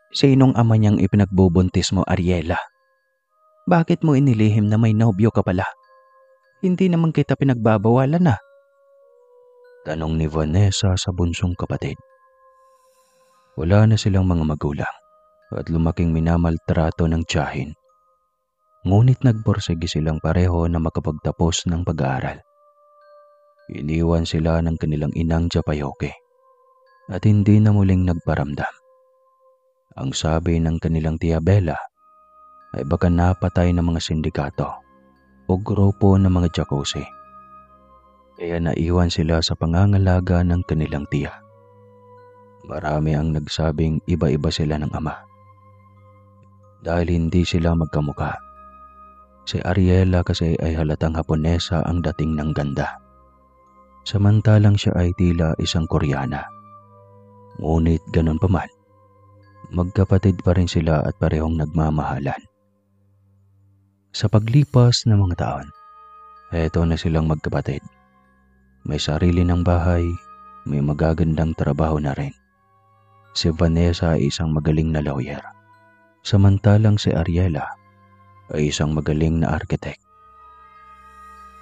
Sinong ama niyang ipinagbubuntis mo, Ariela? Bakit mo inilihim na may nobyo ka pala? Hindi naman kita pinagbabawalan na. Tanong ni Vanessa sa bunsong kapatid. Wala na silang mga magulang at lumaking minamaltrato ng tiyahin. Ngunit nagborsige silang pareho na makapagtapos ng pag-aaral. Iniwan sila ng kanilang inang Japayoke at hindi na muling nagparamdam. Ang sabi ng kanilang Tia Bella ay baka napatay ng mga sindikato o grupo ng mga Jacuzzi. Kaya naiwan sila sa pangangalaga ng kanilang tiya. Marami ang nagsabing iba-iba sila ng ama. Dahil hindi sila magkamukha. Si Ariela kasi ay halatang Haponesa ang dating ng ganda. Samantalang siya ay tila isang Koreana. Ngunit ganun pa man, magkapatid pa rin sila at parehong nagmamahalan. Sa paglipas ng mga taon, eto na silang magkapatid. May sarili ng bahay, may magagandang trabaho na rin. Si Vanessa ay isang magaling na lawyer, samantalang si Ariela ay isang magaling na arkitek.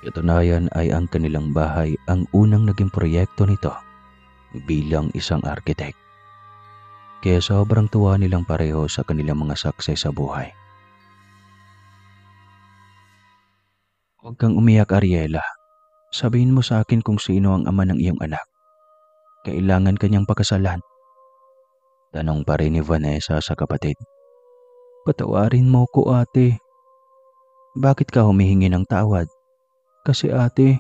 Katunayan ay ang kanilang bahay ang unang naging proyekto nito bilang isang arkitek. Kaya sobrang tuwa nilang pareho sa kanilang mga success sa buhay. Huwag kang umiyak, Ariela. Sabihin mo sa akin kung sino ang ama ng iyong anak. Kailangan kanyang pakasalan. Tanong pa rin ni Vanessa sa kapatid. Patawarin mo ko, ate. Bakit ka humihingi ng tawad? Kasi ate,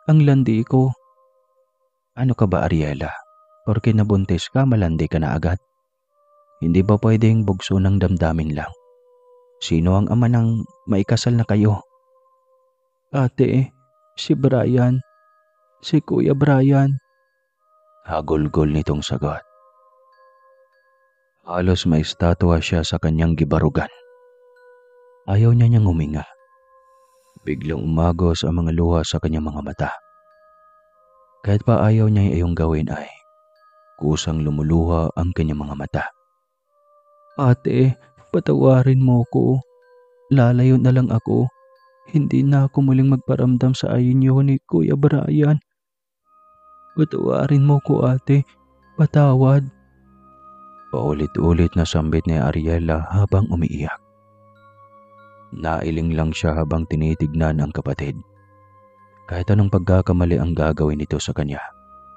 ang landi ko. Ano ka ba, Ariela? Porke nabuntis ka, malandi ka na agad. Hindi ba pwedeng bugso ng damdamin lang? Sino ang ama ng maikasal na kayo? Ate, si Brian. Si Kuya Brian. Hagulgol nitong sagot. Halos may estatwa siya sa kanyang gibarugan. Ayaw niya niyang huminga. Biglang umagos ang mga luha sa kanyang mga mata. Kahit pa ayaw niya iyong gawin ay kusang lumuluha ang kanyang mga mata. Ate, patawarin mo ko. Lalayo na lang ako. Hindi na ako muling magparamdam sa inyo ni Kuya Brian. Patawarin mo ko, ate. Patawad. Paulit-ulit na sambit ni Ariela habang umiiyak. Nailing lang siya habang tinitignan ang kapatid. Kahit anong pagkakamali ang gagawin nito sa kanya,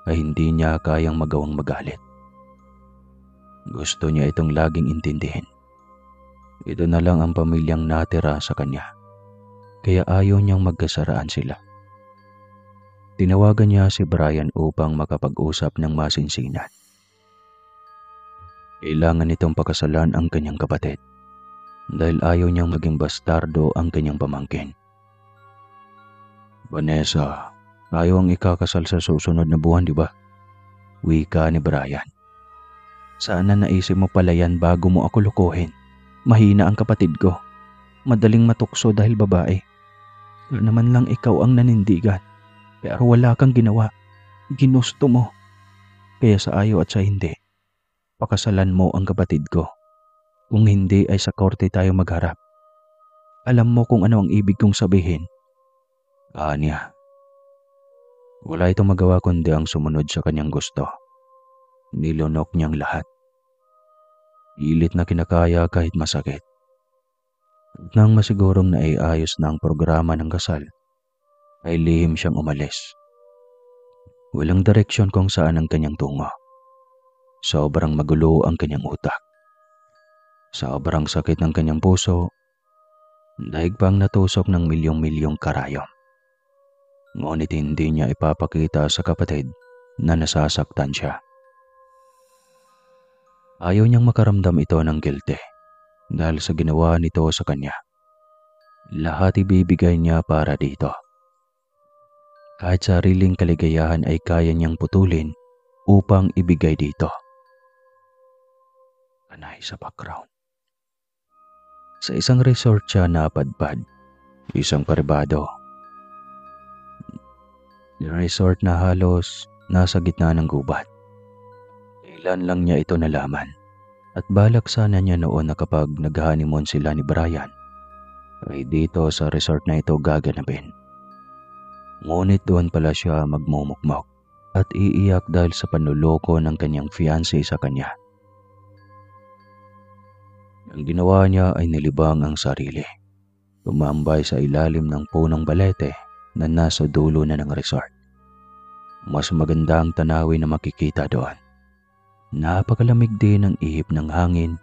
ay hindi niya kayang magawang magalit. Gusto niya itong laging intindihin. Ito na lang ang pamilyang natira sa kanya, kaya ayaw niyang magkasaraan sila. Tinawagan niya si Brian upang makapag-usap ng masinsinan. Kailangan nitong pakasalan ang kanyang kapatid dahil ayaw niyang maging bastardo ang kanyang pamangkin. Vanessa, tayo ang ikakasal sa susunod na buwan, di ba? Wika ni Brian. Sana naisip mo pala yan bago mo ako lukuhin. Mahina ang kapatid ko. Madaling matukso dahil babae. Wala naman lang ikaw ang nanindigan. Pero wala kang ginawa. Ginusto mo. Kaya sa ayaw at sa hindi, pakasalan mo ang kapatid ko. Kung hindi ay sa korte tayo magharap. Alam mo kung ano ang ibig kong sabihin. Anya. Wala itong magawa kundi ang sumunod sa kanyang gusto. Nilunok niyang lahat. Pilit na kinakaya kahit masakit. Nang masigurong naiayos na ang programa ng kasal, ay lihim siyang umalis. Walang direksyon kung saan ang kanyang tungo. Sobrang magulo ang kanyang utak. Sobrang sakit ng kanyang puso, daig pang natusok ng milyong-milyong karayom. Ngunit hindi niya ipapakita sa kapatid na nasasaktan siya. Ayaw niyang makaramdam ito ng guilty dahil sa ginawa nito sa kanya. Lahat ibibigay niya para dito. Kahit sariling kaligayahan ay kaya niyang putulin upang ibigay dito. Anay sa background. Sa isang resort siya napadpad, isang pribado. Resort na halos nasa gitna ng gubat. Ilan lang niya ito nalaman. at balak sana niya noon na kapag nag-honeymoon sila ni Brian ay dito sa resort na ito gaganapin. Ngunit doon pala siya magmumukmok at iiyak dahil sa panluloko ng kanyang fiancé sa kanya. Ang ginawa niya ay nilibang ang sarili. Tumambay sa ilalim ng punong balete na nasa dulo na ng resort. Mas maganda ang tanawin na makikita doon. Napakalamig din ang ihip ng hangin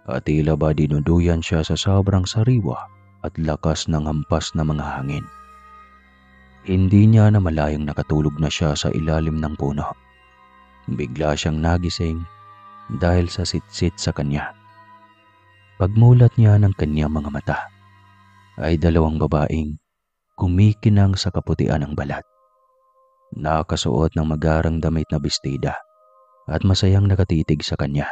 at tila ba dinuduyan siya sa sobrang sariwa at lakas ng hampas na mga hangin. Hindi niya namalayang nakatulog na siya sa ilalim ng puno. Bigla siyang nagising dahil sa sitsit sa kanya. Pagmulat niya ng kanyang mga mata ay dalawang babaeng kumikinang sa kaputian ng balat. Nakasuot ng magarang damit na bestida at masayang nakatitig sa kanya.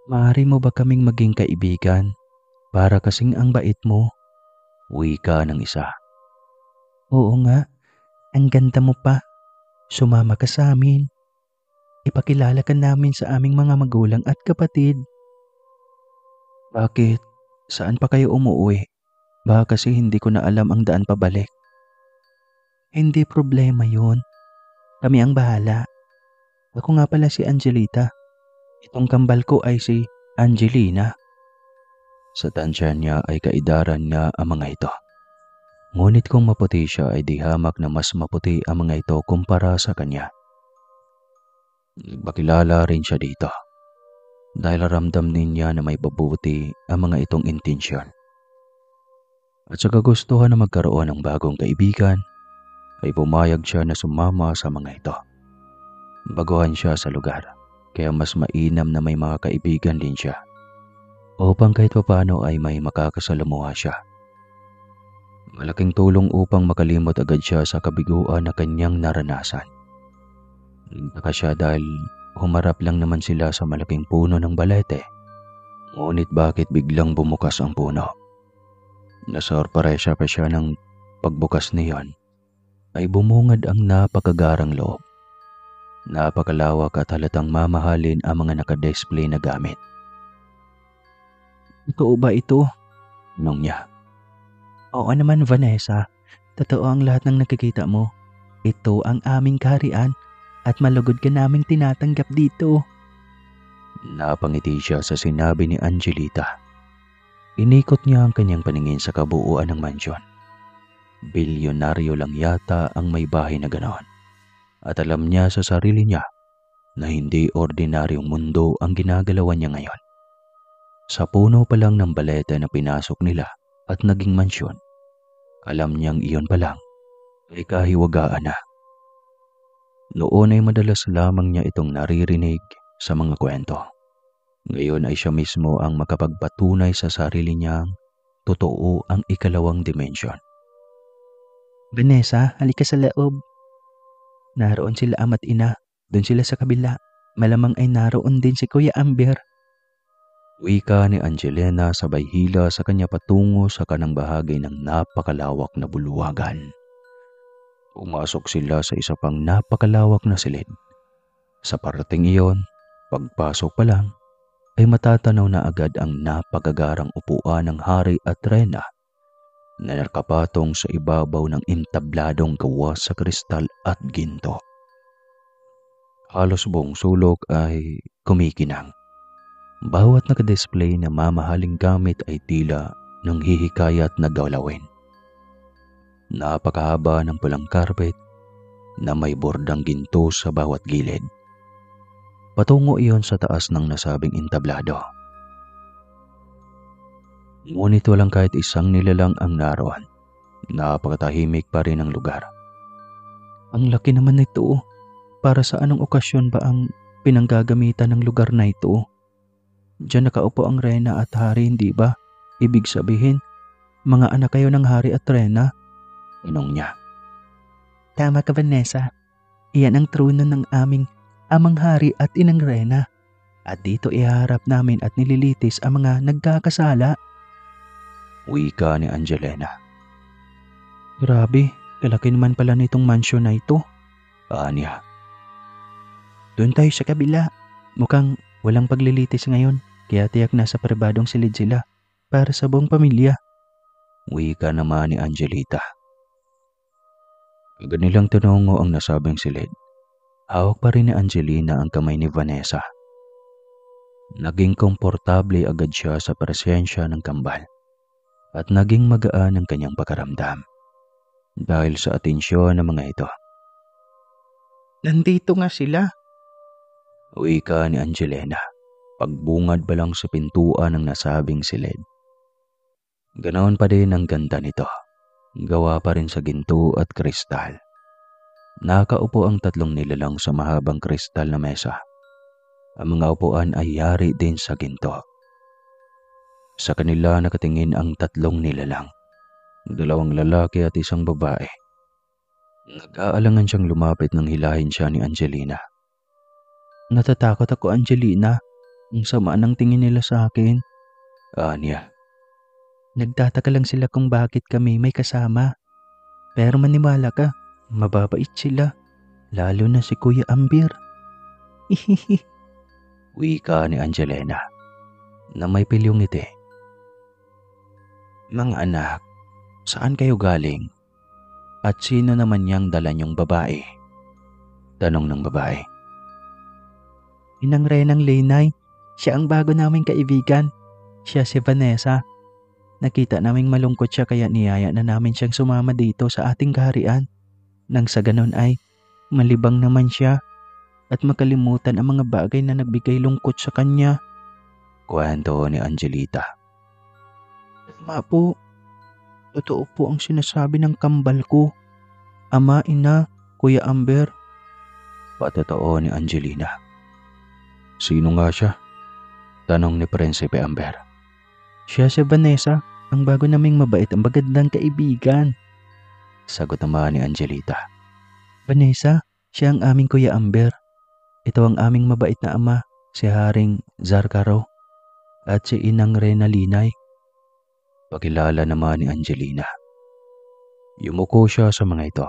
"Maaari mo ba kaming maging kaibigan? Para kasing ang bait mo," wika ng isa. "Oo nga, ang ganda mo pa. Sumama ka sa amin. Ipakilala ka namin sa aming mga magulang at kapatid." "Bakit? Saan pa kayo umuwi? Baka kasi hindi ko na alam ang daan pabalik." "Hindi problema yun. Kami ang bahala. Ako nga pala si Angelita. Itong kambal ko ay si Angelina." Sa tansya niya ay kaidaran niya ang mga ito. Ngunit kung maputi siya ay di hamak na mas maputi ang mga ito kumpara sa kanya. Nagpakilala rin siya dito dahil ramdam din niya na may babuti ang mga itong intensyon. At sa kagustuhan na magkaroon ng bagong kaibigan, ay pumayag siya na sumama sa mga ito. Baguhan siya sa lugar, kaya mas mainam na may mga kaibigan din siya upang kahit papaano ay may makakasalamuha siya. Malaking tulong upang makalimot agad siya sa kabiguan na kanyang naranasan. Nagtaka siya dahil humarap lang naman sila sa malaking puno ng balete. Ngunit bakit biglang bumukas ang puno? Nasorpresa pa siya ng pagbukas niyon ay bumungad ang napakagarang loob. Napakalawak at halatang mamahalin ang mga nakadisplay na gamit. "Totoo ba ito?" tanong niya. "Oo naman, Vanessa. Totoo ang lahat ng nakikita mo. Ito ang aming kaharian at malugod ka naming tinatanggap dito." Napangiti siya sa sinabi ni Angelita. Inikot niya ang kanyang paningin sa kabuuan ng mansyon. Bilyonaryo lang yata ang may bahay na ganoon. At alam niya sa sarili niya na hindi ordinaryong mundo ang ginagalawan niya ngayon. Sa puno pa lang ng balete na pinasok nila at naging mansyon, alam niyang iyon pa lang ay kahiwagaan na. Noon ay madalas lamang niya itong naririnig sa mga kwento. Ngayon ay siya mismo ang makapagpatunay sa sarili niyang totoo ang ikalawang dimensyon. "Vanessa, halika sa loob. Naroon sila ama't ina. Doon sila sa kabila. Malamang ay naroon din si Kuya Amber." Wika ni Angelina sabay hila sa kanya patungo sa kanang bahagi ng napakalawak na bulwagan. Pumasok sila sa isa pang napakalawak na silid. Sa parating iyon, pagpasok pa lang, ay matatanaw na agad ang napakagarang upuan ng hari at reyna na nakapatong sa ibabaw ng intabladong gawa sa kristal at ginto. Halos buong sulok ay kumikinang. Bawat nakadisplay na mamahaling gamit ay tila nang hihikayat na galawin. Napakahaba ng pulang karpet na may bordang ginto sa bawat gilid. Patungo iyon sa taas ng nasabing entablado. Ngunit walang kahit isang nilalang ang naroon. Napakatahimik pa rin ang lugar. "Ang laki naman nito. Para sa anong okasyon ba ang pinanggagamitan ng lugar na ito? Diyan nakaupo ang reyna at hari, hindi ba? Ibig sabihin, mga anak kayo ng hari at reyna?" tanong niya. "Tama ka, Vanessa. Iyan ang trono ng aming amang hari at inang reyna. At dito iharap namin at nililitis ang mga nagkakasala." Wika ni Angelina. "Grabe, kalaki naman pala nitong mansyon na ito." Anya. Doon tayo sa kabila. Mukhang walang paglilitis ngayon, kaya tiyak nasa pribadong silid sila para sa buong pamilya. Wika naman ni Angelita. Ganilang tinungo ang nasabing silid. Hawak pa rin ni Angelina ang kamay ni Vanessa. Naging komportable agad siya sa presensya ng kambal at naging magaan ang kanyang pakaramdam dahil sa atensyon ng mga ito. Nandito nga sila. Wika ni Angelina, pagbungad pa lang sa pintuan ng nasabing silid. Ganoon pa din ang ganda nito, gawa pa rin sa ginto at kristal. Nakaupo ang tatlong nilalang sa mahabang kristal na mesa. Ang mga upuan ay yari din sa ginto. Sa kanila nakatingin ang tatlong nilalang, 2 lalaki at 1 babae. Nag-aalangan siyang lumapit nang hilahin siya ni Angelina. Natatakot ako, Angelina. Ang sama ng tingin nila sa akin. Anya. Nagtataka lang sila kung bakit kami may kasama. Pero maniwala ka, mababait sila. Lalo na si Kuya Ambir. Hihihi. Wika ni Angelina na may pilyong ngiti. Mga anak, saan kayo galing? At sino naman niyang dala niyong babae? Tanong ng babae. Inang Renang Lenay, siya ang bago naming kaibigan. Siya si Vanessa. Nakita naming malungkot siya kaya niyaya na namin siyang sumama dito sa ating kaharian. Nang sa ganon ay malibang naman siya at makalimutan ang mga bagay na nagbigay lungkot sa kanya. Kwento ni Angelita. Ma po, totoo po ang sinasabi ng kambal ko. Ama, ina, Kuya Amber. Patotoo ni Angelina. Sino nga siya? Tanong ni Prinsipe Amber. Siya si Vanessa, ang bago naming mabait ang magandang kaibigan. Sagot naman ni Angelita. Vanessa, siya ang aming Kuya Amber. Ito ang aming mabait na ama, si Haring Zarkaro at si Inang Rena Linay. Pakilala naman ni Angelina. Yumuko siya sa mga ito,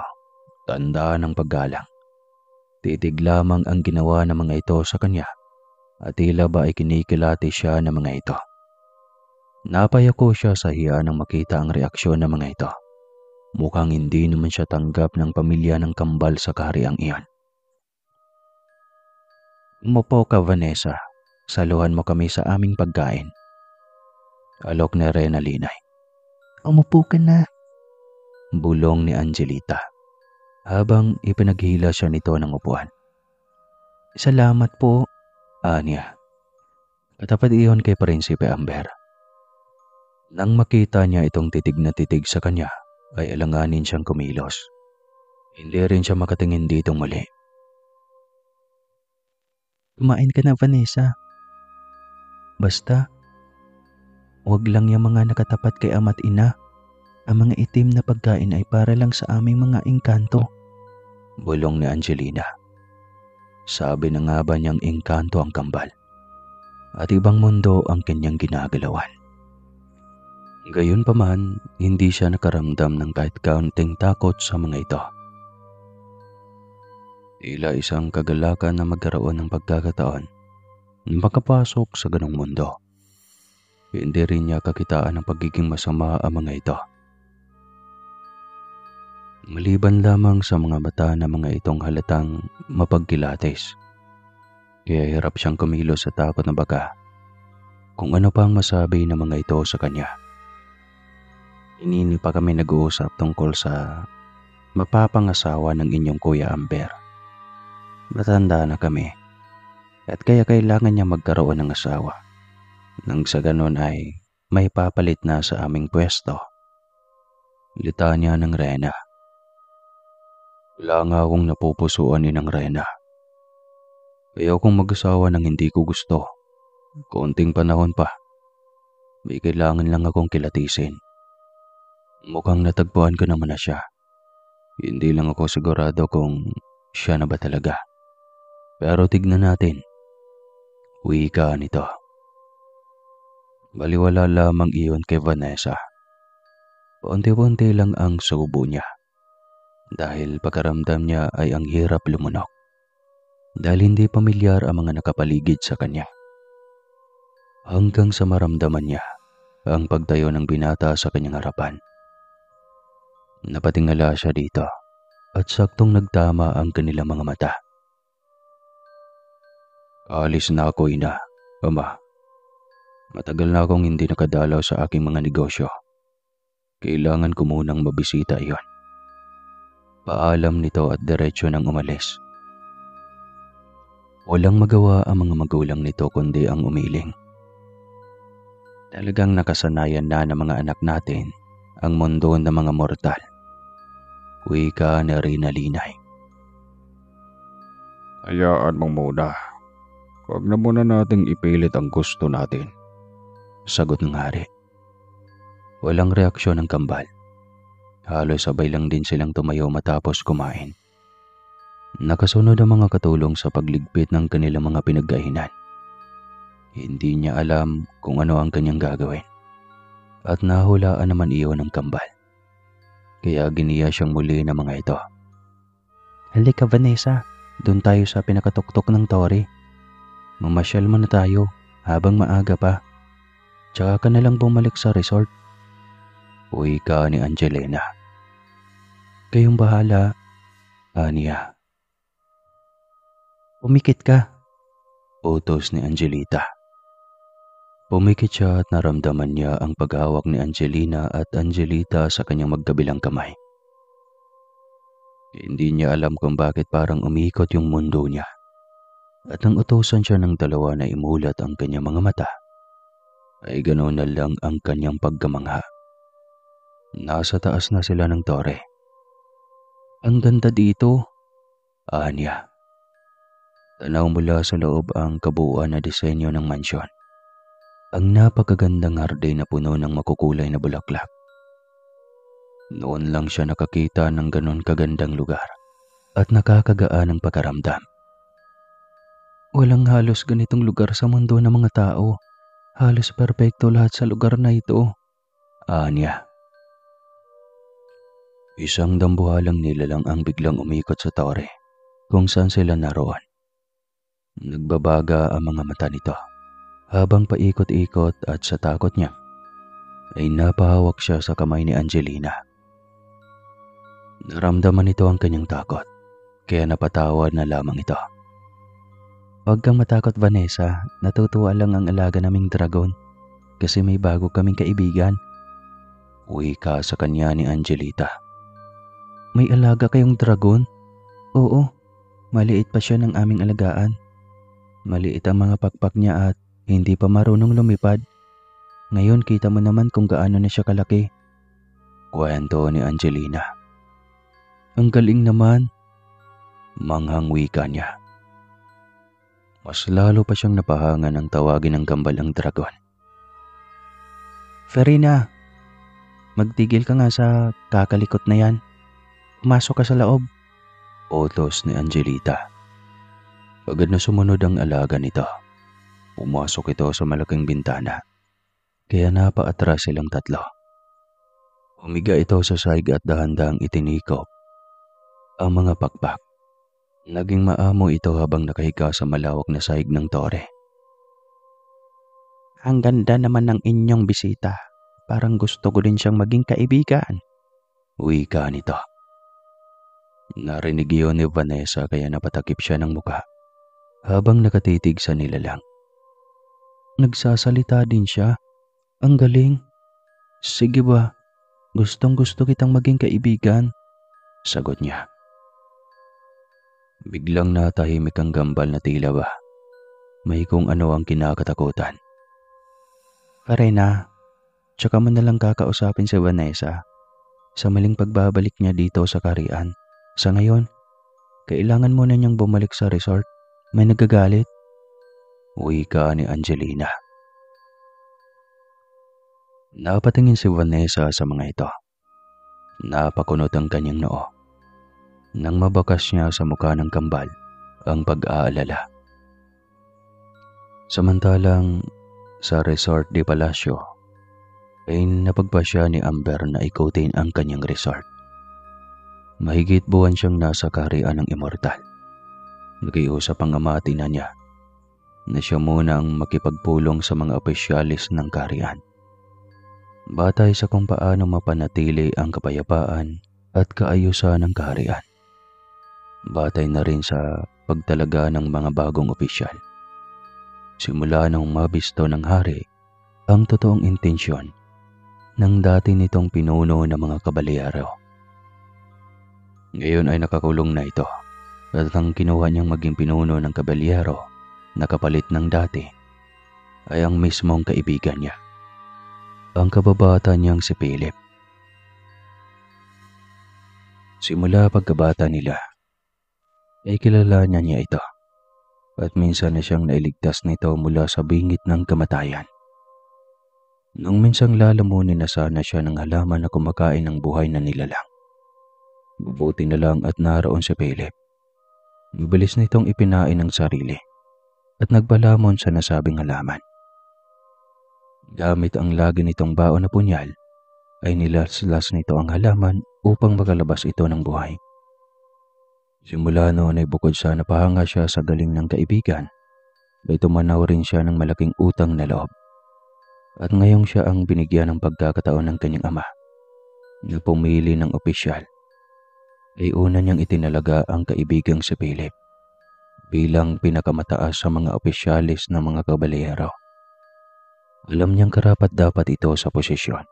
tanda ng paggalang. Titig lamang ang ginawa ng mga ito sa kanya at tila ba ay kinikilati siya ng mga ito. Napayako siya sa hiya nang makita ang reaksyon ng mga ito. Mukhang hindi naman siya tanggap ng pamilya ng kambal sa kahariang iyon. Umupo ka, Vanessa. Saluhan mo kami sa aming pagkain. Alok ni Rena Linay. Umupo ka na. Bulong ni Angelita habang ipinaghila siya nito ng upuan. Salamat po, Anya. Katapat iyon kay Prinsipe Amber. Nang makita niya itong titig na titig sa kanya, ay alanganin siyang kumilos. Hindi rin siya makatingin dito muli. Kumain ka na, Vanessa. Basta, huwag lang yung mga nakatapat kay ama't ina. Ang mga itim na pagkain ay para lang sa aming mga engkanto. Bulong ni Angelina. Sabi na nga ba niyang engkanto ang kambal? At ibang mundo ang kanyang ginagalawan. Gayunpaman, hindi siya nakaramdam ng kahit kaunting takot sa mga ito. Tila isang kagalakan na magkaroon ng pagkakataon na makapasok sa ganong mundo. Hindi rin niya kakitaan ng pagiging masama ang mga ito. Maliban lamang sa mga mata na mga itong halatang mapagkilatis. Kaya hirap siyang kumilos sa takot na baka kung ano pang masabi ng mga ito sa kanya. Inini pa kami nag-uusap tungkol sa mapapangasawa ng inyong Kuya Amber. Matanda na kami at kaya kailangan niya magkaroon ng asawa. Nang sa ganon ay may papalit na sa aming pwesto. Litanya ng Rena. Wala nga akong napupusuan ni ng Rena. Ayokong mag-asawa ng hindi ko gusto. Konting panahon pa. May kailangan lang akong kilatisin. Mukhang natagpuan ko naman na siya. Hindi lang ako sigurado kung siya na ba talaga. Pero tignan natin. Wika nito. Baliwala lamang iyon kay Vanessa. Paunti-unti lang ang subo niya. Dahil pagkaramdam niya ay ang hirap lumunok. dahil hindi pamilyar ang mga nakapaligid sa kanya. Hanggang sa maramdaman niya ang pagtayo ng binata sa kanyang harapan. Napatingala siya dito at saktong nagtama ang kanilang mga mata. Alis na ako, ina. Ama, matagal na akong hindi nakadalaw sa aking mga negosyo. Kailangan ko munang mabisita iyon. Paalam nito at diretsyo nang umalis. Walang magawa ang mga magulang nito kundi ang umiling. Talagang nakasanayan na ng mga anak natin ang mundo ng mga mortal. Wika ni Rina Linay. Hayaan mong muna. Huwag na muna nating ipilit ang gusto natin. Sagot ng hari. Walang reaksyon ng kambal. Halos sabay lang din silang tumayo matapos kumain. Nakasunod ang mga katulong sa pagligpit ng kanilang mga pinagkainan. Hindi niya alam kung ano ang kanyang gagawin. At nahulaan naman iyon ng kambal. Kaya giniya siyang muli ng mga ito. Halika Vanessa, doon tayo sa pinakatuktok ng tore. Mamasyal muna tayo habang maaga pa. Tsaka ka na lang bumalik sa resort. Wika ni Angelina. Kayong bahala, Ania. Pumikit ka, utos ni Angelita. Pumikit siya at naramdaman niya ang paghawak ni Angelina at Angelita sa kanyang magkabilang kamay. Hindi niya alam kung bakit parang umikot yung mundo niya. At nang utusan siya ng dalawa na imulat ang kanyang mga mata, ay ganoon na lang ang kanyang pagkamangha. Nasa taas na sila ng tore. Ang ganda dito, Anya. Tanaw mula sa loob ang kabuuan na disenyo ng mansyon. Ang napakagandang hardin na puno ng makukulay na bulaklak. Noon lang siya nakakita ng ganon kagandang lugar at nakakagaan ng pakaramdam. Walang halos ganitong lugar sa mundo ng mga tao. Halos perpekto lahat sa lugar na ito, Anya. Isang dambuhalang nilalang ang biglang umikot sa tore kung saan sila naroon. Nagbabaga ang mga mata nito habang paikot-ikot at sa takot niya ay napahawak siya sa kamay ni Angelina. Naramdaman nito ang kanyang takot kaya napatawad na lamang ito. Huwag kang matakot Vanessa, natutuwa lang ang alaga naming dragon kasi may bago kaming kaibigan. Wika sa kanya ni Angelita. May alaga kayong dragon? Oo, maliit pa siya ng aming alagaan. Maliit ang mga pakpak niya at hindi pa marunong lumipad. Ngayon kita mo naman kung gaano na siya kalaki. Kwento ni Angelina. Ang galing naman. Manghang wika niya. Mas lalo pa siyang napahangan ng tawagin ng kambal ang dragon. Ferina, magtigil ka nga sa kakalikot na yan. Pumasok ka sa loob. Utos ni Angelita. Agad na sumunod ang alaga nito. Pumasok ito sa malaking bintana. Kaya napaatras silang tatlo. Humiga ito sa saig at dahan-dahang itinikop ang mga pakpak. Naging maamo ito habang nakahiga sa malawak na saig ng tore. Ang ganda naman ng inyong bisita. Parang gusto ko din siyang maging kaibigan. Wika nito. Narinig iyon ni Vanessa kaya napatakip siya ng muka habang nakatitig sa nilalang. Nagsasalita din siya. Ang galing. Sige ba, gustong gusto kitang maging kaibigan. Sagot niya. Biglang natahimik ang gambal na tila ba may kung ano ang kinakatakutan. Karena, tsaka mo na lang kakausapin si Vanessa sa maling pagbabalik niya dito sa Karian. Sa ngayon, kailangan mo na niyang bumalik sa resort. May nagagalit. Wika ni Angelina. Napatingin si Vanessa sa mga ito. Napakunot ang kanyang noo. Nang mabakas niya sa mukha ng kambal ang pag-aalala. Samantalang sa Resort de Palacio ay napagpasya ni Amber na ikutin ang kanyang resort. Mahigit buwan siyang nasa kaharian ng immortal. Nakiusap ang ama at ina niya na siya muna ang makipagpulong sa mga opisyalis ng kaharian. Batay sa kung paano mapanatili ang kapayapaan at kaayusan ng kaharian. Batay na rin sa pagtalaga ng mga bagong opisyal. Simula nung mabisto ng hari ang totoong intensyon ng dati nitong pinuno ng mga kabalyero. Ngayon ay nakakulong na ito at ang kinuha niyang maging pinuno ng kabalyero na kapalit ng dati ay ang mismong kaibigan niya, ang kababata niyang si Philip. Simula pagkabata nila ay kilala niya ito at minsan na siyang nailigtas nito mula sa bingit ng kamatayan. Nung minsang lalamunin na sana siya ng halaman na kumakain ng buhay na nilalang. Mabuti na lang at naroon si Philip. Mabilis nitong ipinain ang sarili at nagpalamon sa nasabing halaman. Gamit ang lagi nitong baon na punyal, ay nilaslas nito ang halaman upang makalabas ito ng buhay. Simula noon ay bukod sa napahanga siya sa galing ng kaibigan, ay tumanaw rin siya ng malaking utang na loob. At ngayong siya ang binigyan ng pagkakataon ng kanyang ama na pumili ng opisyal, ay una niyang itinalaga ang kaibigang si Philip bilang pinakamataas sa mga opisyalis ng mga kabalyero. Alam niyang karapat-dapat ito sa posisyon.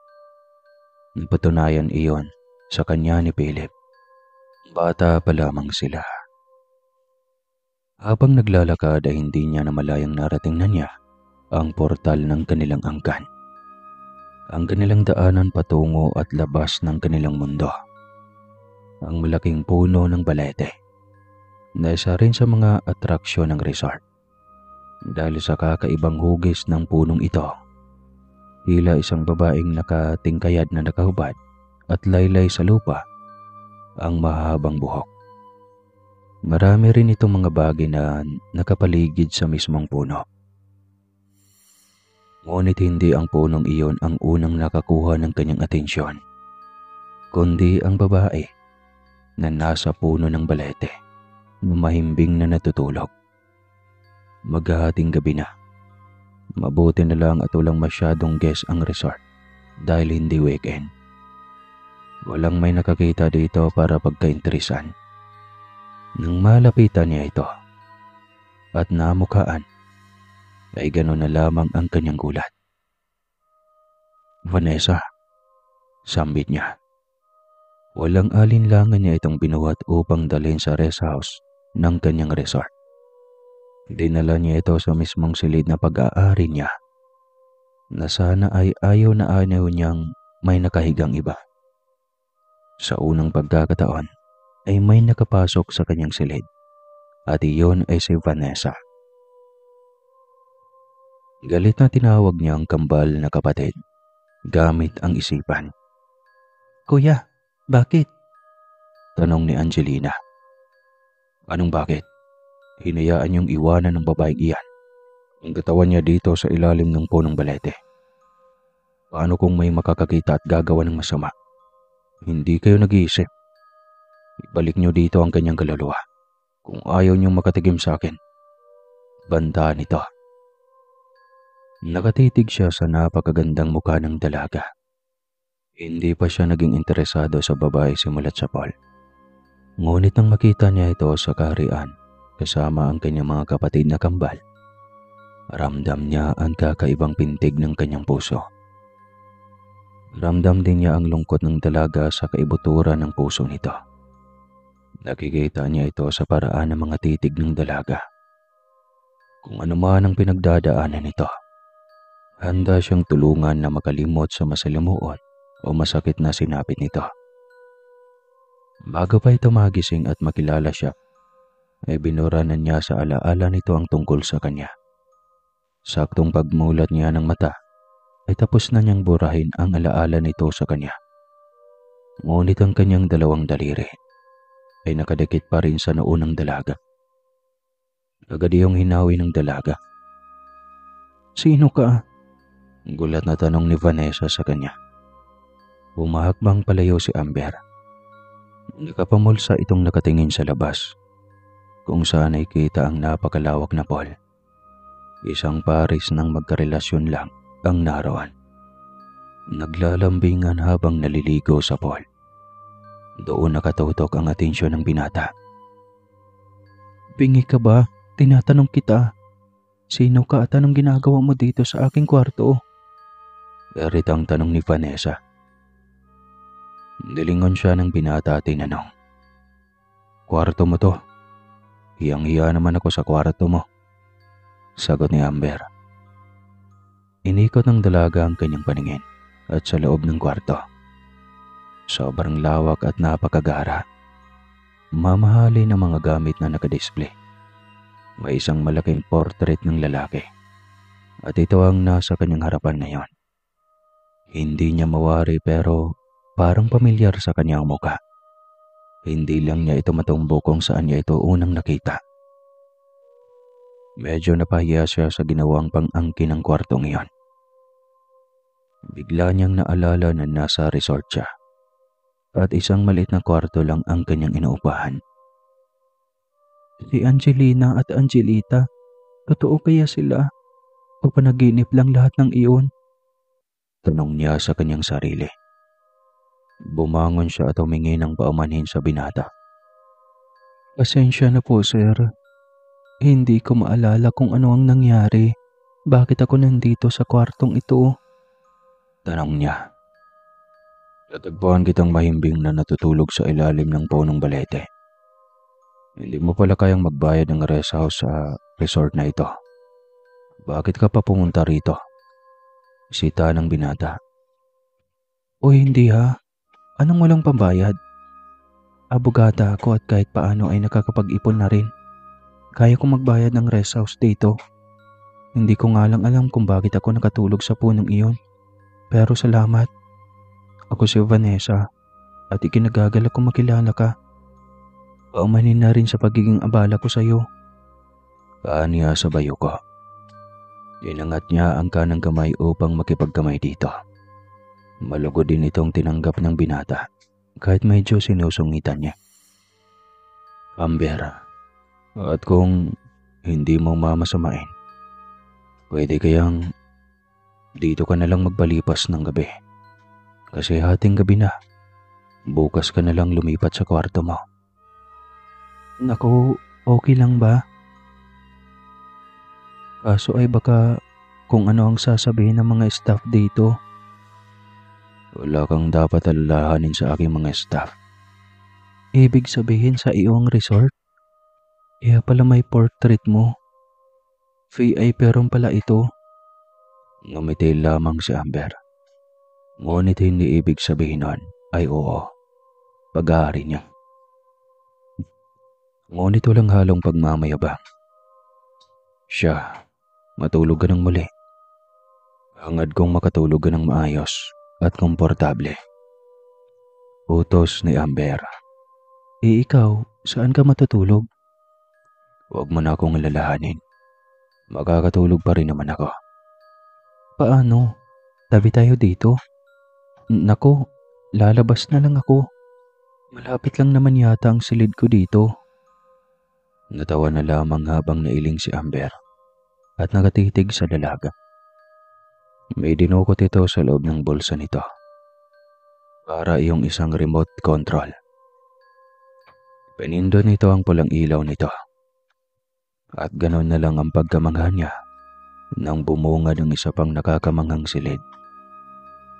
Napatunayan iyon sa kanya ni Philip. Bata pa lamang sila. Habang naglalakad ay hindi niya namalayang narating na niya ang portal ng kanilang angkan. Ang kanilang daanan patungo at labas ng kanilang mundo. Ang malaking puno ng balete na isa rin sa mga atraksyon ng resort. Dahil sa kakaibang hugis ng punong ito, tila isang babaeng nakatingkayad na nakahubad at laylay sa lupa ang mahabang buhok. Marami rin itong mga bagay na nakapaligid sa mismong puno. Ngunit hindi ang punong iyon ang unang nakakuha ng kanyang atensyon, kundi ang babae na nasa puno ng balete na mahimbing na natutulog. Maghahating gabi na. Mabuti na lang at walang masyadong guest ang resort dahil hindi weekend. Walang may nakakita dito para pagkainteresan. Nang malapitan niya ito at namukaan, ay gano'n na lamang ang kanyang gulat. Vanessa, sambit niya. Walang alinlangan niya itong binuhat upang dalhin sa rest house ng kanyang resort. Dinala niya ito sa mismong silid na pag-aari niya na sana ay ayaw na ayaw niyang may nakahigang iba. Sa unang pagkakataon ay may nakapasok sa kanyang silid at iyon ay si Vanessa. Galit na tinawag niya ang kambal na kapatid gamit ang isipan. Kuya, bakit? Tanong ni Angelina. Anong bakit? Hinayaan niyong iwanan ng babaeng iyan. Ang katawan niya dito sa ilalim ng punong balete. Paano kung may makakakita at gagawa ng masama? Hindi kayo nag-iisip. Ibalik niyo dito ang kanyang kaluluwa. Kung ayaw niyong makatigim sa akin, banta nito. Nakatitig siya sa napakagandang mukha ng dalaga. Hindi pa siya naging interesado sa babae simulat sa Paul. Ngunit nang makita niya ito sa kaharian kasama ang kanyang mga kapatid na kambal, ramdam niya ang kakaibang pintig ng kanyang puso. Ramdam din niya ang lungkot ng dalaga sa kaibuturan ng puso nito. Nakikita niya ito sa paraan ng mga titig ng dalaga. Kung ano man ang pinagdadaanan nito, handa siyang tulungan na makalimot sa masalimuot o masakit na sinapit nito. Bago pa ito magising at makilala siya, ay binuranan niya sa alaala nito ang tungkol sa kanya. Saktong pagmulat niya ng mata, ay tapos na niyang burahin ang alaala nito sa kanya. Ngunit ang kanyang dalawang daliri ay nakadikit pa rin sa noo ng dalaga. Agad iyong hinawi ng dalaga. Sino ka? Gulat na tanong ni Vanessa sa kanya. Humahakbang palayo si Amber. Nakapamulsa itong nakatingin sa labas. kung saan ay kita ang napakalawak na pool. Isang pares ng magkarelasyon lang ang naroon. Naglalambingan habang naliligo sa pool. Doon nakatutok ang atensyon ng binata. Bingi ka ba? Tinatanong kita. Sino ka at anong ginagawa mo dito sa aking kwarto? Garit ang tanong ni Vanessa. Nilingon siya ng binata at tinanong. Kwarto mo to. Hiyang-hiya naman ako sa kwarto mo. Sagot ni Amber. Inikot ng dalaga ang kanyang paningin at sa loob ng kwarto. Sobrang lawak at napakagara. Mamahalin ang mga gamit na nakadisplay. May isang malaking portrait ng lalaki. At ito ang nasa kanyang harapan ngayon. Hindi niya mawari pero parang pamilyar sa kanyang muka. Hindi lang niya ito matumbo kung saan niya ito unang nakita. Medyo napahiya siya sa ginawang pang-angkin ng kwartong iyon. Bigla niyang naalala na nasa resort siya. At isang maliit na kwarto lang ang kanyang inuupahan. Si Angelina at Angelita, totoo kaya sila? O panaginip lang lahat ng iyon? Tanong niya sa kanyang sarili. Bumangon siya at humingi ng paumanhin sa binata. Pasensya na po, sir. Hindi ko maalala kung ano ang nangyari. Bakit ako nandito sa kwartong ito? Tanong niya. Natagpuan kitang mahimbing na natutulog sa ilalim ng punong balete. Hindi mo pala kayang magbayad ng rest house sa resort na ito. Bakit ka pa pumunta rito? Sita ng binata. O hindi ha. Anong walang pambayad? Abogada ako at kahit paano ay nakakapag-ipon na rin. Kaya kong magbayad ng rest house dito. Hindi ko nga lang alam kung bakit ako nakatulog sa punong iyon. Pero salamat. Ako si Vanessa at ikinagagalak kong makilala ka. Paumanin na rin sa pagiging abala ko sa iyo. Kaaniya sa bayo ko. Inangat niya ang kanang kamay upang makipagkamay dito. Malugod din itong tinanggap ng binata kahit medyo sinusungitan niya. Amber, at kung hindi mo mamasamain, pwede kayang dito ka na lang magbalipas ng gabi. Kasi hating gabi na, bukas ka na lang lumipat sa kwarto mo. Naku, okay lang ba? Kaso ay baka kung ano ang sasabihin ng mga staff dito. Wala kang dapat alalahanin sa aking mga staff. Ibig sabihin sa iyong resort? Kaya pala may portrait mo. VIP room pala ito. Ngumiti lamang si Amber. Ngunit hindi ibig sabihin nun ay oo. Pag-aari niya. Ngunit walang halong pagmamayabang. Siya, matulog ka ng muli. Hangad kong makatulog ka ng maayos at komportable. Utos ni Amber. Ikaw, saan ka matutulog? Huwag mo na akong alalahanin. Makakatulog pa rin naman ako. Paano? Tabi tayo dito? Nako, lalabas na lang ako. Malapit lang naman yata ang silid ko dito. Natawa na lamang habang nailing si Amber at nakatitig sa dalaga. May dinukot ito sa loob ng bulsa nito. Para iyong isang remote control. Pinindot nito ang pulang ilaw nito. At ganon na lang ang pagkamangha niya nang bumungad ng isa pang nakakamanghang silid.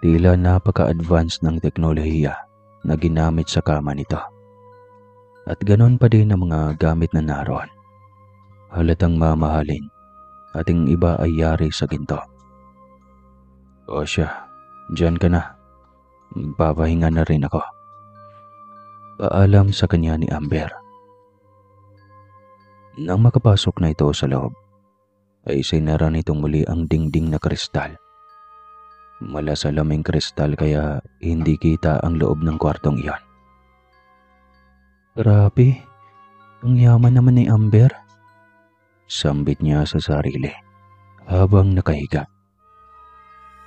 Tila napaka-advanced ng teknolohiya na ginamit sa kama nito. At ganon pa din ang mga gamit na naroon. Halatang mamahalin at ang iba ay yari sa ginto. O siya, dyan ka na. Magpapahinga na rin ako. Paalam sa kanya ni Amber. Nang makapasok na ito sa loob, ay sinara nitong muli ang dingding na kristal. Malasalaming kristal kaya hindi kita ang loob ng kwartong iyon. Grabe, ang yaman naman ni Amber. Sambit niya sa sarili habang nakahiga.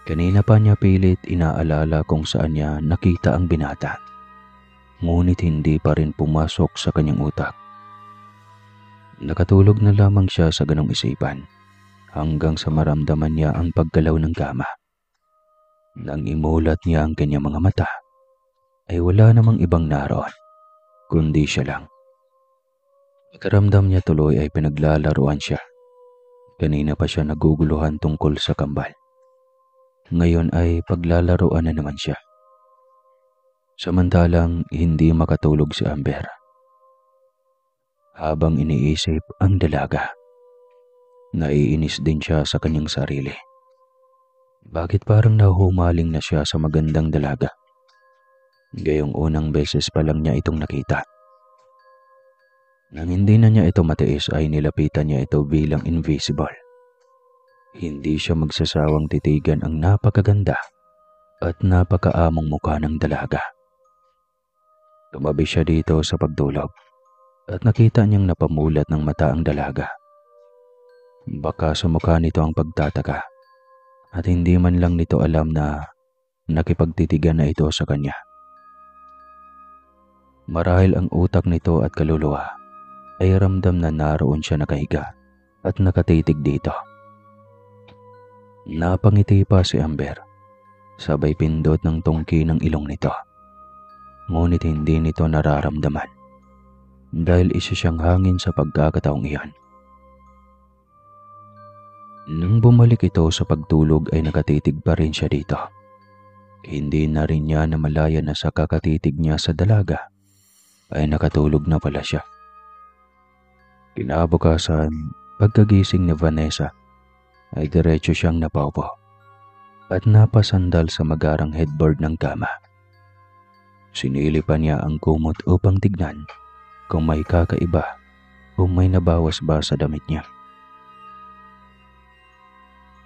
Kanina pa niya pilit inaalala kung saan niya nakita ang binata. Ngunit hindi pa rin pumasok sa kanyang utak. Nakatulog na lamang siya sa ganong isipan hanggang sa maramdaman niya ang paggalaw ng kama. Nang imulat niya ang kanyang mga mata, ay wala namang ibang naroon, kundi siya lang. Pakiramdam niya tuloy ay pinaglalaruan siya. Kanina pa siya naguguluhan tungkol sa kambal. Ngayon ay paglalaruan na naman siya. Samantalang hindi makatulog si Amber. Habang iniisip ang dalaga, naiinis din siya sa kanyang sarili. Bakit parang nahuhumaling na siya sa magandang dalaga? Gayong unang beses pa lang niya itong nakita. Nang hindi na niya ito matiis ay nilapitan niya ito bilang invisible. Hindi siya magsasawang titigan ang napakaganda at napakaamong mukha ng dalaga. Tumabi siya dito sa pagtulog at nakita niyang napamulat ng mata ang dalaga. Baka sa mukha nito ang pagtataka at hindi man lang nito alam na nakipagtitigan na ito sa kanya. Marahil ang utak nito at kaluluwa ay ramdam na naroon siya nakahiga at nakatitig dito. Napangiti pa si Amber, sabay pindot ng tungki ng ilong nito. Ngunit hindi nito nararamdaman dahil isa siyang hangin sa pagkakataong iyan. Nang bumalik ito sa pagtulog ay nakatitig pa rin siya dito. Hindi na rin niya namalayan na sa kakatitig niya sa dalaga ay nakatulog na pala siya. Kinabukasan, pagkagising ni Vanessa ay diretso siyang napaupo at napasandal sa magarang headboard ng kama. Sinilipan niya ang kumot upang tignan kung may kakaiba o may nabawas ba sa damit niya.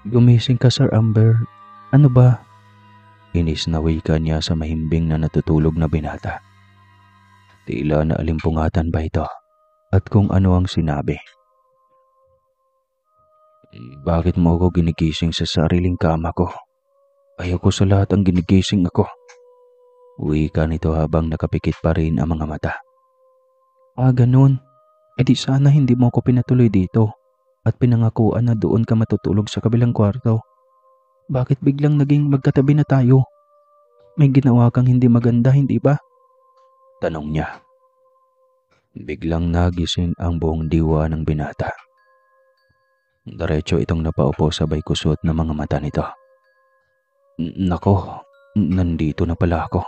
"Gumising ka, Sir Amber. Ano ba?" Inis na wika niya sa mahimbing na natutulog na binata. Tila naalimpungatan ba ito at kung ano ang sinabi. "Bakit mo ako ginigising sa sariling kama ko? Ayoko sa lahat ang ginigising ako." Wika nito habang nakapikit pa rin ang mga mata. Ganun. E di sana hindi mo ako pinatuloy dito at pinangakuan na doon ka matutulog sa kabilang kwarto. Bakit biglang naging magkatabi na tayo? May ginawa kang hindi maganda, hindi ba? Tanong niya. Biglang nagising ang buong diwa ng binata. Diretso itong napaupo sabay kusot ng mga mata nito. Nako, nandito na pala ako.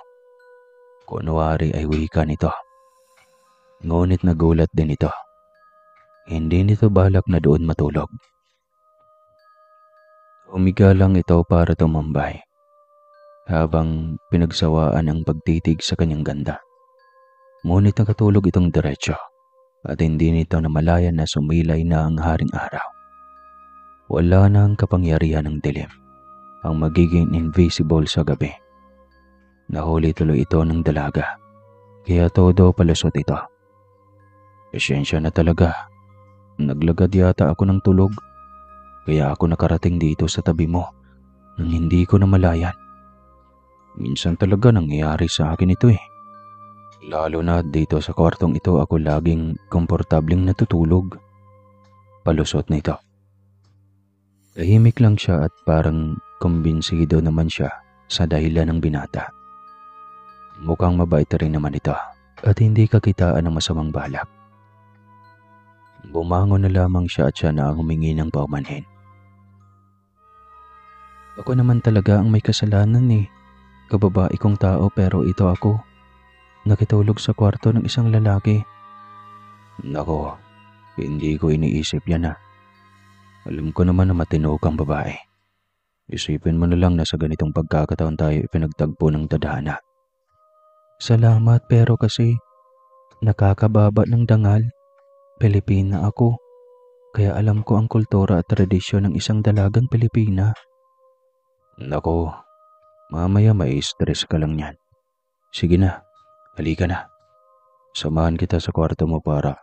Kunwari ay wika nito. Ngunit nagulat din ito. Hindi nito balak na doon matulog. Humiga lang ito para tumambay habang pinagsawaan ang pagtitig sa kanyang ganda. Ngunit nakatulog itong diretso at hindi nito namalayan na sumilay na ang haring araw. Wala na ang kapangyarihan ng dilim, ang magiging invisible sa gabi. Nahuli tuloy ito ng dalaga, kaya todo palusot ito. Pasensya na talaga. Naglagad yata ako ng tulog, kaya ako nakarating dito sa tabi mo nang hindi ko namalayan. Minsan talaga nangyayari sa akin ito eh. Lalo na dito sa kwartong ito ako laging komportabling natutulog. Palusot nito. Tahimik lang siya at parang kumbinsido naman siya sa dahilan ng binata. Mukhang mabait rin naman ito at hindi kakitaan ng masamang balak. Bumangon na lamang siya at siya na ang humingi ng paumanhin. Ako naman talaga ang may kasalanan eh. Kababae kong tao pero ito ako. Nakitulog sa kwarto ng isang lalaki. Nako, hindi ko iniisip yan ah. Alam ko naman na matino kang babae. Isipin mo na lang na sa ganitong pagkakataon tayo ipinagtagpo ng tadhana. Salamat pero kasi nakakababa ng dangal. Pilipina ako, kaya alam ko ang kultura at tradisyon ng isang dalagang Pilipina. Nako, mamaya may stress ka lang yan. Sige na, halika na. Samahan kita sa kwarto mo para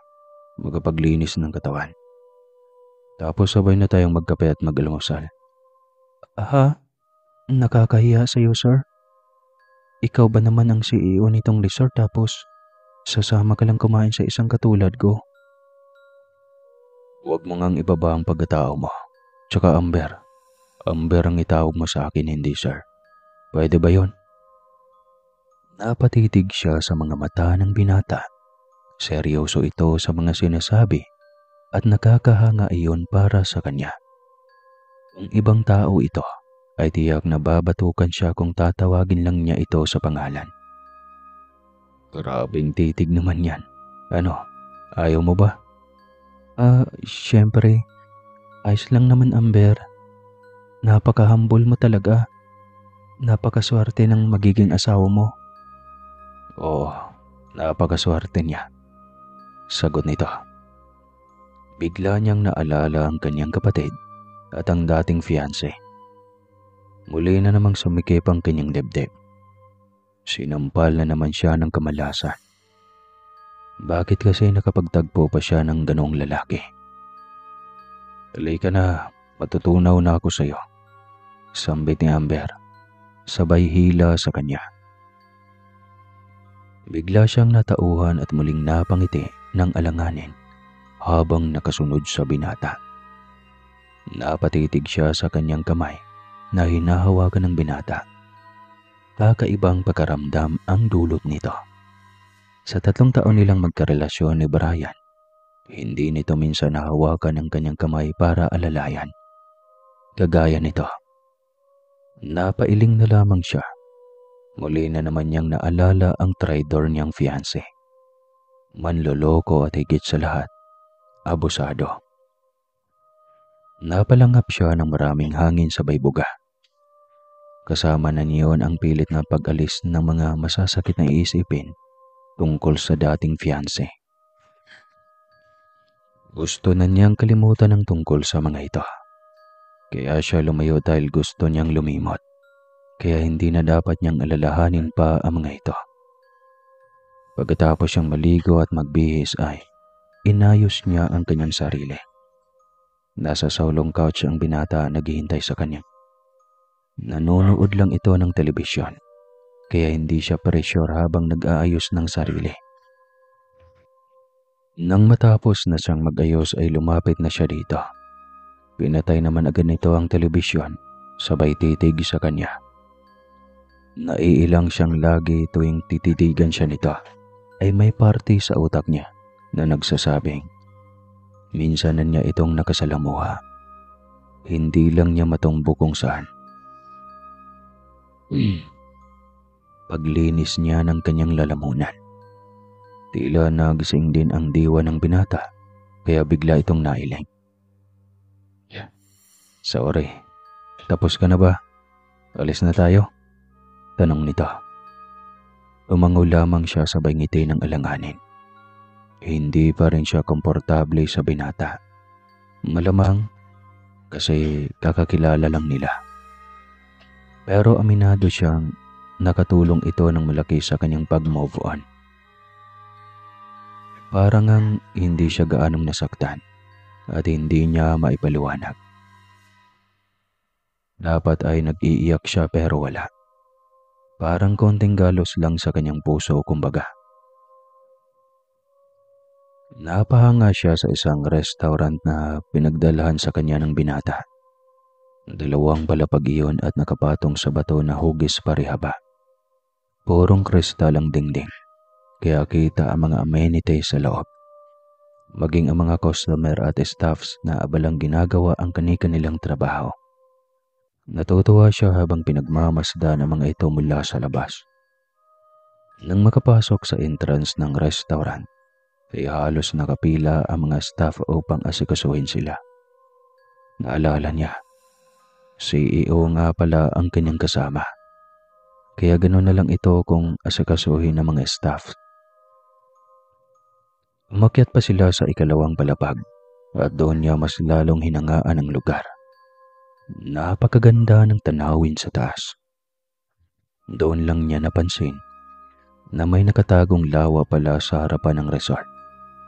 magapaglinis ng katawan. Tapos sabay na tayong magkape at mag-almusal. Aha, nakakahiya sa'yo, sir. Ikaw ba naman ang CEO nitong resort tapos sasama ka lang kumain sa isang katulad ko? Huwag mo ngang ibaba ang pagkatao mo. Tsaka Amber. Amber ang itawag mo sa akin, hindi sir. Pwede ba yon? Napatitig siya sa mga mata ng binata. Seryoso ito sa mga sinasabi at nakakahanga iyon para sa kanya. Kung ibang tao ito, ay tiyak na babatukan siya kung tatawagin lang niya ito sa pangalan. Grabing titig naman yan. Ano, ayaw mo ba? Syempre. Ayos lang naman, Amber. Napaka-humble mo talaga. Napakaswerte ng magiging asawa mo. Oo, napakaswerte niya. Sagot nito. Bigla niyang naalala ang kanyang kapatid at ang dating fiancé. Muli na namang sumikip ang kanyang dibdib. Sinampal na naman siya ng kamalasan. Bakit kasi nakapagtagpo pa siya ng ganong lalaki? Halika na, matutunaw na ako sa iyo. Sambit ni Amber, sabay hila sa kanya. Bigla siyang natauhan at muling napangiti ng alanganin habang nakasunod sa binata. Napatitig siya sa kanyang kamay na hinahawakan ng binata. Kakaibang pagkaramdam ang dulot nito. Sa 3 taon nilang magkarelasyon ni Brian, hindi nito minsan nahawakan ang kanyang kamay para alalayan. Kagaya nito, napailing na lamang siya. Muli na naman niyang naalala ang traidor niyang fiancé. Manloloko at higit sa lahat, abusado. Napalangap siya ng maraming hangin sa baybuga. Kasama na niyon ang pilit na pag-alis ng mga masasakit na iisipin tungkol sa dating fiancé. Gusto na niyang kalimutan ang tungkol sa mga ito. Kaya siya lumayo dahil gusto niyang lumimot. Kaya hindi na dapat niyang alalahanin pa ang mga ito. Pagkatapos siyang maligo at magbihis ay inayos niya ang kanyang sarili. Nasa saulong couch ang binata naghihintay sa kanya. Nanonood lang ito ng telebisyon, kaya hindi siya pressure habang nag-aayos ng sarili. Nang matapos na siyang mag-ayos ay lumapit na siya dito. Pinatay naman agad nito ang telebisyon, sabay titig sa kanya. Naiilang siyang lagi tuwing tititigan siya nito, ay may parte sa utak niya na nagsasabing, minsan na niya itong nakasalamuha. Hindi lang niya matumbo kung saan. Paglinis niya ng kanyang lalamunan, tila nagising din ang diwa ng binata, kaya bigla itong nailing. Sorry, tapos ka na ba? Alis na tayo? Tanong nito. Umango lamang siya sabay ngiti ng alanganin. Hindi pa rin siya komportable sa binata. Malamang kasi kakakilala lang nila. Pero aminado siyang nakatulong ito ng malaki sa kanyang pag-move on. Parang ngang hindi siya gaanong nasaktan at hindi niya maipaliwanag. Dapat ay nag-iiyak siya pero wala. Parang konting galos lang sa kanyang puso kumbaga. Napahanga siya sa isang restaurant na pinagdalhan sa kanya ng binata. 2 palapag iyon at nakapatong sa bato na hugis parihaba. Purong kristal ang dingding, kaya kita ang mga amenities sa loob. Maging ang mga customer at staffs na abalang ginagawa ang kani-kanilang trabaho. Natutuwa siya habang pinagmamasda ng mga ito mula sa labas. Nang makapasok sa entrance ng restaurant, ay halos nakapila ang mga staff upang asikasuhin sila. Naalala niya, CEO nga pala ang kanyang kasama. Kaya gano'n na lang ito kung asikasuhin ng mga staff. Umakyat pa sila sa 2 palapag at doon niya mas lalong hinangaan ang lugar. Napakaganda ng tanawin sa taas. Doon lang niya napansin na may nakatagong lawa pala sa harapan ng resort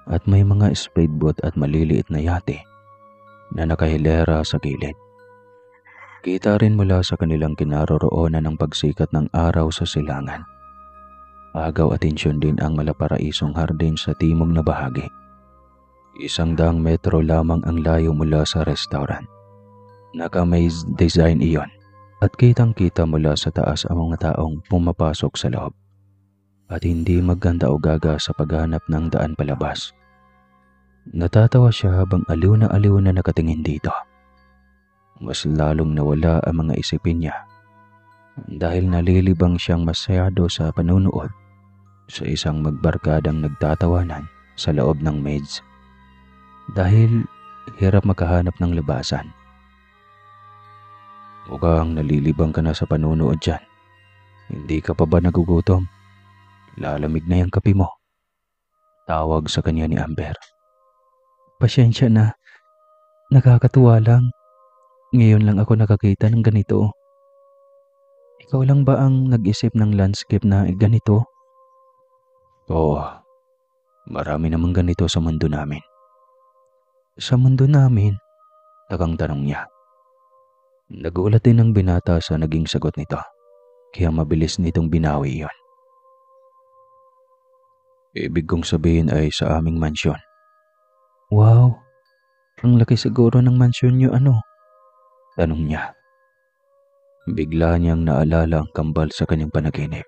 at may mga speedboat at maliliit na yate na nakahilera sa gilid. Kita rin mula sa kanilang kinaroroonan ng pagsikat ng araw sa silangan. Agaw atensyon din ang malaparaisong hardin sa timog na bahagi. 100 metro lamang ang layo mula sa restaurant. Naka-maze design iyon at kitang-kita mula sa taas ang mga taong pumapasok sa loob. At hindi maganda o gaga sa paghanap ng daan palabas. Natatawa siya habang aliw na nakatingin dito. Mas lalong nawala ang mga isipin niya dahil nalilibang siyang masyado sa panunood sa isang magbarkadang nagtatawanan sa loob ng maze. Dahil hirap makahanap ng labasan. Mukhang nalilibang ka na sa panunood dyan. Hindi ka pa ba nagugutom? Lalamig na yung kape mo. Tawag sa kanya ni Amber. Pasensya na. Nakakatuwa lang. Ngayon lang ako nakakita ng ganito. Ikaw lang ba ang nag-isip ng landscape na ganito? Oo. Marami namang ganito sa mundo namin. Sa mundo namin? Takang tanong niya. Nagulat din ang binata sa naging sagot nito. Kaya mabilis nitong binawi iyon. Ibig kong sabihin ay sa aming mansyon. Wow, ang laki siguro ng mansyon niyo Tanong niya. Bigla niyang naalala ang kambal sa kanyang panaginip.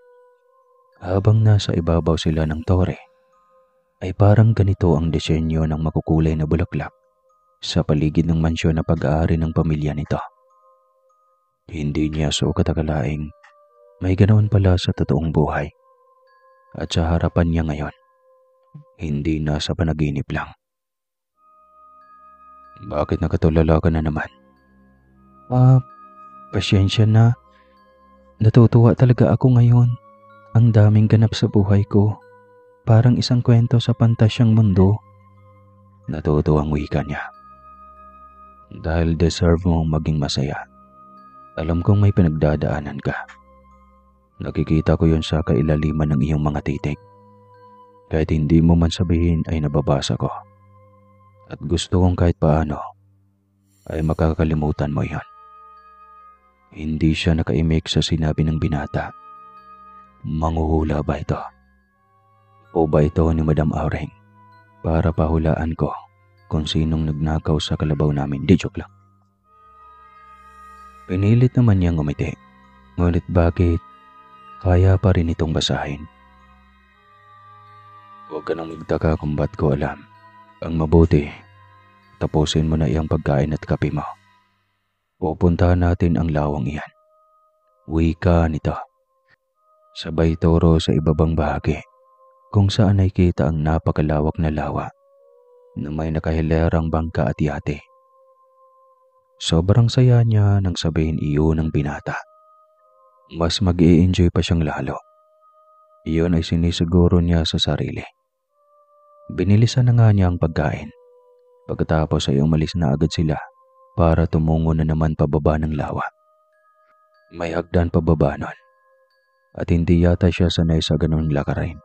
Habang nasa ibabaw sila ng tore, ay parang ganito ang disenyo ng makukulay na bulaklak sa paligid ng mansyon na pag-aari ng pamilya nito. Hindi niya sukat akalaing may ganoon pala sa totoong buhay. At sa harapan niya ngayon, hindi na sa panaginip lang. Bakit nakatulala ka na naman? Pasyensya na. Natutuwa talaga ako ngayon. Ang daming ganap sa buhay ko. Parang isang kwento sa pantasyang mundo. Natutuwang wika niya. Dahil deserve mong maging masaya. Alam kong may pinagdadaanan ka. Nakikita ko yun sa kailaliman ng iyong mga titik. Kahit hindi mo man sabihin ay nababasa ko. At gusto kong kahit paano ay makakalimutan mo yon. Hindi siya nakaimik sa sinabi ng binata. Manghuhula ba ito? O ba ito ni Madam Aureng para pahulaan ko kung sinong nagnakaw sa kalabaw namin? Di joke lang. Pinilit naman niyang ngumiti. Ngunit bakit kaya pa rin itong basahin? Huwag ka nang magtaka kung ba't ko alam. Ang mabuti, tapusin mo na iyang pagkain at kape mo. Pupuntahan natin ang lawang iyan. Wika nito. Sabay turo sa ibabang bahagi kung saan ay kita ang napakalawak na lawa na may nakahilerang bangka at yate. Sobrang saya niya nang sabihin iyon ng binata. Mas mag-i-enjoy pa siyang lalo. Iyon ay sinisiguro niya sa sarili. Binilisan na nga niya ang pagkain. Pagkatapos ay umalis na agad sila para tumungo na naman pababa ng lawa. May hagdan pababa nun. At hindi yata siya sanay sa ganung lakarin.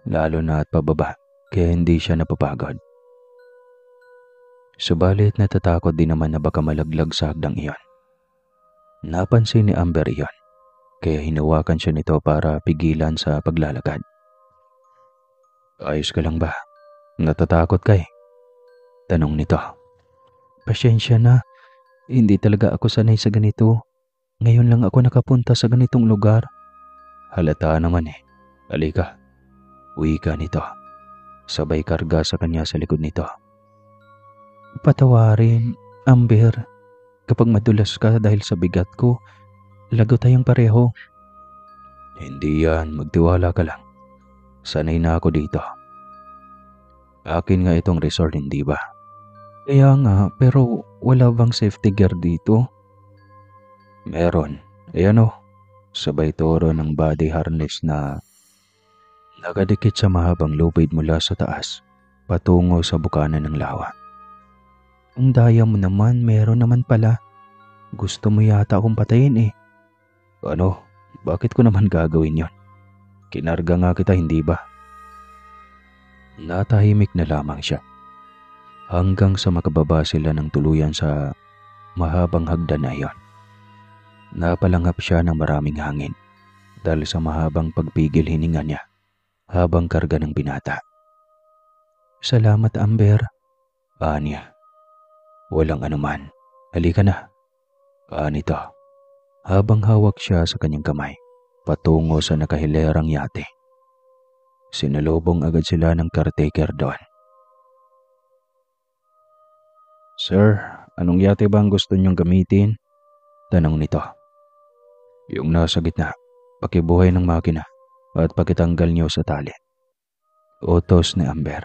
Lalo na at pababa, kaya hindi siya napapagod. Subalit natatakot din naman na baka malaglag sa hagdang iyon. Napansin ni Amber iyon, kaya hinawakan siya nito para pigilan sa paglalakad. Ayos ka lang ba? Natatakot ka eh? Tanong nito. Pasyensya na, hindi talaga ako sanay sa ganito. Ngayon lang ako nakapunta sa ganitong lugar. Halata naman eh. Halika. Wika nito. Sabay karga sa kanya sa likod nito. Patawarin, Amber. Kapag madulas ka dahil sa bigat ko, lago tayong pareho. Hindi yan, magtiwala ka lang. Sanay na ako dito. Akin nga itong resort, hindi ba? Kaya nga, pero wala bang safety gear dito? Meron. Ayan o. Sabay turo ng body harness na nakadikit sa mahabang lubid mula sa taas patungo sa bukana ng lawa. Ang daya mo naman, meron naman pala. Gusto mo yata akong patayin eh. Ano? Bakit ko naman gagawin yon? Kinarga nga kita, hindi ba? Natahimik na lamang siya. Hanggang sa makababa sila ng tuluyan sa mahabang hagdan na iyon. Napalanghap siya ng maraming hangin dahil sa mahabang pagpigil hininga niya habang karga ng binata. Salamat, Amber. Anya, walang anuman. Halika na. Anito. Habang hawak siya sa kanyang kamay, patungo sa nakahilerang yate. Sinalubong agad sila ng caretaker doon. Sir, anong yate ba ang gusto niyong gamitin? Tanong nito. Yung nasa gitna, pakibuhay ng makina at pakitanggal niyo sa tali. Utos ni Amber.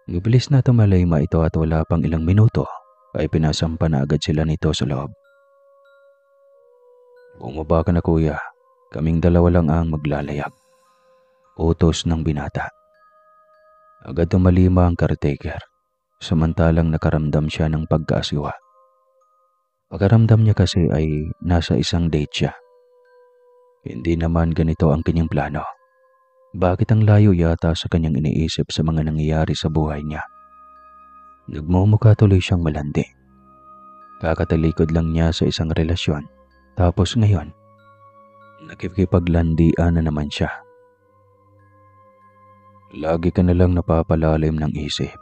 Mabilis na tumalayma ito at wala pang ilang minuto ay pinasampa na agad sila nito sa loob. Bumaba ka na kuya, kaming dalawa lang ang maglalayag. Utos ng binata. Agad tumalima ang caretaker, samantalang nakaramdam siya ng pagkaasiwa. Pagkaramdam niya kasi ay nasa isang date siya. Hindi naman ganito ang kanyang plano. Bakit ang layo yata sa kanyang iniisip sa mga nangyayari sa buhay niya? Nagmumukha tuloy siyang malandi. Kakatalikod lang niya sa isang relasyon, tapos ngayon, nakikipaglandian na naman siya. Lagi ka na lang napapalalim ng isip.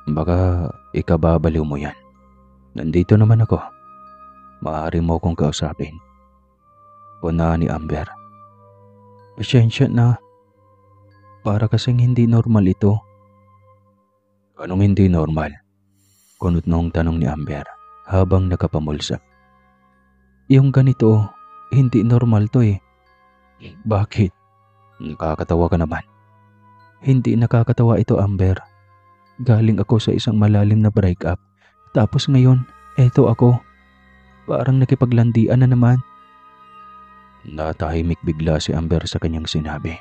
Baka ikababaliw mo yan. Nandito naman ako. Maaari mo kong kausapin. Puna ni Amber. Pasensya na. Para kasing hindi normal ito. Anong hindi normal? Kunot noong tanong ni Amber habang nakapamulsa. Yung ganito, hindi normal to eh. Bakit? Nakakatawa ka naman. Hindi nakakatawa ito, Amber. Galing ako sa isang malalim na breakup. Tapos ngayon, eto ako. Parang nakipaglandian na naman. Natahimik bigla si Amber sa kanyang sinabi.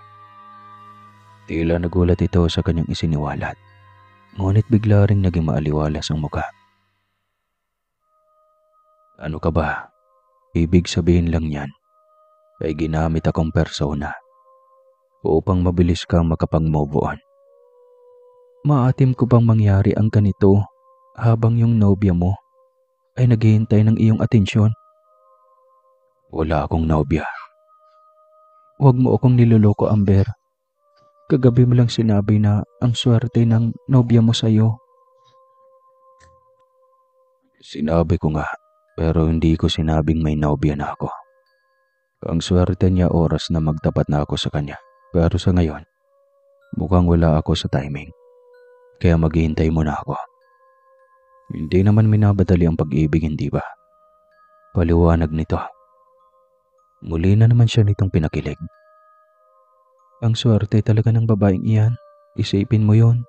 Tila nagulat ito sa kanyang isiniwalat. Ngunit bigla ring naging maaliwalas ang muka. Ano ka ba? Ibig sabihin lang yan ay ginamit akong persona upang mabilis kang makapag-move on. Maatim ko bang mangyari ang ganito habang yung nobya mo ay naghihintay ng iyong atensyon? Wala akong nobya. Huwag mo akong niloloko, Amber. Kagabi mo lang sinabi na ang swerte ng nobya mo sa'yo. Sinabi ko nga, pero hindi ko sinabing may nobya na ako. Ang swerte niya oras na magtapat na ako sa kanya. Pero sa ngayon, mukhang wala ako sa timing. Kaya maghihintay muna ako. Hindi naman minabadali ang pag-ibig, hindi ba? Paliwanag nito. Muli na naman siya nitong pinakilig. Ang swerte talaga ng babaeng iyan. Isipin mo yon.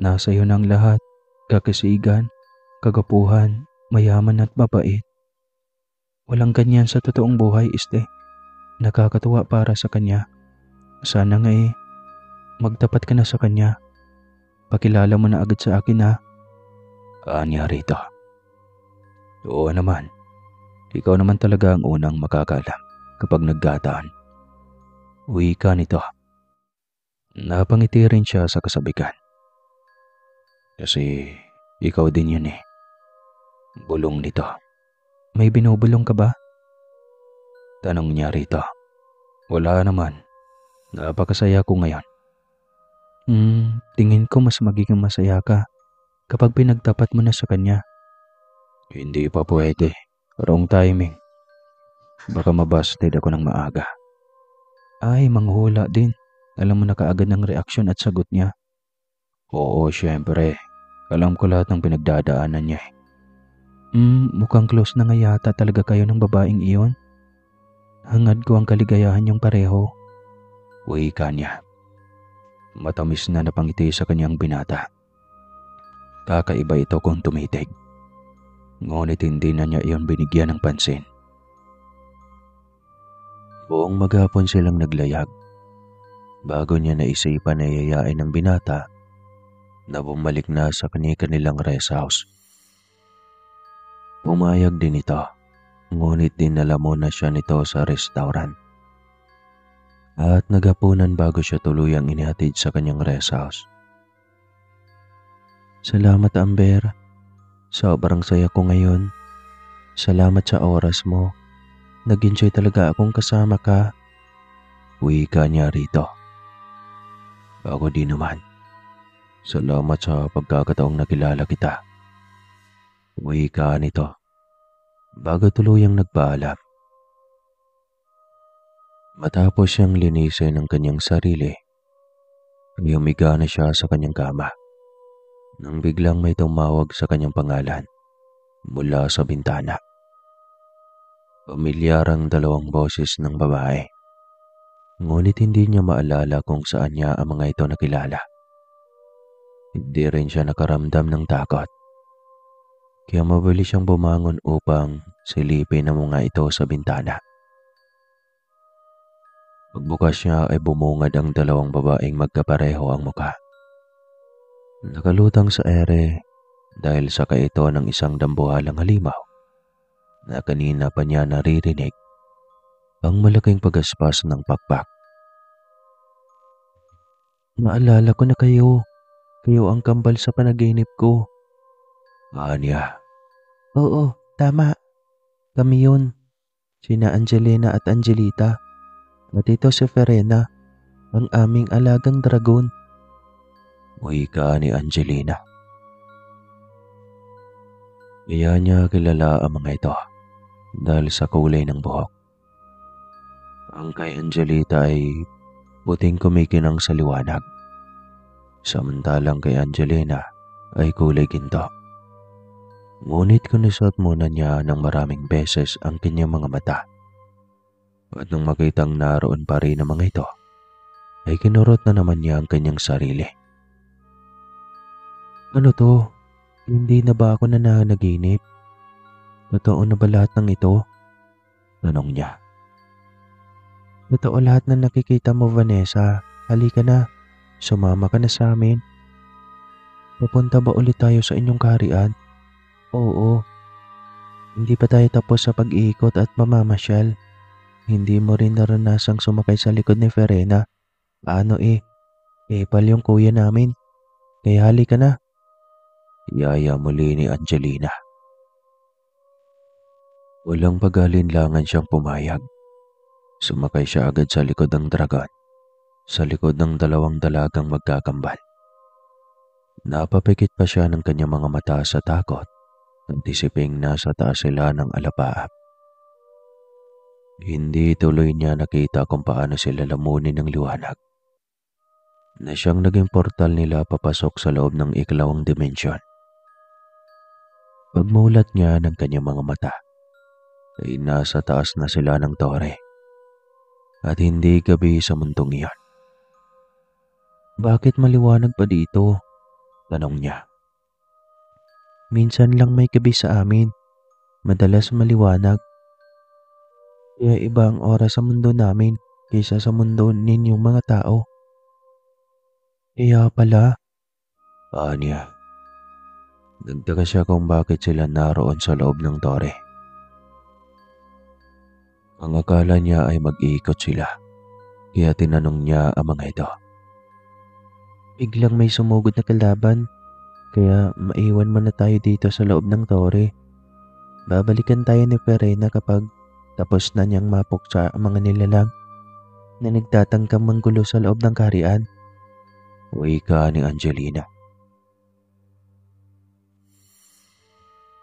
Nasa iyo ng lahat. Kakasigan, kagapuhan, mayaman at mabait. Walang ganyan sa totoong buhay, iste. Nakakatuwa para sa kanya. Sana nga magtapat ka na sa kanya. Pakilala mo na agad sa akin, ha? Anya rito. Oo naman. Ikaw naman talaga ang unang makakaalam kapag nagkataon. Uwi ka nito. Napangiti rin siya sa kasabikan. Kasi ikaw din yun eh. Bulong nito. May binubulong ka ba? Tanong niya rito. Wala naman. Napakasaya ko ngayon. Tingin ko mas magiging masaya ka kapag pinagtapat mo na sa kanya. Hindi pa pwede. Wrong timing. Baka mabasted ako ng maaga. Ay, manghula din. Alam mo na kaagad ng reaksyon at sagot niya. Oo, syempre. Alam ko lahat ng pinagdadaanan niya. Mukhang close na nga yata talaga kayo ng babaeng iyon. Hangad ko ang kaligayahan niyong pareho. Uwi ka niya. Matamis na napangiti sa kanyang binata. Kakaiba ito kung tumitig. Ngunit hindi na niya iyon binigyan ng pansin. Buong maghapon silang naglayag. Bago niya naisipan na yayain ng binata na bumalik na sa kanilang rest house. Pumayag din ito, ngunit dinala muna siya nito sa restaurant. At naghapunan bago siya tuluyang inihatid sa kanyang rest house. Salamat, Amber. Sobrang saya ko ngayon. Salamat sa oras mo. Nag-enjoy talaga akong kasama ka. Uwi ka niya rito. Ako din naman. Salamat sa pagkakataong nakilala kita. Wika nito bago tuluyang nagpaalam. Matapos siyang linisin ng kanyang sarili, ay humiga na siya sa kanyang kama nang biglang may tumawag sa kanyang pangalan mula sa bintana. Pamilyar ang dalawang boses ng babae, ngunit hindi niya maalala kung saan niya ang mga ito nakilala. Hindi rin siya nakaramdam ng takot, kaya mabilis siyang bumangon upang silipin ang mga ito sa bintana. Pagbukas niya ay bumungad ang dalawang babaeng magkapareho ang muka. Nakalutang sa ere dahil sa kaito ng isang dambuhalang halimaw na kanina pa niya naririnig ang malaking pagaspas ng pakpak. Naalala ko na kayo. Kayo ang kambal sa panaginip ko. Anya. Oo, tama. Kami yun. Sina Angelina at Angelita. At ito si Verena, ang aming alagang dragon. Wika ni Angelina. Kaya niya kilala ang mga ito dahil sa kulay ng buhok. Ang kay Angelita ay puting kumikinang sa liwanag, samantalang kay Angelina ay kulay ginto. Ngunit kinusot muna niya ng maraming beses ang kanyang mga mata. At nung makitang naroon pa rin ang mga ito, ay kinurot na naman niya ang kanyang sarili. Ano to? Hindi na ba ako nananaginip? Totoo na ba lahat ng ito? Tanong niya. Totoo lahat na nakikita mo, Vanessa. Halika na. Sumama ka na sa amin. Pupunta ba ulit tayo sa inyong kaharian? Oo. Hindi pa tayo tapos sa pag-iikot at mamamasyal. Hindi mo rin naranasang sumakay sa likod ni Verena. Paano Epal yung kuya namin. Kaya halika na. Yaya muli ni Angelina. Walang pag-alinlangan siyang pumayag. Sumakay siya agad sa likod ng dragon, sa likod ng dalawang dalagang magkakambal. Napapikit pa siya ng kanyang mga mata sa takot at isiping nasa taas sila ng alapaap. Hindi tuloy niya nakita kung paano sila lamunin ng liwanag na siyang naging portal nila papasok sa loob ng ikalawang dimensyon. Pagmulat niya ng kanyang mga mata, ay nasa taas na sila ng tore at hindi gabi sa mundong iyon. Bakit maliwanag pa dito? Tanong niya. Minsan lang may gabi sa amin. Madalas maliwanag. Kaya iba ang oras sa mundo namin kaysa sa mundo ninyong mga tao. Kaya pala. Anya. Nagtaka siya kung bakit sila naroon sa loob ng tore. Ang akala niya ay mag-iikot sila, kaya tinanong niya ang mga ito. Biglang may sumugod na kalaban, kaya maiwan muna tayo dito sa loob ng tore. Babalikan tayo ni Verena kapag tapos na niyang mapuksa ang mga nilalang na nagtatangkang manggulo sa loob ng kaharian. Wika ni Angelina.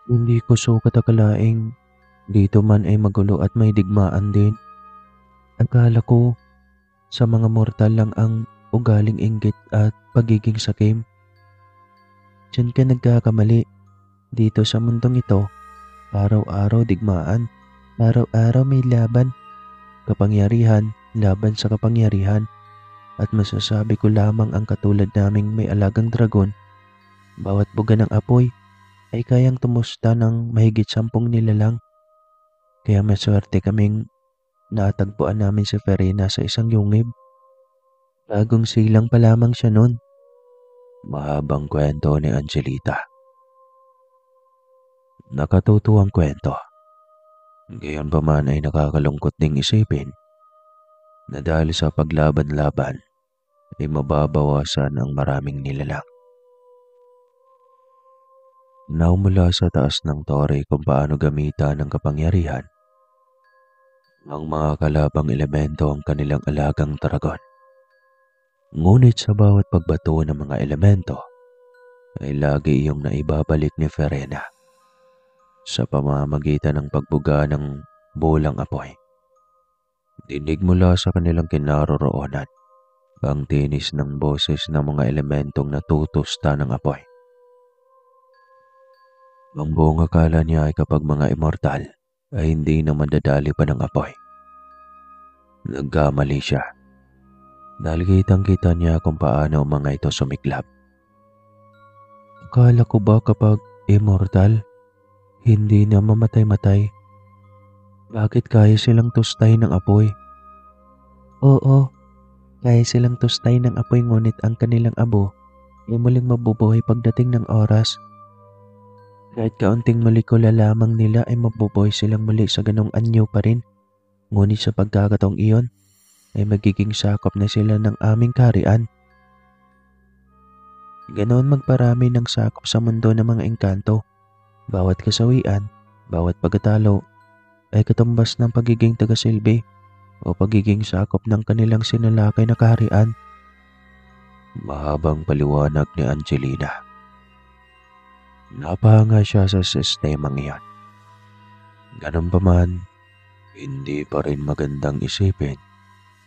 Hindi ko sukat akalaing dito man ay magulo at may digmaan din. Akala ko sa mga mortal lang ang ugaling inggit at pagiging sakim. Diyan ka nagkakamali. Dito sa mundong ito, araw-araw digmaan, araw-araw may laban, kapangyarihan, laban sa kapangyarihan. At masasabi ko lamang ang katulad naming may alagang dragon, bawat buga ng apoy ay kayang tumusta ng mahigit 10 nilalang. Kaya maswerte kaming natagpuan namin si Verena sa isang yungib. Bagong silang pa lamang siya noon. Mahabang kwento ni Angelita. Nakatutuwang kwento. Gayon pa man ay nakakalungkot ding isipin na dahil sa paglaban-laban ay mababawasan ang maraming nilalang. Naumula sa taas ng tore kung paano gamitan ng kapangyarihan ang mga kalabang elemento ang kanilang alagang dragon. Ngunit sa bawat pagbato ng mga elemento ay lagi iyong naibabalik ni Verena sa pamamagitan ng pagbuga ng bolang apoy. Dinig mula sa kanilang kinaroroonan ang tinis ng boses ng mga elementong natutusta ng apoy. Ang buong akala niya ay kapag mga immortal ay hindi na madadali pa ng apoy. Nagkamali siya dahil kitang-kita niya kung paano ang mga ito sumiklab. Akala ko ba kapag immortal, hindi na mamatay-matay? Bakit kaya silang tustay ng apoy? Oo, kaya silang tustay ng apoy ngunit ang kanilang abo ay muling mabubuhay pagdating ng oras. Kahit kaunting molekula lamang nila ay mabubuhay silang muli sa ganong anyo pa rin. Ngunit sa pagkakataong iyon ay magiging sakop na sila ng aming kaharian. Ganoon magparami ng sakop sa mundo ng mga engkanto. Bawat kasawian, bawat pagkatalo ay katumbas ng pagiging tagasilbi o pagiging sakop ng kanilang sinalakay na kaharian. Mahabang paliwanag ni Angelina. Napahanga siya sa sistemang iyon. Ganun pa man, hindi pa rin magandang isipin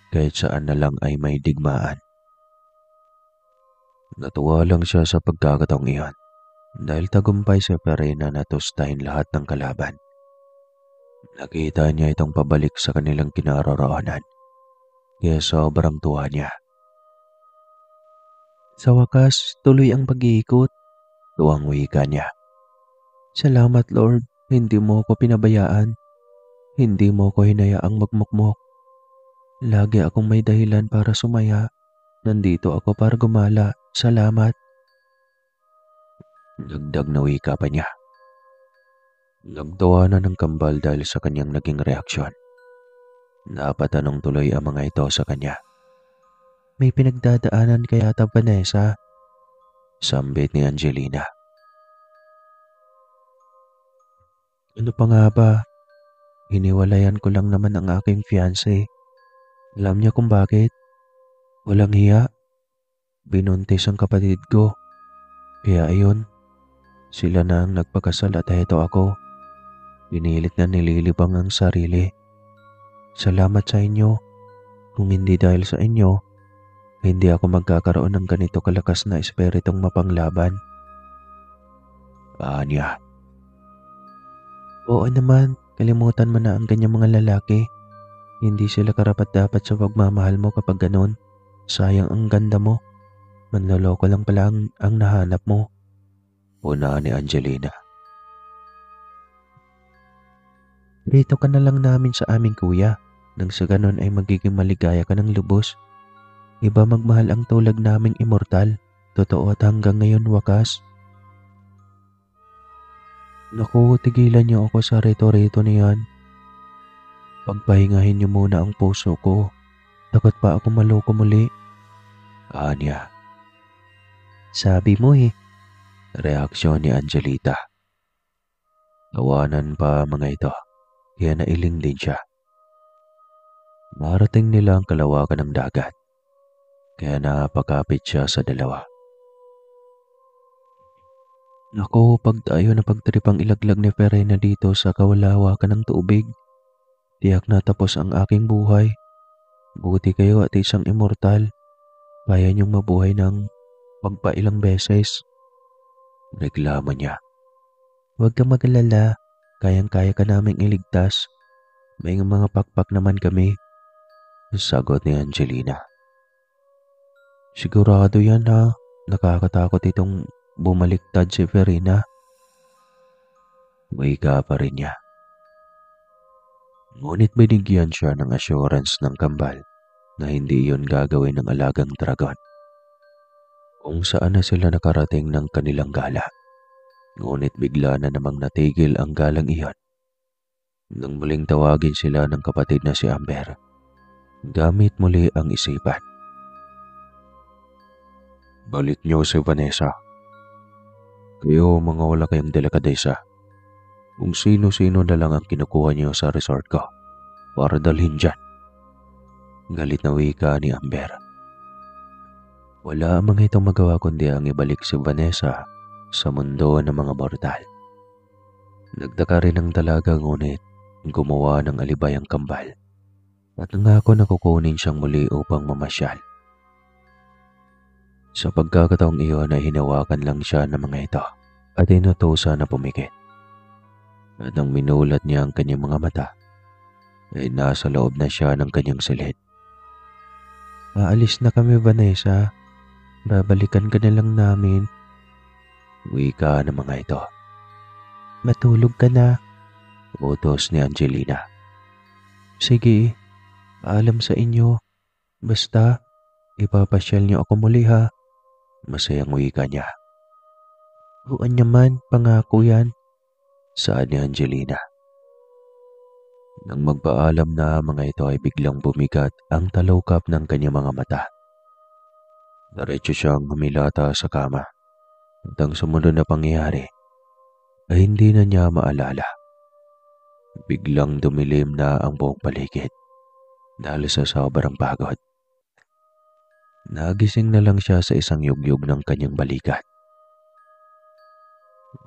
kahit saan na lang ay may digmaan. Natuwa lang siya sa pagkakataong iyon dahil tagumpay si Verena na tustahin lahat ng kalaban. Nakita niya itong pabalik sa kanilang kinaroroonan kaya sobrang tuwa niya. Sa wakas, tuloy ang pag-iikot. Tuwang wika niya. Salamat Lord, hindi mo ko pinabayaan. Hindi mo ko hinayaang magmukmok. Lagi akong may dahilan para sumaya. Nandito ako para gumala. Salamat. Dagdag na wika pa niya. Nagtawanan ng kambal dahil sa kanyang naging reaksyon. Napatanong tuloy ang mga ito sa kanya. May pinagdadaanan kaya ta Vanessa? Sambit ni Angelina. Ano pa nga ba? Iniwalayan ko lang naman ang aking fiancé. Alam niya kung bakit? Walang hiya. Binuntis ang kapatid ko. Kaya ayun, sila na ang nagpakasal at heto ako. Pinilit na nililibang ang sarili. Salamat sa inyo. Kung hindi dahil sa inyo, hindi ako magkakaroon ng ganito kalakas na espiritong mapanglaban. Anya. Oo naman, kalimutan mo na ang ganyang mga lalaki. Hindi sila karapat-dapat sa pagmamahal mo kapag ganon. Sayang ang ganda mo. Manloloko lang pala ang nahanap mo. Una ni Angelina. Rito ka na lang namin sa aming kuya. Nang sa ganon ay magiging maligaya ka ng lubos. Iba magmahal ang tulad naming immortal. Totoo at hanggang ngayon wakas. Naku, tigilan niyo ako sa reto-reto niyan. Pagpahingahin niyo muna ang puso ko. Takot pa ako maloko muli. Anya. Sabi mo eh. Reaksyon ni Angelita. Tawanan pa mga ito. Kaya nailing din siya. Marating nila ang kalawakan ng dagat. Kaya napakapit siya sa dalawa. Naku, pag tayo na pagtripang ilaglag ni Verena dito sa kawalawakan ng tubig, tiyak na tapos ang aking buhay. Buti kayo at isang immortal. Kaya niyong mabuhay ng pagpailang beses. Reklamo niya. Huwag ka mag-alala. Kayang-kaya ka naming iligtas. May mga pakpak naman kami. Sagot ni Angelina. Sigurado yan ha. Nakakatakot itong bumaliktad si Verena. Wika pa rin niya. Ngunit binigyan siya ng assurance ng kambal na hindi iyon gagawin ng alagang dragon. Kung saan na sila nakarating ng kanilang gala. Ngunit bigla na namang natigil ang galang iyon. Nang muling tawagin sila ng kapatid na si Amber, gamit muli ang isipan. Balik niyo si Vanessa. Kayo mga wala kayong delikadesa. Kung sino-sino na lang ang kinukuha niyo sa resort ko para dalhin dyan. Galit na wika ni Amber. Wala ang mga itong magawa kundi ang ibalik si Vanessa sa mundo ng mga mortal. Nagtaka rin ang dalaga ngunit gumawa ng alibay ang kambal at nangako na kukunin siyang muli upang mamasyal. Sa pagkakataong iyon ay hinawakan lang siya ng mga ito at inutusan na pumikit. At nang minulat niya ang kanyang mga mata, ay nasa loob na siya ng kanyang silid. Aalis na kami, Vanessa. Babalikan ka na lang namin. Wika ng mga ito. Matulog ka na, utos ni Angelina. Sige, paalam sa inyo. Basta, ipapasyal niyo ako muli ha. Masayang wika niya. Oo naman, pangako yan. Saan ni Angelina? Nang magpaalam na mga ito ay biglang bumigat ang talukap ng kanyang mga mata. Diretso siyang humilata sa kama at ang sumunod na pangyayari ay hindi na niya maalala. Biglang dumilim na ang buong paligid dahil sa sobrang pagod. Nagising na lang siya sa isang yugyug ng kanyang balikat.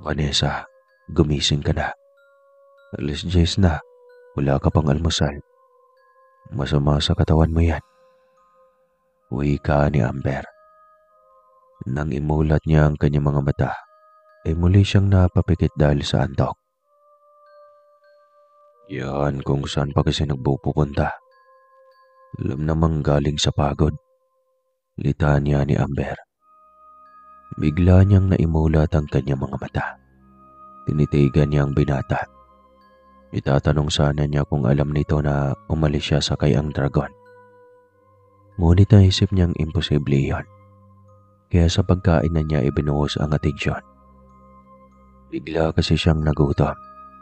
Vanessa, gumising ka na. 10:00 na. Wala ka pang almusal. Masama sa katawan mo yan. Wika ni Amber. Nang imulat niya ang kanyang mga mata, ay muli siyang napapikit dahil sa antok. Yan kung saan pa kasi nagpupunta. Alam namang galing sa pagod. Litanya ni Amber. Bigla niyang naimulat ang kanyang mga mata. Tinitigan niya ang binata. Itatanong sana niya kung alam nito na umalis siya sakay ang dragon. Ngunit naisip niyang imposible iyon. Kaya sa pagkain na niya ibinuhos ang atensyon. Bigla kasi siyang nagutom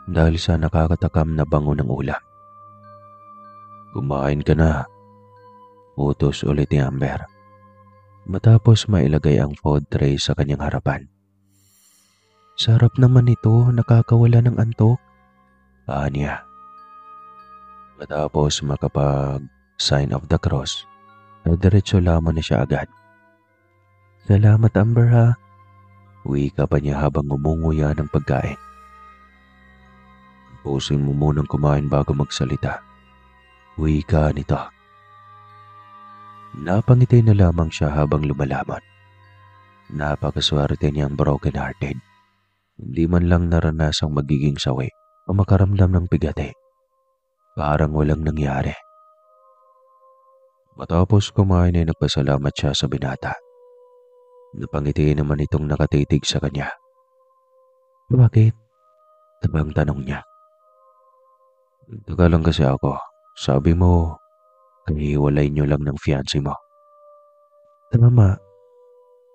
dahil sa nakakatakam na bango ng ulam. Kumain ka na, utos ulit ni Amber. Matapos mailagay ang food tray sa kanyang harapan. Sarap naman ito, nakakawala ng antok. Anya. Matapos makapag-sign of the cross, ay diretso lamang na siya agad. Salamat, Amber ha. Wika pa niya habang umunguya ng pagkain. Pusin mo munang kumain bago magsalita. Wika nito. Napangiti na lamang siya habang lumalamon. Napakaswerte niyang broken-hearted. Hindi man lang naranasang magiging sawi o makaramdam ng bigati. Parang walang nangyari. Matapos kumain ay nagpasalamat siya sa binata. Napangiti naman itong nakatitig sa kanya. Bakit? Tabang tanong niya. Taga lang kasi ako. Sabi mo, kahiwalay niyo lang ng fiancé mo. Tama.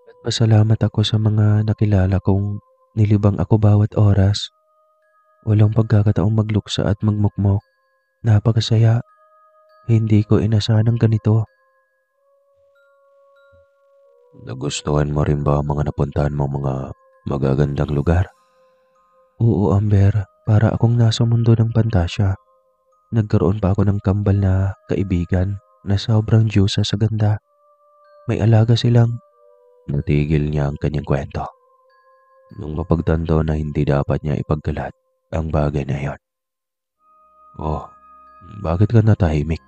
At pasalamat ako sa mga nakilala kong nilibang ako bawat oras. Walang pagkakataong magluksa at magmukmok. Napakasaya. Hindi ko inasahan ng ganito. Nagustuhan mo rin ba ang mga napuntahan mong mga magagandang lugar? Oo, Amber. Para akong nasa mundo ng pantasya. Nagkaroon pa ako ng kambal na kaibigan na sobrang diyosa sa ganda. May alaga silang. Natigil niya ang kanyang kwento. Nung mapagtanto na hindi dapat niya ipagkalat ang bagay na iyon. Oh, bakit ka natahimik?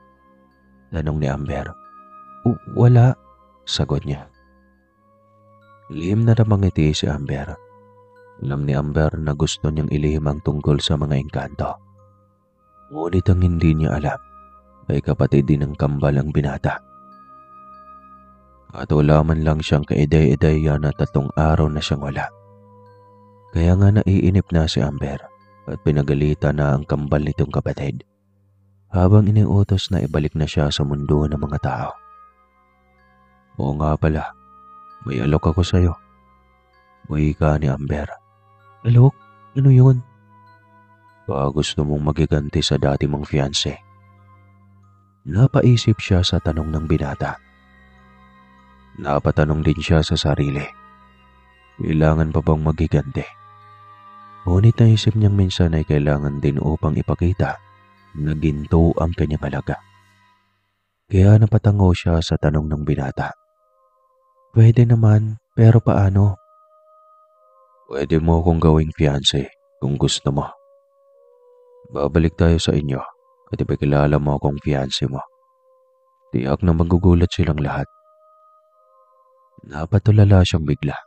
Tanong ni Amber. Wala, sagot niya. Lihim na namang ngiti si Amber. Alam ni Amber na gusto niyang ilihim ang tungkol sa mga engkanto. Ngunit ang hindi niya alam ay kapatid din ng kambal ang binata. At wala man lang siyang kaeday-edaya na 3 araw na siyang wala. Kaya nga naiinip na si Amber at pinagalitan na ang kambal nitong kapatid habang iniutos na ibalik na siya sa mundo ng mga tao. Oo nga pala, may alok ako sa'yo. Wika ni Amber. Alok? Ano yun? Baka gusto mong magiganti sa dati mong fiancé. Napaisip siya sa tanong ng binata. Napatanong din siya sa sarili. Kailangan pa bang magiganti? Ngunit naisip niyang minsan ay kailangan din upang ipakita na ginto ang kanyang halaga. Kaya napatango siya sa tanong ng binata. Pwede naman, pero paano? Pwede mo akong gawing fiancé kung gusto mo. Babalik tayo sa inyo at ipakilala mo akong fiancé mo. Tiyak na magugulat silang lahat. Napatulala siyang bigla.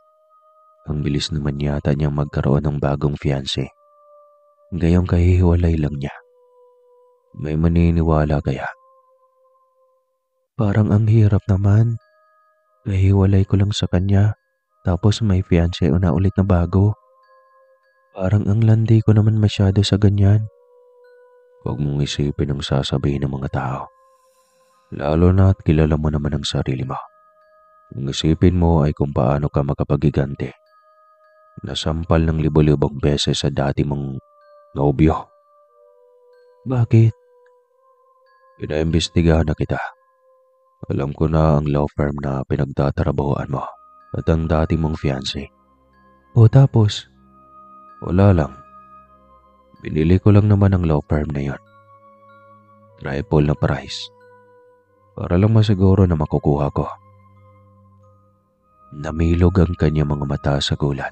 Ang bilis naman yata niyang magkaroon ng bagong fiancé. Gayong kahihiwalay lang niya. May maniniwala kaya? Parang ang hirap naman. Kahiwalay ko lang sa kanya, tapos may fiancé na ulit na bago. Parang ang landi ko naman masyado sa ganyan. Huwag mong isipin ang sasabihin ng mga tao. Lalo na at kilala mo naman ang sarili mo. Ang isipin mo ay kung paano ka makapagigante. Nasampal ng libo-libong beses sa dati mong nobyo. Bakit? Pinaimbestigahan na kita. Alam ko na ang law firm na pinagtatrabahoan mo at ang dati mong fiancé. O tapos? Wala lang. Binili ko lang naman ang law firm na yon. Triple na price. Para lang masiguro na makukuha ko. Namilog ang kanyang mga mata sa gulat.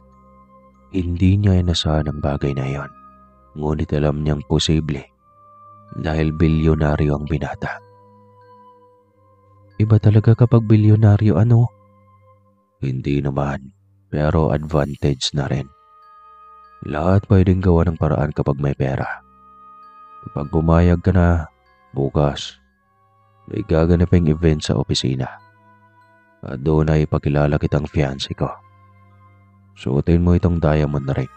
Hindi niya inasahan ang bagay na yon. Ngunit alam niyang posible dahil bilyonaryo ang binata. Iba talaga kapag bilyonaryo, ano? Hindi naman, pero advantage na rin. Lahat pwedeng gawa ng paraan kapag may pera. Kapag pumayag ka na, bukas, may gaganaping event sa opisina. At doon ay ipakilala kitang fiancé ko. Suotin mo itong diamond na ring.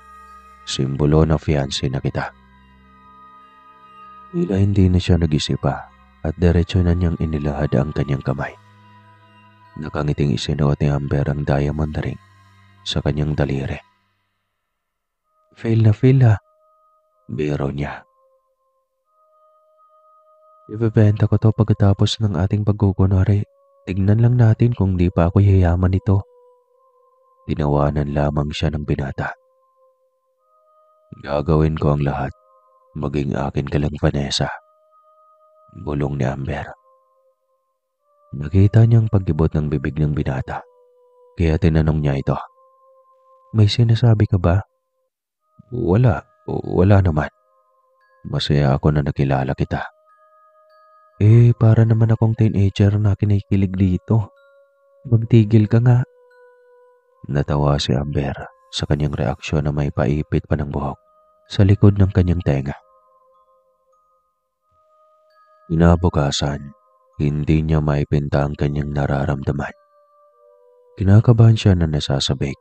Simbolo na fiancé na kita. Tila hindi na siya nag-isip pa at diretso na niyang inilahad ang kanyang kamay. Nakangiting isinuot ni Amber ang diamond na ring sa kanyang daliri. Fail na fail ha. Biro niya. Ibebenta ko to pagkatapos ng ating pagkukunwari. Tignan lang natin kung di pa ako yayaman nito. Tinawanan lamang siya ng binata. Gagawin ko ang lahat. Maging akin ka lang, Vanessa. Bulong ni Amber. Nakita niyang pagkibot ng bibig ng binata. Kaya tinanong niya ito. May sinasabi ka ba? Wala naman. Masaya ako na nakilala kita. Para naman akong teenager na kinikilig dito. Magtigil ka nga. Natawa si Amber sa kanyang reaksyon na may paipit pa ng buhok sa likod ng kanyang tenga. Kinabukasan, hindi niya maipinta ang kanyang nararamdaman. Kinakabahan siya na nasasabik.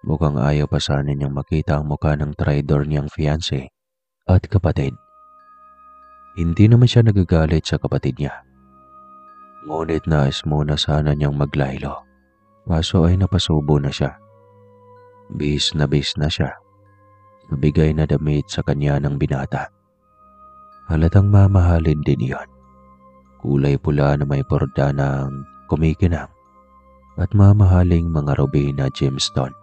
Mukhang ayaw pa sana niyang makita ang mukha ng traidor niyang fiancé at kapatid. Hindi naman siya nagagalit sa kapatid niya. Ngunit nais muna sana niyang maglaylo. Kaso ay napasubo na siya. Bis na siya. Nabigay na damit sa kanya ng binata. Halatang mamahalin din iyon. Kulay pula na may borda ng kumikinang at mamahaling mga ruby na gemstone.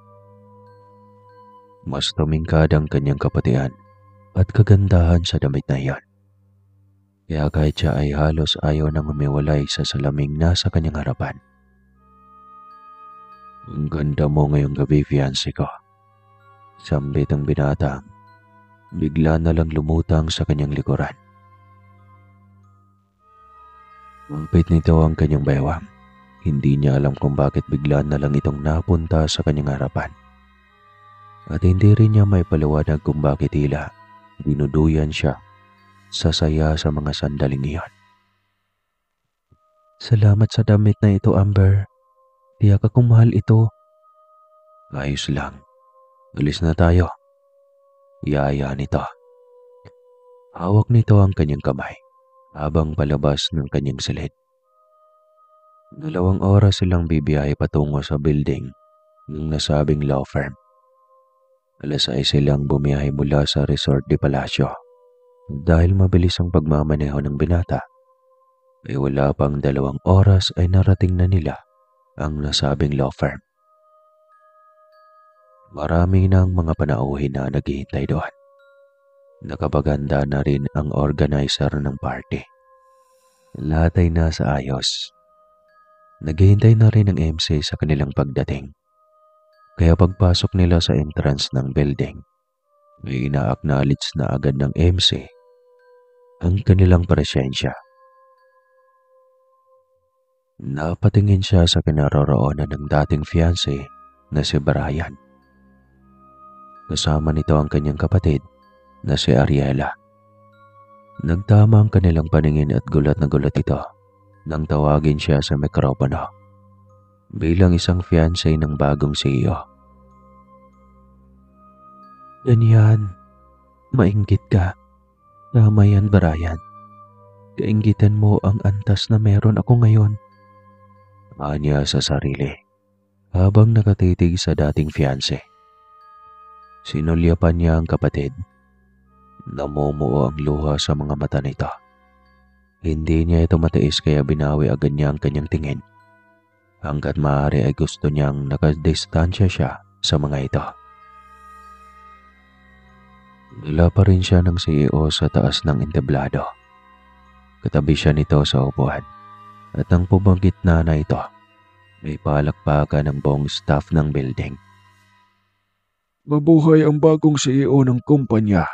Mas tumingkad ang kanyang kapatian at kagandahan sa damit na iyon. Kaya kahit siya ay halos ayaw nang umiwalay sa salaming nasa kanyang harapan. Ang ganda mo ngayong gabi, fiancé ko. Sambit ang binata. Bigla na lang lumutang sa kanyang likuran. Mampit nito ang kanyang baywang. Hindi niya alam kung bakit bigla na lang itong napunta sa kanyang harapan. At hindi rin niya may paliwanag kung bakit tila dinuduyan siya sa saya sa mga sandaling iyon. Salamat sa damit na ito, Amber. Tiyak akong mahal ito. Ayos lang. Alis na tayo. Yaya nito. Hawak nito ang kanyang kamay habang palabas ng kanyang silid. 2 oras silang bibiyahe patungo sa building ng nasabing law firm. 6:00 silang bumiyahe mula sa Resort de Palacio. Dahil mabilis ang pagmamaneho ng binata, ay wala pang 2 oras ay narating na nila ang nasabing law firm. Marami ng mga panauhin na naghihintay doon. Nakapaganda na rin ang organizer ng party. Lahat ay nasa ayos. Naghihintay na rin ang MC sa kanilang pagdating. Kaya pagpasok nila sa entrance ng building, may ina-acknowledge na agad ng MC ang kanilang presensya. Napatingin siya sa kinaroroonan ng dating fiancé na si Brian. Kasama nito ang kanyang kapatid na si Ariela. Nagtama ang kanilang paningin at gulat na gulat ito nang tawagin siya sa mikropono bilang isang fiancé ng bagong CEO. Ganyan, mainggit ka. Tama yan, Brian. Kainggitan mo ang antas na meron ako ngayon. Anya sa sarili habang nakatitig sa dating fiancé. Sinulyapan niya ang kapatid. Namumuo ang luha sa mga mata nito. Hindi niya ito matiis kaya binawi agad niya ang kanyang tingin. Hanggat maaari ay gusto niyang nakadistansya siya sa mga ito. Dala pa rin siya ng CEO sa taas ng entablado. Katabi siya nito sa upuan. At ang pubanggit na ito, may palakpakan ng buong staff ng building. Mabuhay ang bagong CEO ng kumpanya.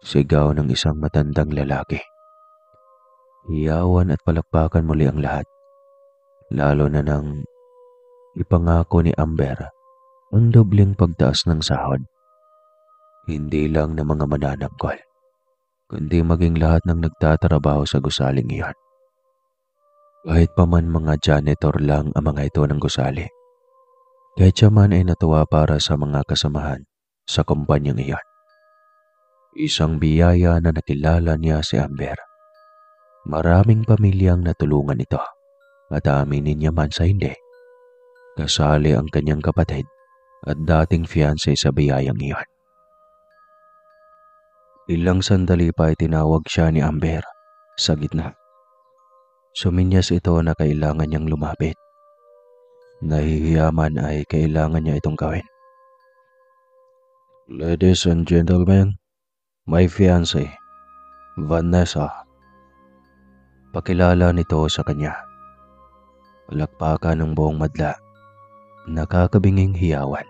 Sigaw ng isang matandang lalaki. Hiyawan at palakpakan muli ang lahat. Lalo na nang ipangako ni Amber ang dobleng pagtaas ng sahod. Hindi lang ng mga mananangkol, kundi maging lahat ng nagtatrabaho sa gusaling iyon. Kahit pa man mga janitor lang ang mga ito ng gusali. Kahit siya man ay natuwa para sa mga kasamahan sa kumpanyang iyon. Isang biyaya na nakilala niya si Amber. Maraming pamilyang natulungan ito at aminin niya man sa hindi. Kasali ang kanyang kapatid at dating fiancé sa biyayang iyon. Ilang sandali pa ay tinawag siya ni Amber sa gitna. Suminyas ito na kailangan niyang lumapit. Nahihiya man ay kailangan niya itong gawin. Ladies and gentlemen, my fiancé, Vanessa. Pakilala nito sa kanya. Palakpakan ng buong madla. Nakakabinging hiyawan.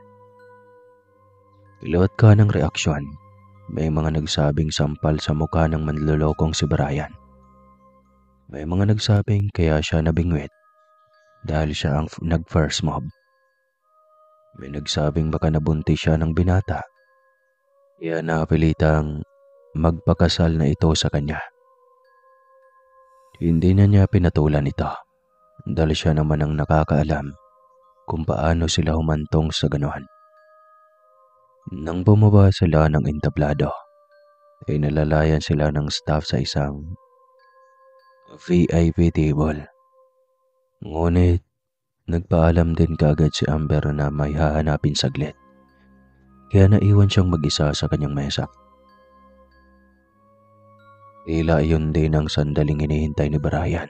Ilot ka ng reaksyon. May mga nagsabing sampal sa mukha ng manlolokong si Brian. May mga nagsabing kaya siya nabingwit dahil siya ang nag-first mob. May nagsabing baka nabuntis siya ng binata. Kaya napilitang magpakasal na ito sa kanya. Hindi na niya pinatulan ito dahil siya naman ang nakakaalam kung paano sila humantong sa ganoon. Nang bumaba sila ng entablado, ay nalalayan sila ng staff sa isang VIP table. Ngunit, nagpaalam din kaagad si Amber na may hahanapin saglit. Kaya naiwan siyang mag-isa sa kanyang mesa. Tila iyon din ang sandaling hinihintay ni Brian.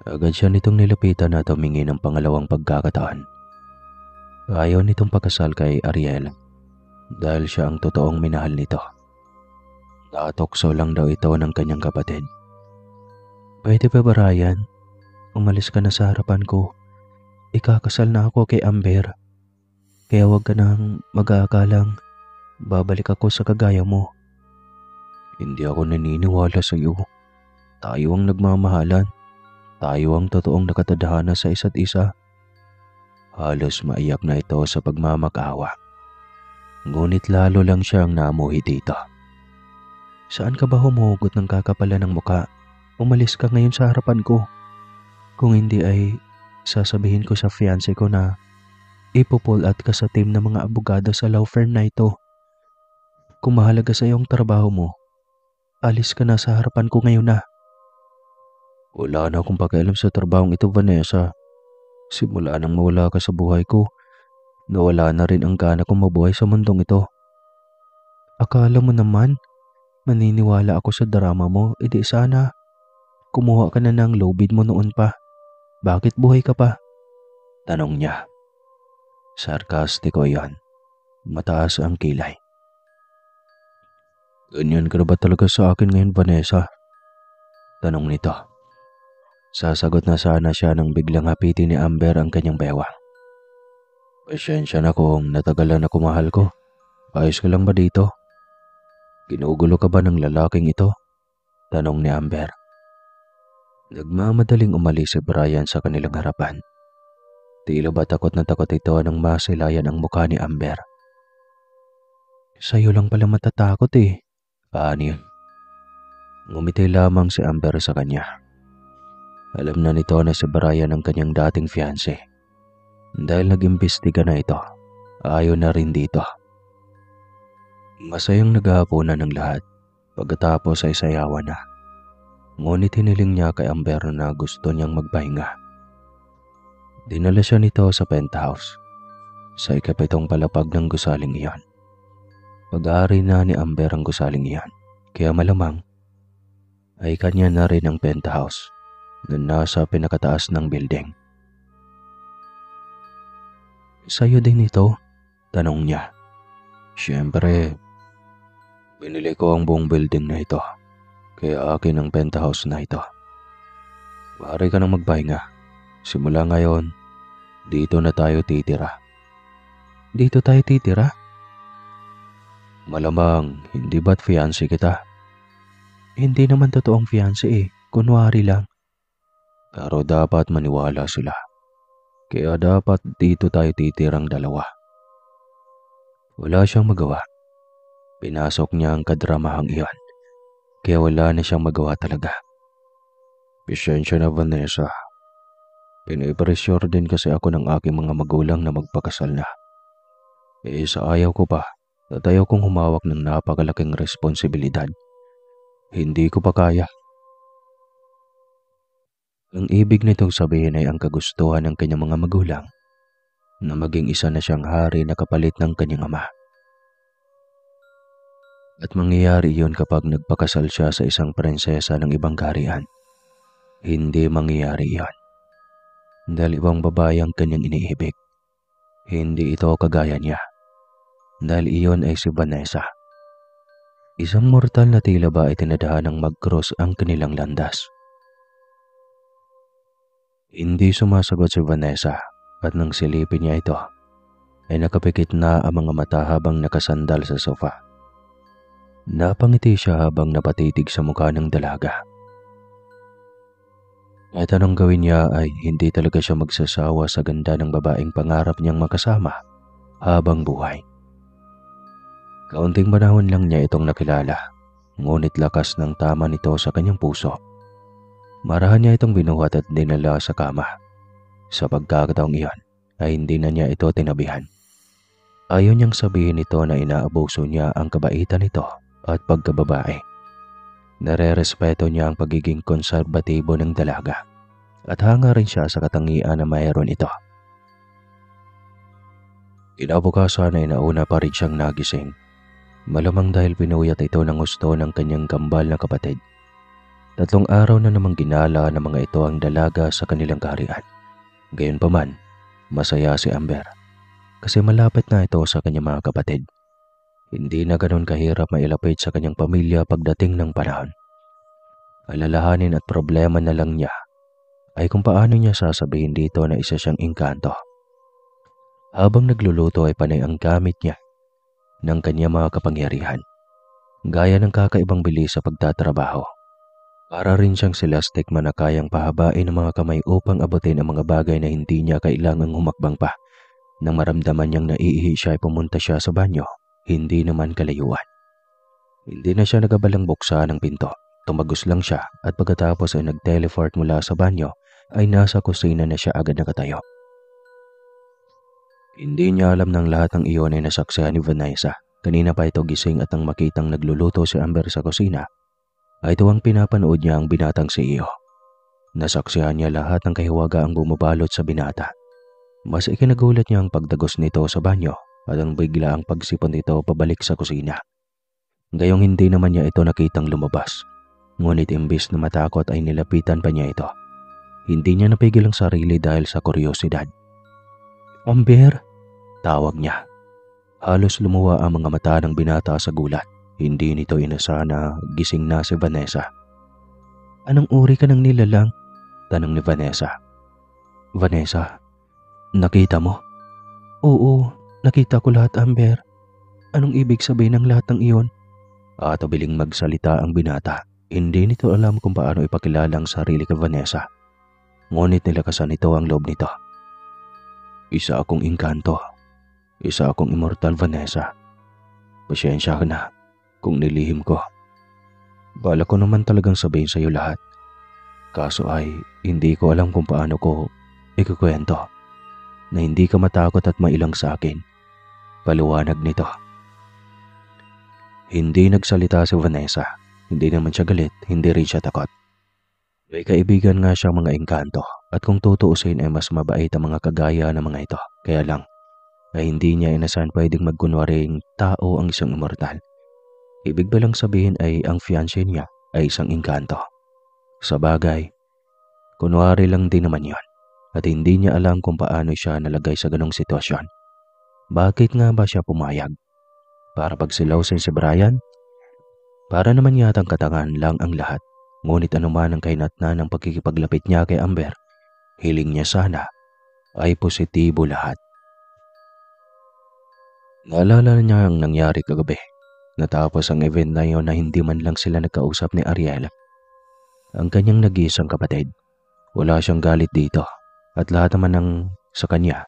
Agad siya nitong nilapitan at humingi ng pangalawang pagkakataon. Ayaw nitong pakasal kay Ariel dahil siya ang totoong minahal nito. Natokso lang daw ito ng kanyang kapatid. Pwede ba, Brian? Umalis ka na sa harapan ko. Ikakasal na ako kay Amber. Kaya huwag ka nang mag-aakalang babalik ako sa kagaya mo. Hindi ako naniniwala sa iyo. Tayo ang nagmamahalan. Tayo ang totoong nakatadhana sa isa't isa. Halos maiyak na ito sa pagmamak-awa. Ngunit lalo lang siyang namuhi dito. Saan ka ba humugot ng kakapalan ng muka? Umalis ka ngayon sa harapan ko. Kung hindi ay sasabihin ko sa fiancé ko na ipo-pull out ka sa team ng mga abogado sa law firm na ito. Kung mahalaga sa iyong trabaho mo, alis ka na sa harapan ko ngayon na. Wala na akong pakialam sa trabahong ito, Vanessa. Simula nang mawala ka sa buhay ko, nawala na rin ang gana kong mabuhay sa mundong ito. Akala mo naman, maniniwala ako sa drama mo, edi sana kumuha ka na ng low bid mo noon pa. Bakit buhay ka pa? Tanong niya. Sarkastiko iyon. Mataas ang kilay. Ganyan ka na ba talaga sa akin ngayon, Vanessa? Tanong nito. Sasagot na sana siya nang biglang hapitin ni Amber ang kanyang bewang. Pasensya na kung natagalan ako, mahal ko. Ayos ka lang ba dito? Ginugulo ka ba ng lalaking ito? Tanong ni Amber. Nagmamadaling umalis si Brian sa kanilang harapan. Tila ba takot na takot ito nang masilayan ang mukha ni Amber. Sa'yo lang pala matatakot eh. Ani. Ngumiti lamang si Amber sa kanya. Alam na nito na si Brian ang kanyang dating fiancé. Dahil nag-imbestiga na ito, ayaw na rin dito. Masayang naghahaponan ng lahat pagkatapos ay sayawan na. Ngunit hiniling niya kay Amber na gusto niyang magpahinga. Dinala siya nito sa penthouse, sa ikapitong palapag ng gusaling iyon. Pag-aari na ni Amber ang gusaling iyan, kaya malamang ay kanya na rin ang penthouse na nasa pinakataas ng building. Sa'yo din ito? Tanong niya. Siyempre, binili ko ang buong building na ito, kaya akin ang penthouse na ito. Maaari ka nang magpahinga. Simula ngayon, dito na tayo titira. Dito tayo titira? Malamang, hindi ba't fiancé kita? Hindi naman totoong fiancé eh. Kunwari lang. Pero dapat maniwala sila. Kaya dapat dito tayo titirang dalawa. Wala siyang magawa. Pinasok niya ang kadramahang iyon. Kaya wala na siyang magawa talaga. Pasensya na, Vanessa. Pinipressure din kasi ako ng aking mga magulang na magpakasal na. Sa ayaw ko pa at ayaw kong humawak ng napakalaking responsibilidad. Hindi ko pa kaya. Ang ibig nitong sabihin ay ang kagustuhan ng kanyang mga magulang na maging isa na siyang hari na kapalit ng kanyang ama. At mangyayari iyon kapag nagpakasal siya sa isang prinsesa ng ibang kaharian. Hindi mangyayari iyon. Dahil ibang babae ang kanyang iniibig. Hindi ito kagaya niya. Dahil iyon ay si Vanessa. Isang mortal na tila ba ay tinadahanang mag-cross ang kanilang landas. Hindi sumasagot si Vanessa at nang silipin niya ito, ay nakapikit na ang mga mata habang nakasandal sa sofa. Napangiti siya habang napatitig sa mukha ng dalaga. At anong gawin niya ay hindi talaga siya magsasawa sa ganda ng babaeng pangarap niyang makasama habang buhay. Kaunting panahon lang niya itong nakilala, ngunit lakas ng tama nito sa kanyang puso. Marahan niya itong binuhat at dinala sa kama. Sa pagkakataong iyon ay hindi na niya ito tinabihan. Ayaw niyang sabihin nito na inaabuso niya ang kabaitan nito at pagkababae. Nare-respeto niya ang pagiging konserbatibo ng dalaga at hanga rin siya sa katangian na mayroon ito. Kinabukasan ay nauna pa rin siyang nagising. Malamang dahil pinuyat ito ng gusto ng kanyang kambal na kapatid. 3 araw na namang ginala ng mga ito ang dalaga sa kanilang kaharian. Gayunpaman, masaya si Amber kasi malapit na ito sa kanyang mga kapatid. Hindi na ganoon kahirap mailapit sa kanyang pamilya pagdating ng panahon. Alalahanin at problema na lang niya ay kung paano niya sasabihin dito na isa siyang engkanto. Habang nagluluto ay panay ang gamit niya ng kanyang mga kapangyarihan, gaya ng kakaibang bilis sa pagtatrabaho. Para rin siyang si Lastigman na kayang pahabain ang mga kamay upang abutin ang mga bagay na hindi niya kailangang humakbang pa. Nang maramdaman niyang naiihi siya ay pumunta siya sa banyo, hindi naman kalayuan. Hindi na siya nagabalang buksan ang pinto. Tumagos lang siya at pagkatapos ay nag-teleport mula sa banyo ay nasa kusina na siya agad nakatayo. Hindi niya alam ng lahat ng iyon ay nasaksihan ni Vanessa. Kanina pa ito gising at nang makitang nagluluto si Amber sa kusina, ay tuwang pinapanood niya ang binatang CEO. Nasaksihan niya lahat ng kahiwaga ang bumabalot sa binata. Mas ikinagulat niya ang pagdagos nito sa banyo at ang bigla ang pagsipon nito pabalik sa kusina. Gayong hindi naman niya ito nakitang lumabas. Ngunit imbis na matakot ay nilapitan pa niya ito. Hindi niya napigil ang sarili dahil sa kuryosidad. Amber? Tawag niya. Halos lumuwa ang mga mata ng binata sa gulat. Hindi nito inasa na gising na si Vanessa. Anong uri ka ng nilalang? Tanong ni Vanessa. Vanessa, nakita mo? Oo, nakita ko lahat, Amber. Anong ibig sabihin ng lahat ng iyon? At abiling magsalita ang binata. Hindi nito alam kung paano ipakilala ang sarili kay Vanessa. Ngunit nilakasan nito ang loob nito. Isa akong engkanto. Isa akong immortal, Vanessa. Pasensya ka na kung nilihim ko. Bala ko naman talagang sabihin sa iyo lahat. Kaso ay hindi ko alam kung paano ko ikukwento na hindi ka matakot at mailang sa akin. Paliwanag nito. Hindi nagsalita si Vanessa. Hindi naman siya galit, hindi rin siya takot. May kaibigan nga siyang mga engkanto at kung tutuusin ay mas mabait ang mga kagaya ng mga ito. Kaya lang, ay hindi niya inasahan pwedeng magkunwaring tao ang isang immortal. Ibig ba lang sabihin ay ang fiancé niya ay isang engkanto. Sa bagay, kunwari lang din naman yon at hindi niya alam kung paano siya nalagay sa ganong sitwasyon. Bakit nga ba siya pumayag? Para pagsilawsin si Brian? Para naman yatang katangan lang ang lahat. Ngunit anuman ang kahinatnan ng pagkikipaglapit niya kay Amber, hiling niya sana ay positibo lahat. Naalala niya ang nangyari kagabi. Natapos ang event na iyon na hindi man lang sila nagkausap ni Ariel. Ang kanyang nag-iisang kapatid. Wala siyang galit dito at lahat naman ng sa kanya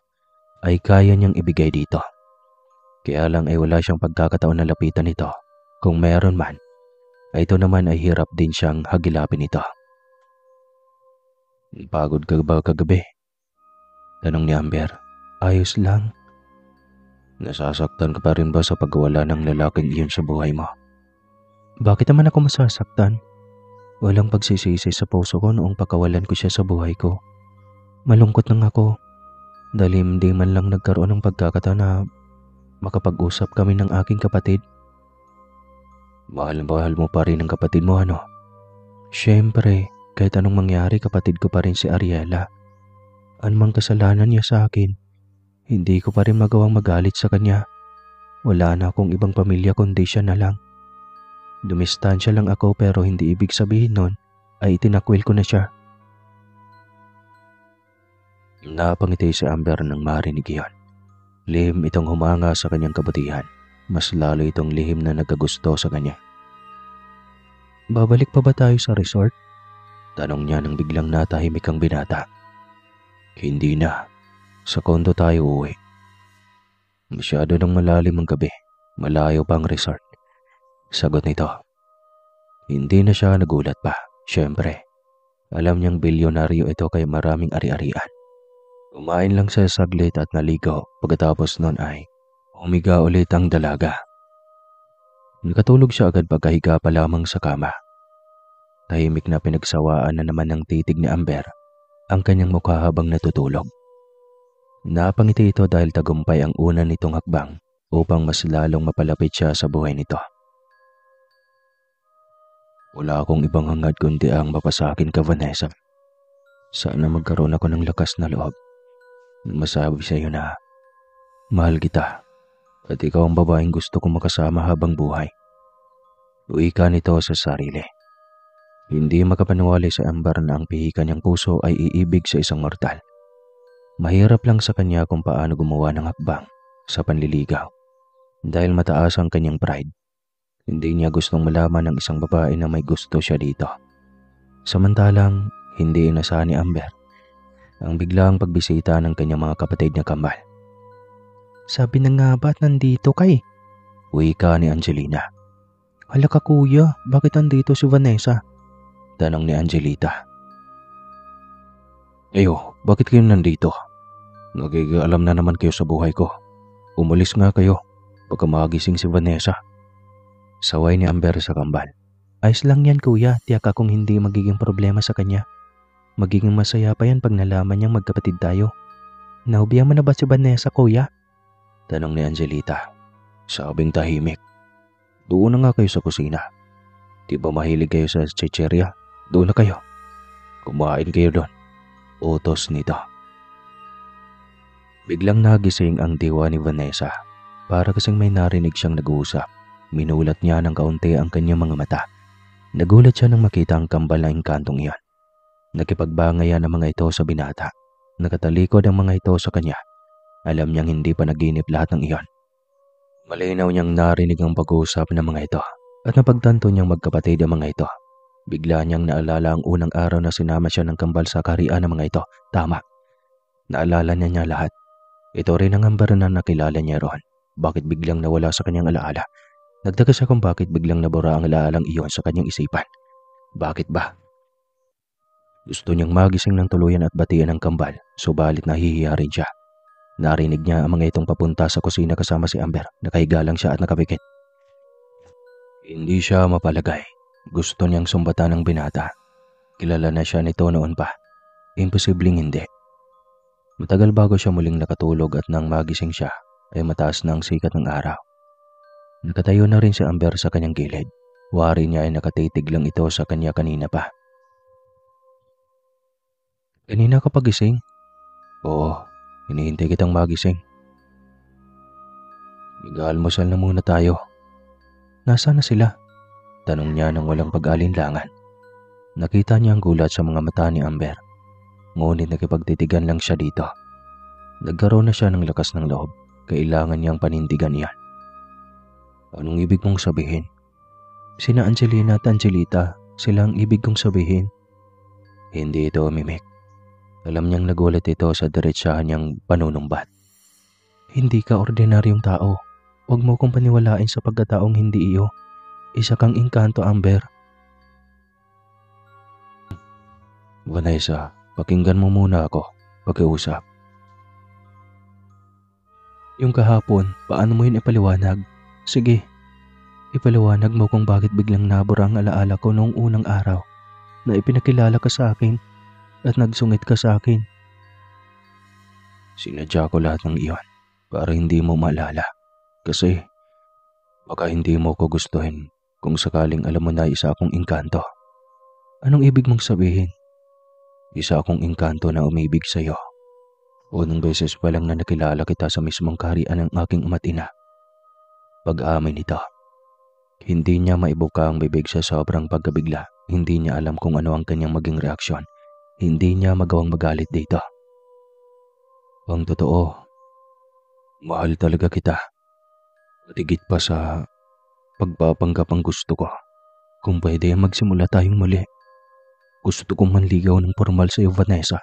ay kaya niyang ibigay dito. Kaya lang ay wala siyang pagkakataon na lapitan nito. Kung meron man, ay ito naman ay hirap din siyang hagilapin ito. Pagod ka ba kagabi? Tanong ni Amber. Ayos lang. Nasasaktan ka pa rin ba sa pagwala ng lalaking iyon sa buhay mo? Bakit naman ako masasaktan? Walang pagsisisi sa puso ko noong pakawalan ko siya sa buhay ko. Malungkot lang ako dahil hindi man lang nagkaroon ng pagkakataon na makapag-usap kami ng aking kapatid. Mahal mo pa rin ang kapatid mo, ano? Siyempre, kahit anong mangyari kapatid ko pa rin si Ariela. Anumang kasalanan niya sa akin, hindi ko pa rin magawang magalit sa kanya. Wala na akong ibang pamilya kundi siya na lang. Dumistansya lang ako pero hindi ibig sabihin nun ay itinakwil ko na siya. Napangiti si Amber nang marinig iyon. Lihim itong humanga sa kanyang kabutihan. Mas lalo itong lihim na nagkagusto sa kanya. Babalik pa ba tayo sa resort? Tanong niya nang biglang natahimik ang binata. Hindi na. Sa kondo tayo uwi. Masyado nang malalim ang gabi. Malayo pa ang resort. Sagot nito. Hindi na siya nagulat pa. Siyempre, alam niyang bilyonaryo ito kaya maraming ari-arian. Kumain lang siya saglit at naligo. Pagkatapos nun ay humiga ulit ang dalaga. Nakatulog siya agad pagkahiga pa lamang sa kama. Tahimik na pinagsawaan na naman ng titig ni Amber ang kanyang mukha habang natutulog. Napangiti ito dahil tagumpay ang una nitong hakbang upang mas lalong mapalapit siya sa buhay nito. Wala akong ibang hangad kundi ang mapasakin ka, Vanessa. Sana magkaroon ako ng lakas na loob na masabi sa iyo na mahal kita. At ikaw ang babaeng gusto kong makasama habang buhay. Uwi ka nito sa sarili. Hindi makapaniwala sa Amber na ang pihikan niyang puso ay iibig sa isang mortal. Mahirap lang sa kanya kung paano gumawa ng hakbang sa panliligaw. Dahil mataas ang kanyang pride, hindi niya gustong malaman ng isang babae na may gusto siya dito. Samantalang, hindi inasahan ni Amber ang biglang pagbisita ng kanyang mga kapatid na kambal. Sabi na nga ba't nandito kay? Wika ni Angelina. Hala ka kuya, bakit nandito si Vanessa? Tanong ni Angelita. Ayo, bakit kayo nandito? Nagigaalam na naman kayo sa buhay ko. Umalis nga kayo pagka magising si Vanessa. Saway ni Amber sa kambal. Ayos lang yan kuya, tiyak akong hindi magiging problema sa kanya. Magiging masaya pa yan pag nalaman niyang magkapatid tayo. Naubiyang mo na ba si Vanessa kuya? Tanong ni Angelita. Sabing tahimik. Doon na nga kayo sa kusina. Di ba mahilig kayo sa chicherya? Doon na kayo. Kumain kayo doon. Utos nito. Biglang nagising ang diwa ni Vanessa. Para kasing may narinig siyang nag-uusap. Minulat niya ng kaunti ang kanyang mga mata. Nagulat siya nang makita ang kambal na engkantong iyon. Nakipagbangayan ang mga ito sa binata. Nakatalikod ang mga ito sa kanya. Alam niyang hindi pa naginip lahat ng iyon. Malinaw niyang narinig ang pag-uusap ng mga ito at napagtanto niyang magkapatid ang mga ito. Bigla niyang naalala ang unang araw na sinama siya ng kambal sa kaharian ng mga ito. Tama, naalala niya lahat. Ito rin ang amber na nakilala niya roon. Bakit biglang nawala sa kanyang alaala? Nagtaka siya kung bakit biglang nabura ang alaalang iyon sa kanyang isipan. Bakit ba? Gusto niyang magising ng tuluyan at batian ng kambal, subalit nahihiya rin siya. Narinig niya ang mga itong papunta sa kusina kasama si Amber. Nakahiga lang siya at nakapikit. Hindi siya mapalagay. Gusto niyang sumbatan ng binata. Kilala na siya nito noon pa. Imposibleng hindi. Matagal bago siya muling nakatulog at nang magising siya ay mataas na ang sikat ng araw. Nakatayo na rin si Amber sa kanyang gilid. Wari niya ay nakatitig lang ito sa kanya kanina pa. Kanina ka pagising? Oo, hinihintay kitang magising. Mag-aalmusal na muna tayo. Nasaan na sila? Tanong niya nang walang pag-alinlangan. Nakita niya ang gulat sa mga mata ni Amber. Ngunit nakipagtitigan lang siya dito. Nagkaroon na siya ng lakas ng loob. Kailangan niyang panindigan yan. Anong ibig mong sabihin? Sina Angelina at Angelita, sila ang ibig kong sabihin. Hindi ito mimik. Alam niyang nagulat ito sa diretsahan niyang panunumbat. Hindi ka ordinaryong tao. Huwag mo kong paniwalain sa pagkataong hindi iyo. Isa kang engkanto, Amber. Vanessa, pakinggan mo muna ako. Pag-iusap. Yung kahapon, paano mo yun ipaliwanag? Sige, ipaliwanag mo kung bakit biglang nabura ang alaala ko noong unang araw na ipinakilala ka sa akin at nagsungit ka sa akin. Sinadya ko lahat ng iyon para hindi mo maalala. Kasi baka hindi mo ko gustuhin kung sakaling alam mo na isa akong engkanto. Anong ibig mong sabihin? Isa akong engkanto na umibig sa iyo. Unang beses pa lang na nakilala kita sa mismong kaharian ng aking ama't ina. Pag-amin nito, hindi niya maibuka ang bibig sa sobrang pagkabigla. Hindi niya alam kung ano ang kanyang maging reaksyon. Hindi niya magawang magalit dito. Ang totoo, mahal talaga kita. Matigit pa sa pagpapanggap ang gusto ko. Kung pwede magsimula tayong muli. Gusto kong manligaw ng formal sa iyo, Vanessa.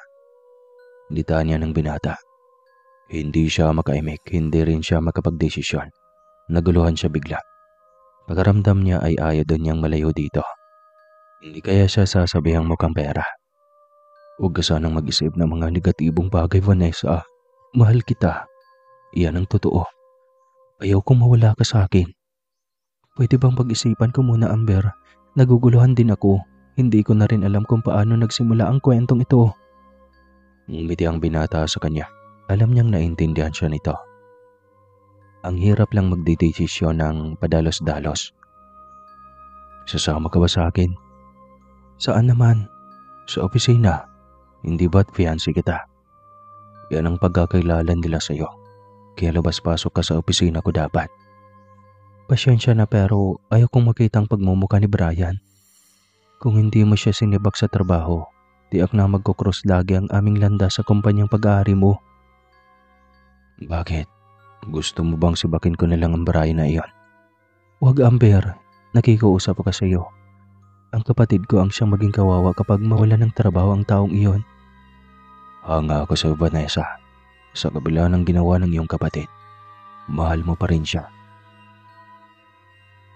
Litanya ng binata. Hindi siya makaimik, hindi rin siya makapagdesisyon. Naguluhan siya bigla. Pagkaramdam niya ay ayaw doon niyang malayo dito. Hindi kaya siya sasabihang mukhang pera. Huwag ka sanang mag-isip ng mga negatibong bagay, Vanessa. Mahal kita. Iyan ang totoo. Ayaw kong mawala ka sa akin. Pwede bang pag-isipan ko muna, Amber? Naguguluhan din ako. Hindi ko na rin alam kung paano nagsimula ang kwentong ito. Ngumiti ang binata sa kanya. Alam niyang naintindihan siya nito. Ang hirap lang magdedesisyon ng padalos-dalos. Sasama ka ba sa akin? Saan naman? Sa opisina. Hindi ba't fiancé kita? Yan ang pagkakilala nila sa iyo. Kaya labas-pasok ka sa opisina ko dapat. Pasyensya na pero ayaw kong makita ang pagmumukha ni Brian. Kung hindi mo siya sinibak sa trabaho, tiyak na magkukross lagi ang aming landas sa kumpanyang pag-aari mo. Bakit? Gusto mo bang sibakin ko na lang ang Brian na iyon? Huwag, Amber. Nakikiusap ako sa iyo. Ang kapatid ko ang siyang maging kawawa kapag mawala ng trabaho ang taong iyon. Hanga ako sa Vanessa. Sa kabila ng ginawa ng iyong kapatid, mahal mo pa rin siya.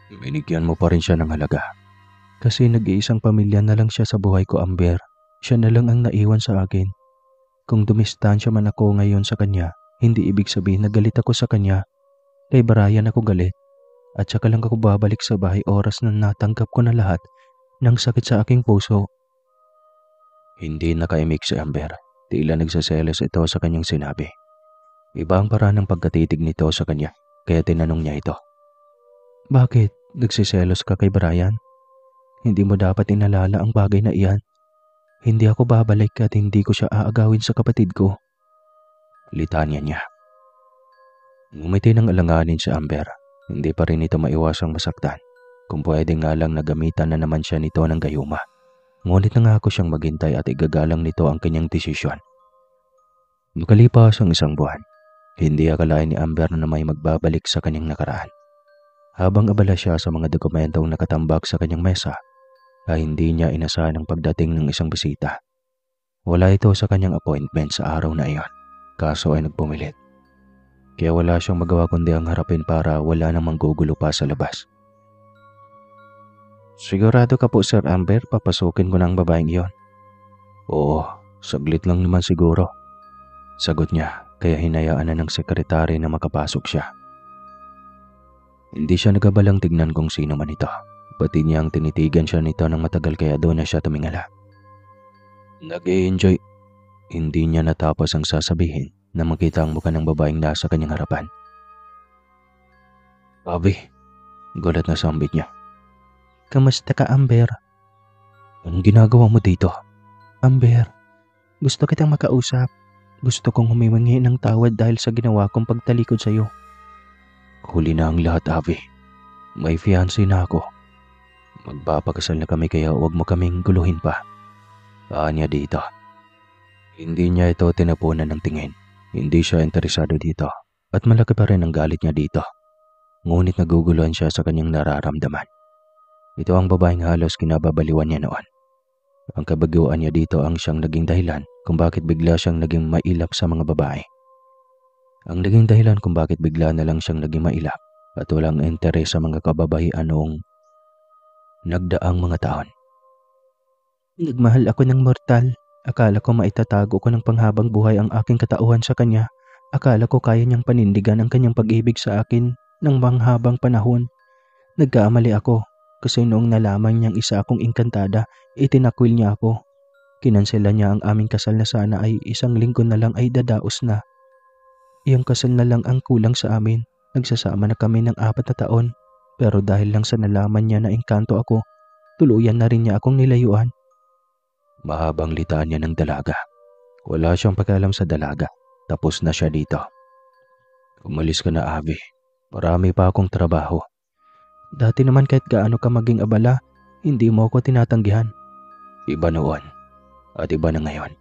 Binigyan mo pa rin siya ng halaga. Kasi nag-iisang pamilya na lang siya sa buhay ko, Amber. Siya na lang ang naiwan sa akin. Kung dumistansya man ako ngayon sa kanya, hindi ibig sabihin na galit ako sa kanya. Kay Brian ako galit. At saka lang ako babalik sa bahay oras na natanggap ko na lahat ng sakit sa aking puso. Hindi nakaimik si Amber. Tila nagsaselos ito sa kanyang sinabi. Iba ang paraan ng pagkatitig nito sa kanya, kaya tinanong niya ito. Bakit? Nagsiselos ka kay Brian? Hindi mo dapat inalala ang bagay na iyan. Hindi ako babalik at hindi ko siya aagawin sa kapatid ko. Litanya niya. Ngumiti ng alanganin si Amber. Hindi pa rin ito maiwasang masaktan. Kung pwede nga lang nagamitan na naman siya nito ng gayuma. Ngunit nangako siyang maghintay at igagalang nito ang kanyang desisyon. Makalipas ang isang buwan, Hindi akalain ni Amber na may magbabalik sa kanyang nakaraan. Habang abala siya sa mga dokumentong nakatambak sa kanyang mesa, ay hindi niya inasahan ang pagdating ng isang bisita. Wala ito sa kanyang appointment sa araw na iyon, kaso ay nagpumilit. Kaya wala siyang magawa kundi ang harapin para wala namang gugulo pa sa labas. Sigurado ka po, Sir Amber, papasukin ko na ang babaeng iyon? Oo, saglit lang naman siguro. Sagot niya, kaya hinayaan na ng sekretary na makapasok siya. Hindi siya nagabalang tignan kung sino man ito. Pati niyang tinitigan siya nito ng matagal kaya doon na siya tumingala. Nag-i-enjoy. Hindi niya natapos ang sasabihin na makita ang mukha ng babaeng nasa kanyang harapan. Abi, gulat na sambit niya. Kamusta ka, Amber? Anong ginagawa mo dito? Amber, gusto kitang makausap. Gusto kong humimingi ng tawad dahil sa ginawa kong pagtalikod sa iyo. Huli na ang lahat, Avi. May fiancé na ako. Magpapakasal na kami kaya huwag mo kaming guluhin pa. Anya dito. Hindi niya ito tinapunan ng tingin. Hindi siya interesado dito at malaki pa rin ang galit niya dito. Ngunit naguguluhan siya sa kanyang nararamdaman. Ito ang babaeng halos kinababaliwan niya noon. Ang kabaguan niya dito ang siyang naging dahilan kung bakit bigla siyang naging mailap sa mga babae. Ang naging dahilan kung bakit bigla na lang siyang naging mailap at walang interes sa mga kababaihan noong nagdaang mga taon. Nagmahal ako ng mortal. Akala ko maitatago ko ng panghabang buhay ang aking katauhan sa kanya. Akala ko kaya niyang panindigan ang kanyang pag-ibig sa akin ng manghabang panahon. Nagkamali ako kasi noong nalaman niyang isa akong engkantada, itinakwil niya ako. Kinansela niya ang aming kasal na sana ay 1 linggo na lang ay dadaos na. Iyong kasal na lang ang kulang sa amin. Nagsasama na kami ng 4 na taon. Pero dahil lang sa nalaman niya na engkanto ako, tuluyan na rin niya akong nilayuan. Mahabang litaan niya ng dalaga. Wala siyang pakialam sa dalaga. Tapos na siya dito. Umalis ka na, Avi. Marami pa akong trabaho. Dati naman kahit gaano ka maging abala, hindi mo ako tinatanggihan. Iba noon. At iba na ngayon.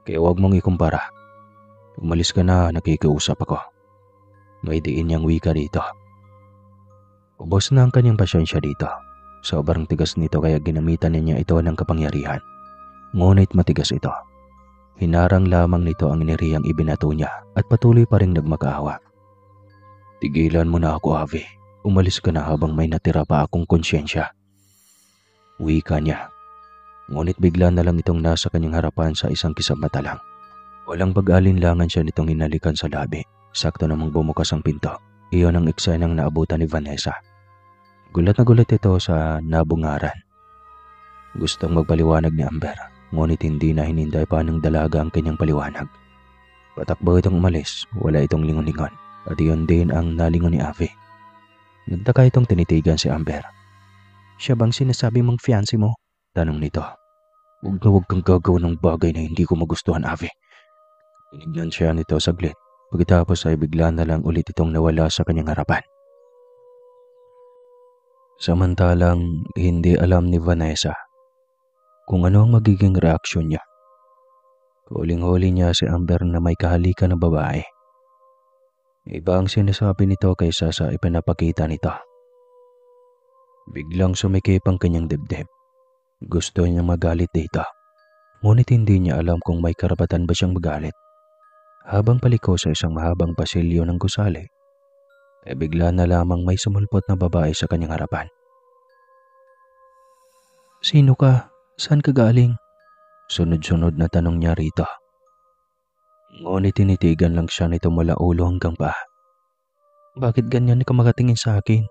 Kaya huwag mong ikumpara. Umalis ka na, nakikiusap ako. May diin niyang wika dito. Ubos na ang kanyang pasyensya dito. Sobrang tigas nito kaya ginamitan niya ito ng kapangyarihan. Ngunit matigas ito. Hinarang lamang nito ang iniriyang ibinato niya at patuloy pa rin nagmakaawa. Tigilan mo na ako, Avi. Umalis ka na habang may natira pa akong konsyensya. Wika niya. Ngunit bigla na lang itong nasa kanyang harapan sa isang kisap mata lang. Walang pag-alinlangan siya nitong hinalikan sa labi. Sakto namang bumukas ang pinto. Iyon ang eksenang naabutan ni Vanessa. Gulat na gulat ito sa nabungaran. Gustong magpaliwanag ni Amber, ngunit hindi na hinintay pa ng dalaga ang kanyang paliwanag. Patakbo itong umalis, wala itong lingon-lingon, at iyon din ang nalingon ni Avi. Nagtaka itong tinitigan si Amber. Siya bang sinasabi mong fiancé mo? Tanong nito. Huwag kang gagawa ng bagay na hindi ko magustuhan, Avi. Tinignan siya nito saglit, pagkatapos ay bigla na lang ulit itong nawala sa kanyang harapan. Samantalang hindi alam ni Vanessa kung ano ang magiging reaksyon niya. Huling-huli niya si Amber na may kahalikan ng babae. Iba ang sinasabi nito kaysa sa ipinapakita nito. Biglang sumikip ang kanyang dibdib. Gusto niyang magalit dito. Ngunit hindi niya alam kung may karapatan ba siyang magalit. Habang paliko sa isang mahabang pasilyo ng gusali, bigla na lamang may sumulpot na babae sa kanyang harapan. Sino ka? Saan ka galing? Sunod-sunod na tanong niya rito. Ngunit tinitigan lang siya nito mula ulo hanggang paa. Bakit ganyan ka makatingin sa akin?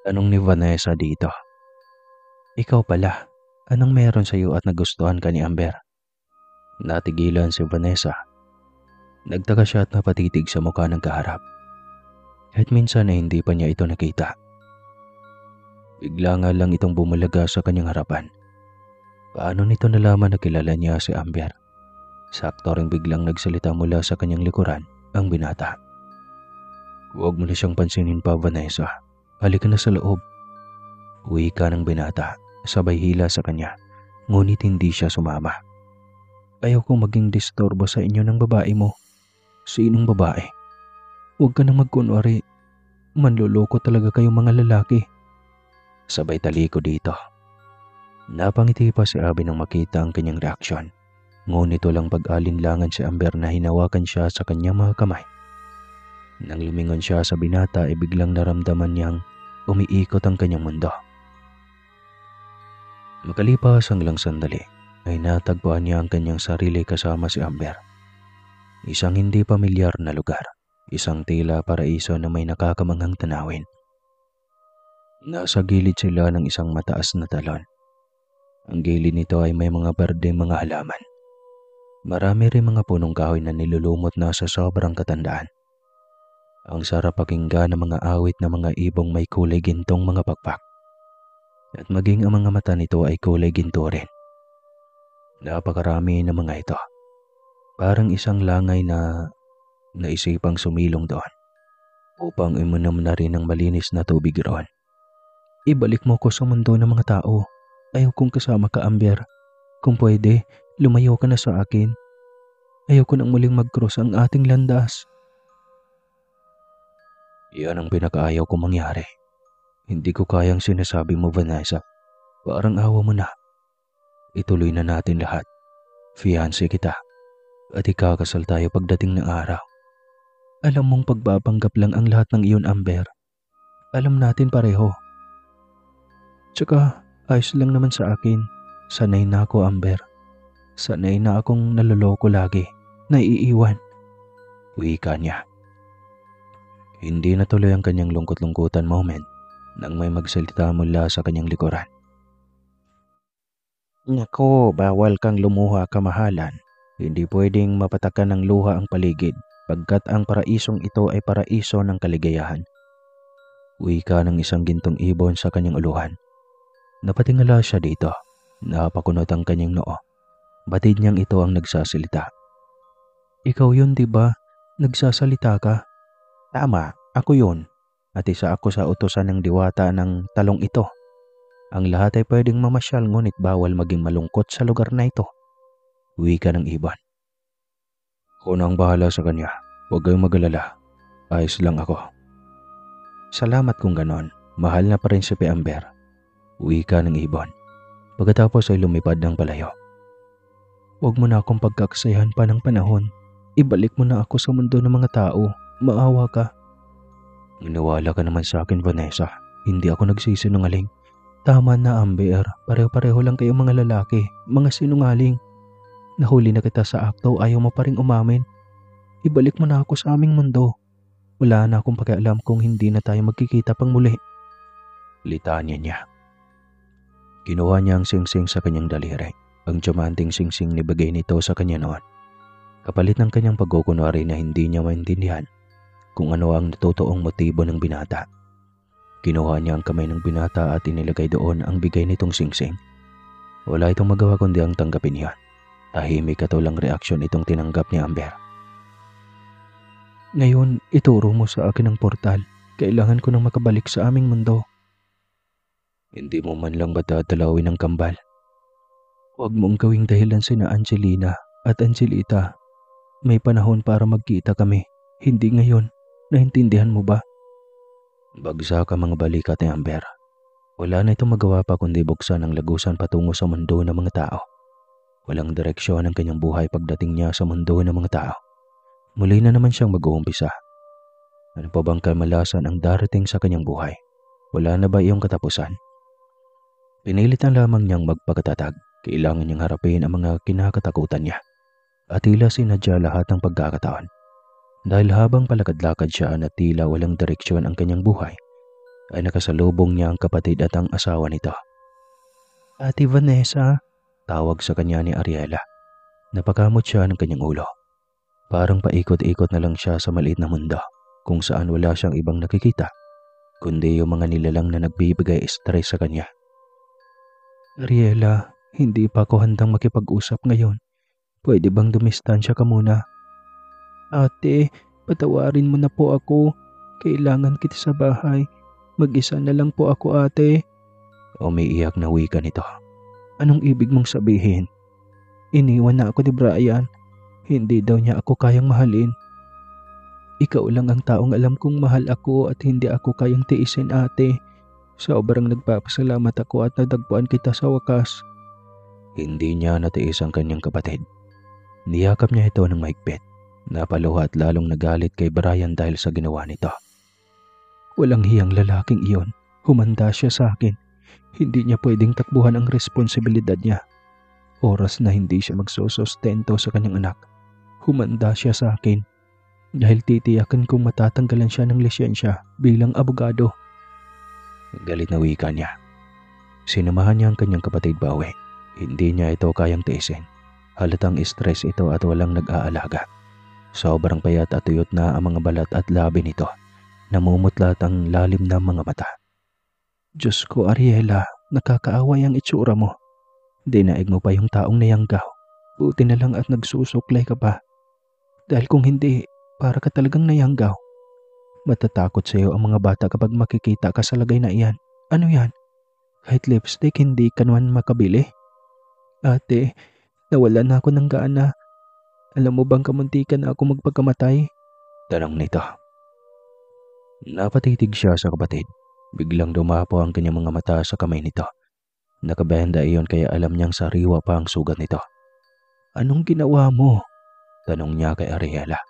Tanong ni Vanessa dito. Ikaw pala, anong meron sa iyo at nagustuhan ka ni Amber? Natigilan si Vanessa. Nagtaka siya at napatitig sa mukha ng kaharap. Kahit minsan ay hindi pa niya ito nakita. Bigla nga lang itong bumulaga sa kanyang harapan. Paano nito nalaman na kilala niya si Amber? Sakto ring biglang nagsalita mula sa kanyang likuran ang binata. Huwag mo na siyang pansinin pa, Vanessa. Halika na sa loob. Uwi ka ng binata, sabay hila sa kanya, ngunit hindi siya sumama. Ayaw kong maging disturbo sa inyo ng babae mo. Sinong babae? Huwag ka nang magkunwari. Manloloko talaga kayong mga lalaki. Sabay taliko dito. Napangiti pa si Abby nang makita ang kanyang reaksyon. Ngunit walang pag-alinlangan si Amber na hinawakan siya sa kanyang mga kamay. Nang lumingon siya sa binata ay biglang naramdaman niyang umiikot ang kanyang mundo. Makalipas ang ilang sandali ay natagpuan niya ang kanyang sarili kasama si Amber. Isang hindi pamilyar na lugar, isang tila paraiso na may nakakamanghang tanawin. Nasa gilid sila ng isang mataas na talon. Ang gilid nito ay may mga berdeng mga halaman. Marami rin mga punong kahoy na nilulumot na sa sobrang katandaan. Ang sarap pakinggan ng mga awit na mga ibong may kulay gintong mga pakpak. At maging ang mga mata nito ay kulay ginto rin. Napakarami ng mga ito. Parang isang langay na naisipang sumilong doon upang imunom na rin ng malinis na tubig roon. Ibalik mo ko sa mundo ng mga tao. Ayaw kong kasama ka, Amber. Kung pwede, lumayo ka na sa akin. Ayaw ko nang muling mag-cross ang ating landas. Iyan ang pinakaayaw ko mangyari. Hindi ko kayang sinasabi mo, Vanessa. Parang awa mo na. Ituloy na natin lahat. Fiancé kita. At ikakasal tayo pagdating ng araw. Alam mong pagbabanggap lang ang lahat ng iyon, Amber. Alam natin pareho. Tsaka, ayos lang naman sa akin. Sanay na ako, Amber. Sanay na akong naloloko lagi. Naiiwan. Wika niya. Hindi natuloy ang kanyang lungkot-lungkutan moment nang may magsalita mula sa kanyang likuran. Nako, bawal kang lumuha, kamahalan. Hindi pwedeng mapatakan ng luha ang paligid pagkat ang paraisong ito ay paraiso ng kaligayahan. Wika ng isang gintong ibon sa kanyang uluhan. Napatingala siya dito. Napakunot ang kanyang noo. Batid niyang ito ang nagsasalita. Ikaw yun, diba? Nagsasalita ka? Tama, ako yun. At isa ako sa utusan ng diwata ng talong ito. Ang lahat ay pwedeng mamasyal ngunit bawal maging malungkot sa lugar na ito. Wika ng ibon. Ako na ang bahala sa kanya. Huwag kayong mag-alala. Ayos lang ako. Salamat kung ganon. Mahal na Prinsipe Amber. Wika ng ibon. Pagkatapos ay lumipad ng palayo. Huwag mo na akong pagkakasayahan pa ng panahon. Ibalik mo na ako sa mundo ng mga tao. Maawa ka. Maniwala ka naman sa akin, Vanessa. Hindi ako nagsisinungaling. Tama na, Amber. Pareho-pareho lang kayong mga lalaki. Mga sinungaling. Nahuli na kita sa akto, ayaw mo pa rin umamin. Ibalik mo na ako sa aming mundo. Wala na akong pakialam kung hindi na tayo magkikita pang muli. Litanya niya. Kinuha niya ang singsing sa kanyang daliri. Ang diamanting singsing nibigay nito sa kanya noon. Kapalit ng kanyang pagkukunwari na hindi niya maintindihan kung ano ang totoong motibo ng binata. Kinuha niya ang kamay ng binata at inilagay doon ang bigay nitong singsing. Wala itong magawa kundi ang tanggapin niya. Tahimik at walang reaksyon itong tinanggap ni Amber. Ngayon, ituro mo sa akin ang portal. Kailangan ko nang makabalik sa aming mundo. Hindi mo man lang ba dadalawin ang kambal? Huwag mong gawing dahilan sina Angelina at Angelita. May panahon para magkita kami. Hindi ngayon. Naintindihan mo ba? Bagsak ang mga balikat ni Amber. Wala na itong magawa pa kundi buksan ang lagusan patungo sa mundo ng mga tao. Walang direksyon ang kanyang buhay pagdating niya sa mundo ng mga tao. Muli na naman siyang mag-uumpisa. Ano pa bang kamalasan ang darating sa kanyang buhay? Wala na ba iyong katapusan? Pinilit na lamang niyang magpakatatag. Kailangan niyang harapin ang mga kinakatakutan niya. At tila sinadya lahat ng pagkakataon. Dahil habang palakad-lakad siya na tila walang direksyon ang kanyang buhay, ay nakasalubong niya ang kapatid at ang asawa nito. Ate Vanessa, tawag sa kanya ni Ariela. Napakamot siya ng kanyang ulo. Parang paikot-ikot na lang siya sa maliit na mundo kung saan wala siyang ibang nakikita, kundi yung mga nilalang na nagbibigay stress sa kanya. Ariela, hindi pa ako handang makipag-usap ngayon. Pwede bang dumistansya ka muna? Ate, patawarin mo na po ako. Kailangan kita sa bahay. Mag-isa na lang po ako, ate. Umiiyak na wika nito. Anong ibig mong sabihin? Iniwan na ako ni Brian. Hindi daw niya ako kayang mahalin. Ikaw lang ang taong alam kong mahal ako at hindi ako kayang tiisin, ate. Sobrang nagpapasalamat ako at nadagpuan kita sa wakas. Hindi niya natiis ang kanyang kapatid. Niyakap niya ito ng mahigpit. Napaluha at lalong nagalit kay Brian dahil sa ginawa nito. Walang hiyang lalaking iyon. Humanda siya sa akin. Hindi niya pwedeng takbuhan ang responsibilidad niya. Oras na hindi siya magsusustento sa kanyang anak. Humanda siya sa akin. Dahil titiyakan kong matatanggalan siya ng lisensya bilang abogado. Galit na wika niya. Sinamahan niya ang kanyang kapatid pa uwi. Hindi niya ito kayang tiisin. Halatang stress ito at walang nag-aalaga. Sobrang payat at tuyot na ang mga balat at labi nito. Namumutlat ang lalim ng mga mata. Diyos ko, Ariela, nakakaaway ang itsura mo. Dinaig mo pa yung taong nayanggaw. Buti na lang at nagsusuklay ka pa. Dahil kung hindi, para ka talagang nayanggaw. Matatakot sa iyo ang mga bata kapag makikita ka sa lagay na iyan. Ano yan? Kahit lipstick hindi ka naman makabili? Ate, nawalan na ako ng gaana. Alam mo bang kamuntikan na ako magpagkamatay? Tanong nito. Napatitig siya sa kapatid. Biglang dumapo ang kanyang mga mata sa kamay nito. Nakabenda iyon kaya alam niyang sariwa pa ang sugat nito. Anong ginawa mo? Tanong niya kay Ariela.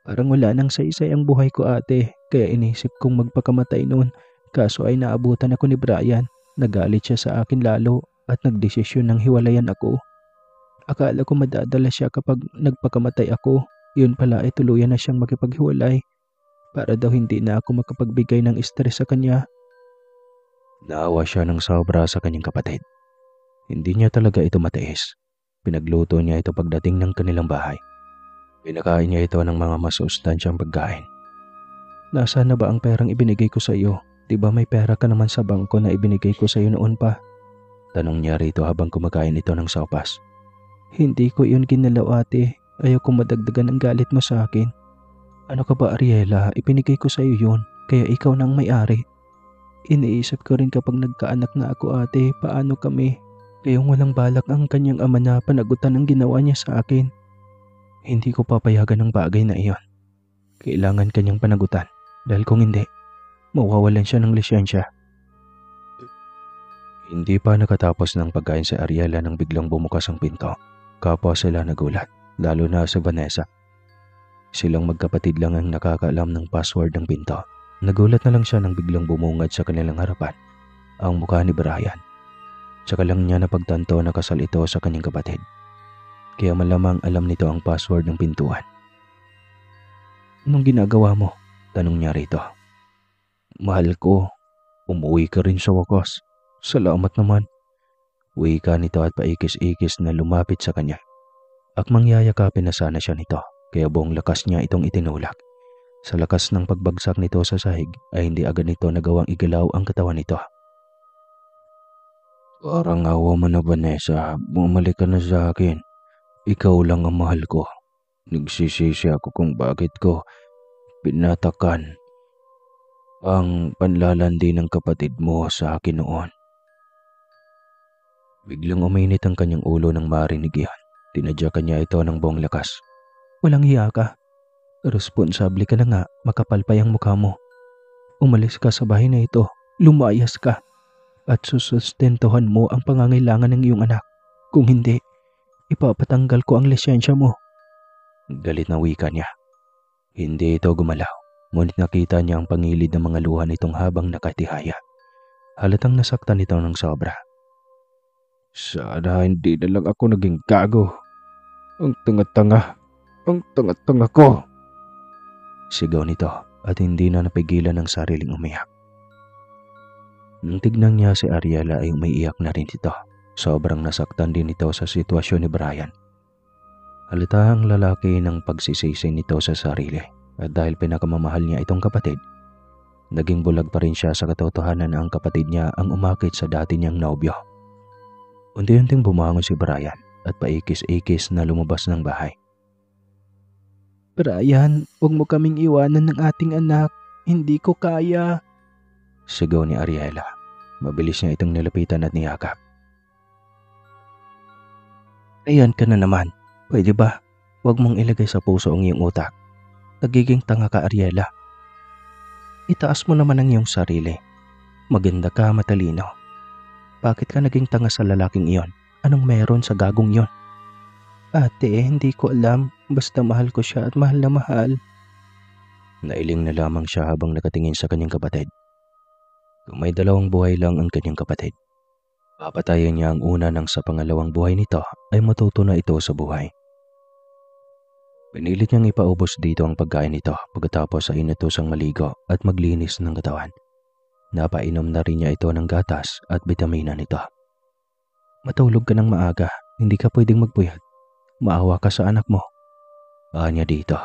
Parang wala nang saysay ang buhay ko, ate, kaya inisip kong magpakamatay noon. Kaso ay naabutan ako ni Brian. Nagalit siya sa akin lalo at nagdesisyon ng hiwalayan ako. Akala ko madadala siya kapag nagpakamatay ako. Yun pala ay tuluyan na siyang makipaghiwalay. Para daw hindi na ako makapagbigay ng stress sa kanya. Naawa siya ng sobra sa kanyang kapatid. Hindi niya talaga ito matiis. Pinagluto niya ito pagdating ng kanilang bahay. Pinakain niya ito ng mga masustansyang pagkain. Nasaan na ba ang perang ibinigay ko sa iyo? Di ba may pera ka naman sa bangko na ibinigay ko sa iyo noon pa? Tanong niya rito habang kumakain ito ng sopas. Hindi ko iyon ginalaw, ate. Ayaw kong madagdagan ang galit mo sa akin. Ano ka ba, Ariela? Ibinigay ko sa iyo yun, kaya ikaw na ang may-ari. Iniisip ko rin kapag nagkaanak na ako, ate, paano kami? Kayong walang balak ang kanyang ama na panagutan ang ginawa niya sa akin. Hindi ko papayagan ng bagay na iyon. Kailangan kanyang panagutan dahil kung hindi, mawawalan siya ng lisensya. Hindi pa nakatapos ng pagkain si Ariela nang biglang bumukas ang pinto. Kapwa sila nagulat, lalo na si Vanessa. Silang magkapatid lang ang nakakaalam ng password ng pinto. Nagulat na lang siya nang biglang bumungad sa kanilang harapan ang mukha ni Brian. Tsaka lang niya napagtanto na kasal ito sa kanyang kapatid. Kaya malamang alam nito ang password ng pintuan. Anong ginagawa mo? Tanong niya rito. Mahal ko, umuwi ka rin sa wakas. Salamat naman. Wika nito at paikis-ikis na lumapit sa kanya. Akmang yayakapin na sana siya nito, kaya buong lakas niya itong itinulak. Sa lakas ng pagbagsak nito sa sahig ay hindi agad nito nagawang igalaw ang katawan nito. Parang awa mo na, Vanessa. Bumalik ka na sa akin. Ikaw lang ang mahal ko. Nagsisisi ako kung bakit ko pinatakan ang panlalandi ng kapatid mo sa akin noon. Biglang uminit ang kanyang ulo nang marinig iyan. Tinadyakan niya ito ng buong lakas. Walang hiya ka. Responsable ka na nga, makapal pa yung mukha mo. Umalis ka sa bahay na ito, lumayas ka, at susustentuhan mo ang pangangailangan ng iyong anak. Kung hindi, ipapatanggal ko ang lisensya mo. Galit na wika niya. Hindi ito gumalaw, ngunit nakita niya ang pangilid ng mga luha nitong habang nakatihaya. Halatang nasaktan ito ng sobra. Sana hindi na lang ako naging gago. Ang tanga-tanga. Ang tanga-tanga ko. Sigaw nito at hindi na napigilan ng sariling umiyak. Nang tignan niya si Ariela ay umiiyak na rin ito. Sobrang nasaktan din ito sa sitwasyon ni Brian. Halata ang lalaki ng pagsisisi nito sa sarili at dahil pinakamamahal niya itong kapatid, naging bulag pa rin siya sa katotohanan na ang kapatid niya ang umakit sa dati niyang nobyo. Unti-unting bumangon si Brian at paikis-ikis na lumabas ng bahay. Brian, huwag mo kaming iwanan ng ating anak. Hindi ko kaya. Sigaw ni Ariela. Mabilis niya itong nilapitan at niyakap. Ayan ka na naman. Pwede ba? Huwag mong ilagay sa puso ang iyong utak. Nagiging tanga ka, Ariela. Itaas mo naman ang iyong sarili. Maganda ka, matalino. Bakit ka naging tanga sa lalaking iyon? Anong meron sa gagong iyon? Ate, hindi ko alam. Basta mahal ko siya at mahal na mahal. Nailing na lamang siya habang nakatingin sa kanyang kapatid. Kung may 2 buhay lang ang kanyang kapatid, papatayin niya ang una nang sa pangalawang buhay nito ay matuto na ito sa buhay. Pinilit niyang ipaubos dito ang pagkain nito pagkatapos ay inutusang maligo at maglinis ng katawan. Napainom na rin niya ito ng gatas at bitamina nito. Matulog ka ng maaga, hindi ka pwedeng magpuyat. Maawa ka sa anak mo. Anya dito.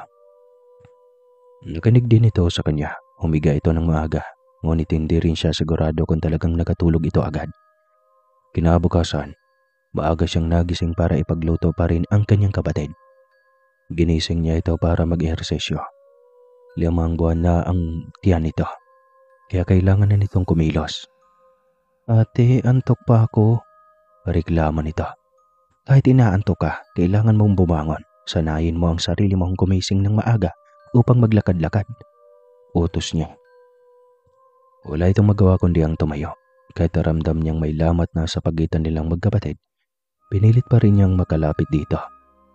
Nakinig din ito sa kanya. Humiga ito ng maaga, ngunit hindi rin siya sigurado kung talagang nakatulog ito agad. Kinabukasan, maaga siyang nagising para ipagluto pa rin ang kanyang kapatid. Ginising niya ito para mag-ehersesyo. 5 buwan na ang tiyan nito, kaya kailangan na nitong kumilos. Ate, antok pa ako. Reklamo nito. Kahit inaantok ka, kailangan mong bumangon. Sanayin mo ang sarili mong gumising ng maaga upang maglakad-lakad. Utos niya. Wala itong magawa kundi ang tumayo. Kahit ramdam niyang may lamat na sa pagitan nilang magkapatid, pinilit pa rin niyang makalapit dito,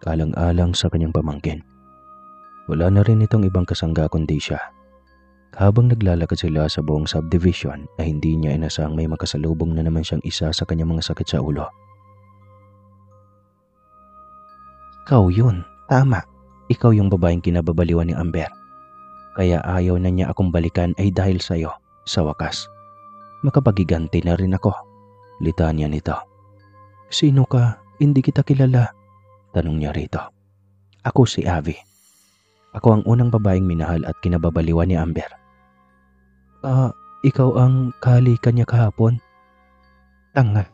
alang-alang sa kanyang pamangkin. Wala na rin itong ibang kasangga kundi siya. Habang naglalakad sila sa buong subdivision ay hindi niya inasang may makasalubong na naman siyang isa sa kanyang mga sakit sa ulo. Ikaw yun, tama. Ikaw yung babaeng kinababaliwan ni Amber. Kaya ayaw na niya akong balikan ay dahil sa'yo. Sa wakas, makapagiganti na rin ako. Litanya nito. Sino ka? Hindi kita kilala. Tanong niya rito. Ako si Avi. Ako ang unang babaeng minahal at kinababaliwan ni Amber. Ikaw ang kahalikan niya kahapon? Tanga.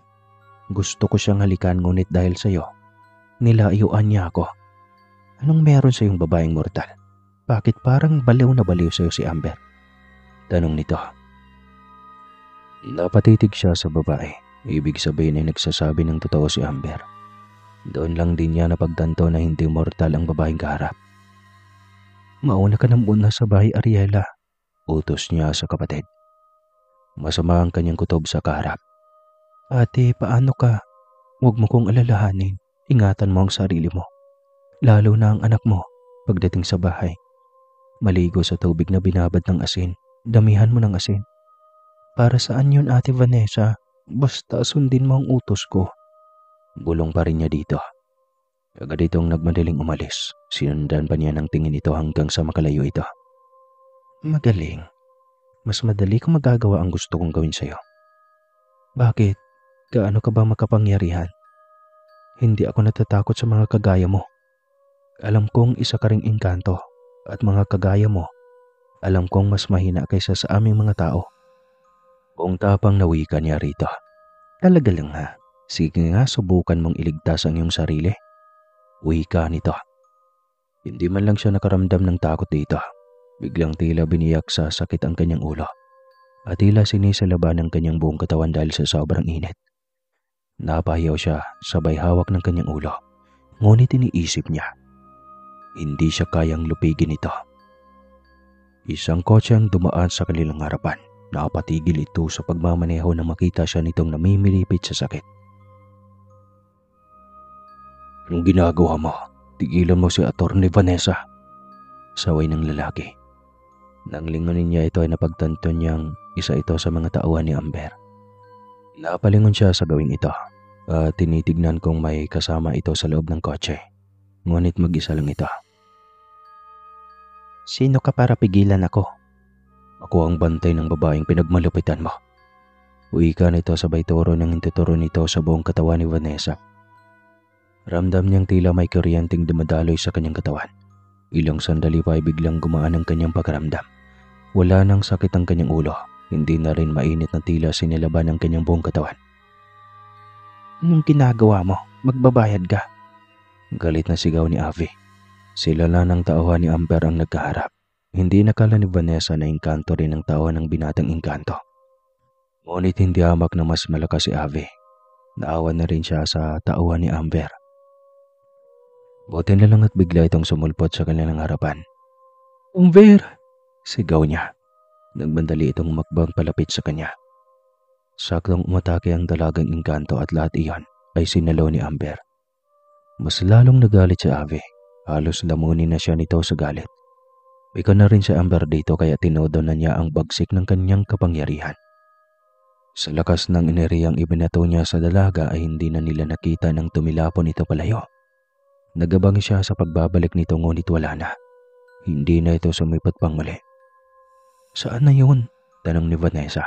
Gusto ko siyang halikan ngunit dahil sa'yo, nilayuan niya ako. Anong meron sa iyong babaeng mortal? Bakit parang baliw na baliw sa iyo si Amber? Tanong nito. Napatitig siya sa babae. Ibig sabihin ay nagsasabi ng totoo si Amber. Doon lang din niya napagtanto na hindi mortal ang babaeng kaharap. Mauna ka na muna sa bahay, Ariela. Utos niya sa kapatid. Masama ang kanyang kutob sa kaharap. Ate, paano ka? Huwag mo kong alalahanin. Ingatan mo ang sarili mo. Lalo na ang anak mo pagdating sa bahay. Maligo sa tubig na binabad ng asin. Damihan mo ng asin. Para saan yun, Ate Vanessa? Basta sundin mo ang utos ko. Bulong pa rin niya dito. Agad itong nagmadaling umalis. Sinundan pa niya ng tingin ito hanggang sa makalayo ito. Magaling. Mas madali kung magagawa ang gusto kong gawin sa'yo. Bakit? Gaano ka ba makapangyarihan? Hindi ako natatakot sa mga kagaya mo. Alam kong isa ka ring engkanto at mga kagaya mo, alam kong mas mahina kaysa sa aming mga tao. Kung tapang na wika niya rito. Talaga lang ha. Sige nga, subukan mong iligtas ang iyong sarili. Wika nito. Hindi man lang siya nakaramdam ng takot dito. Biglang tila biniyak sa sakit ang kanyang ulo. At tila sinisalaban ang kanyang buong katawan dahil sa sobrang init. Napahiyaw siya, sabay hawak ng kanyang ulo. Ngunit iniisip niya, hindi siya kayang lupigin ito. Isang kotse ang dumaan sa kanilang harapan. Nakapatigil ito sa pagmamaneho nang makita siya nitong namimilipit sa sakit. Anong ginagawa mo? Tigilan mo si Atty. Vanessa. Saway ng lalaki. Nang lingunin niya ito ay napagtanto niyang isa ito sa mga tauhan ni Amber. Napalingon siya sa gawing ito at tinitignan kung may kasama ito sa loob ng kotse. Ngunit mag-isa lang ito. Sino ka para pigilan ako? Ako ang bantay ng babaeng pinagmalupitan mo. Wika nito sabay turo ng intuturo nito sa buong katawan ni Vanessa. Ramdam niyang tila may kuryenteng dumadaloy sa kanyang katawan. Ilang sandali pa ay biglang gumaan ang kanyang pakiramdam. Wala nang sakit ang kanyang ulo. Hindi na rin mainit na tila sinilaban ang kanyang buong katawan. Anong ginagawa mo? Magbabayad ka. Galit na sigaw ni Avi. Sila na ng tauhan ni Amber ang nagkaharap. Hindi nakala ni Vanessa na engkanto rin ang tauhan ng binatang engkanto. Ngunit hindi hamak na mas malakas si Avi. Naawa na rin siya sa tauhan ni Amber. Buti na lang at bigla itong sumulpot sa kanilang harapan. Amber! Sigaw niya. Nagbandali itong makbang palapit sa kanya. Saktong umatake ang dalagang engkanto at lahat iyon ay sinalo ni Amber. Mas lalong nagalit si Ave. Halos lamunin na siya nito sa galit. Ika na rin si Amber dito kaya tinodo na niya ang bagsik ng kanyang kapangyarihan. Sa lakas ng enerhiyang ibinato niya sa dalaga ay hindi na nila nakita nang tumilapon ito palayo. Nagabang siya sa pagbabalik nito ngunit wala na. Hindi na ito sumipat pang muli. Saan na yun? Tanong ni Vanessa.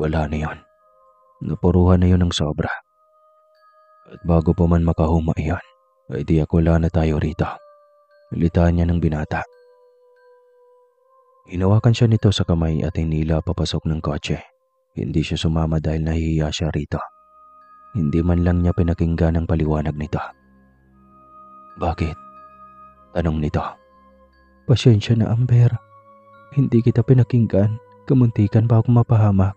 Wala na yun. Napuruhan na yun ng sobra. At bago pa man makahuma iyon, ay di ako wala na tayo rito. Litaan niya ng binata. Hinawakan siya nito sa kamay at hinila papasok ng kotse. Hindi siya sumama dahil nahihiya siya rito. Hindi man lang niya pinakinggan ang paliwanag nito. Bakit? Tanong nito. Pasensya na, Amber. Hindi kita pinakinggan. Kamuntikan pa ako mapahamak.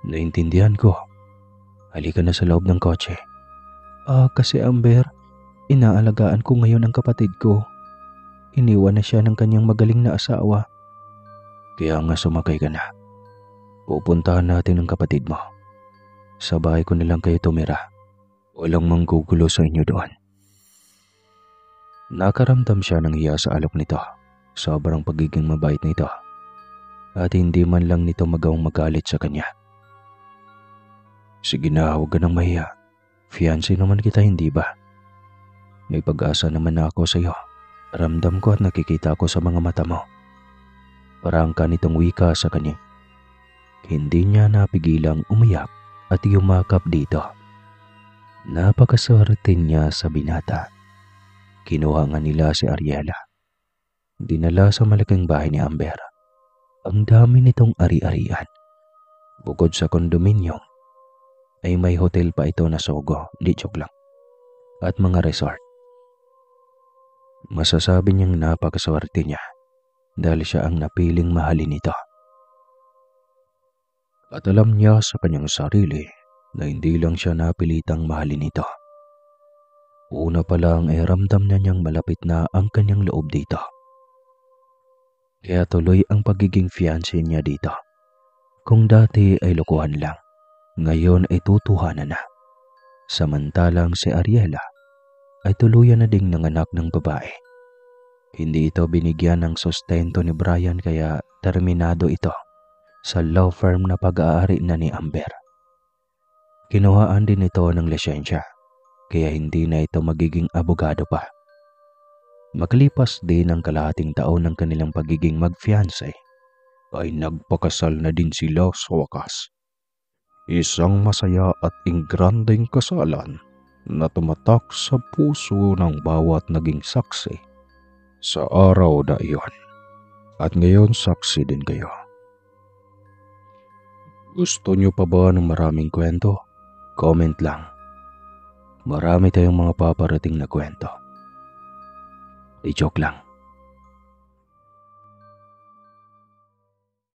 Naintindihan ko. Halika na sa loob ng kotse. Kasi Amber, inaalagaan ko ngayon ang kapatid ko. Iniwan na siya ng kanyang magaling na asawa. Kaya nga sumakay ka na. Pupuntahan natin ang kapatid mo. Sa bahay ko nilang kayo tumira. Walang manggugulo sa inyo doon. Nakaramdam siya ng hiya sa alok nito. Sobrang pagiging mabait nito. At hindi man lang nito magawang magalit sa kanya. Sige na, huwag ka nang mahiya. Fiancé naman kita, hindi ba? May pag-asa naman na ako sa iyo. Ramdam ko at nakikita ko sa mga mata mo. Parang kanitong wika sa kanya. Hindi niya napigilang umiyak at yumakap dito. Napakaswerte niya sa binata. Kinuha nga nila si Ariela. Dinala sa malaking bahay ni Amber. Ang dami nitong ari-arian. Bukod sa kondominium, ay may hotel pa ito na Sogo, di joke lang, at mga resort. Masasabi niyang napakaswerte niya dahil siya ang napiling mahalin nito. At alam niya sa kanyang sarili na hindi lang siya napilitang mahalin nito. Una pa lang ay ramdam na niyang malapit na ang kanyang loob dito. Kaya tuloy ang pagiging fiancé niya dito. Kung dati ay lokohan lang, ngayon ay tutuhanan na. Samantalang si Ariela ay tuluyan na ding nanganak ng babae. Hindi ito binigyan ng sustento ni Brian kaya terminado ito sa law firm na pag-aari na ni Amber. Kinuhaan din ito ng lisensya kaya hindi na ito magiging abogado pa. Makalipas din ang kalahating taon ng kanilang pagiging mag-fiancé ay nagpakasal na din sila sa wakas. Isang masaya at ingrandeng kasalan na tumatak sa puso ng bawat naging saksi sa araw na iyon. At ngayon saksi din kayo. Gusto niyo pa ba ng maraming kwento? Comment lang. Marami tayong mga paparating na kwento. Di joke lang.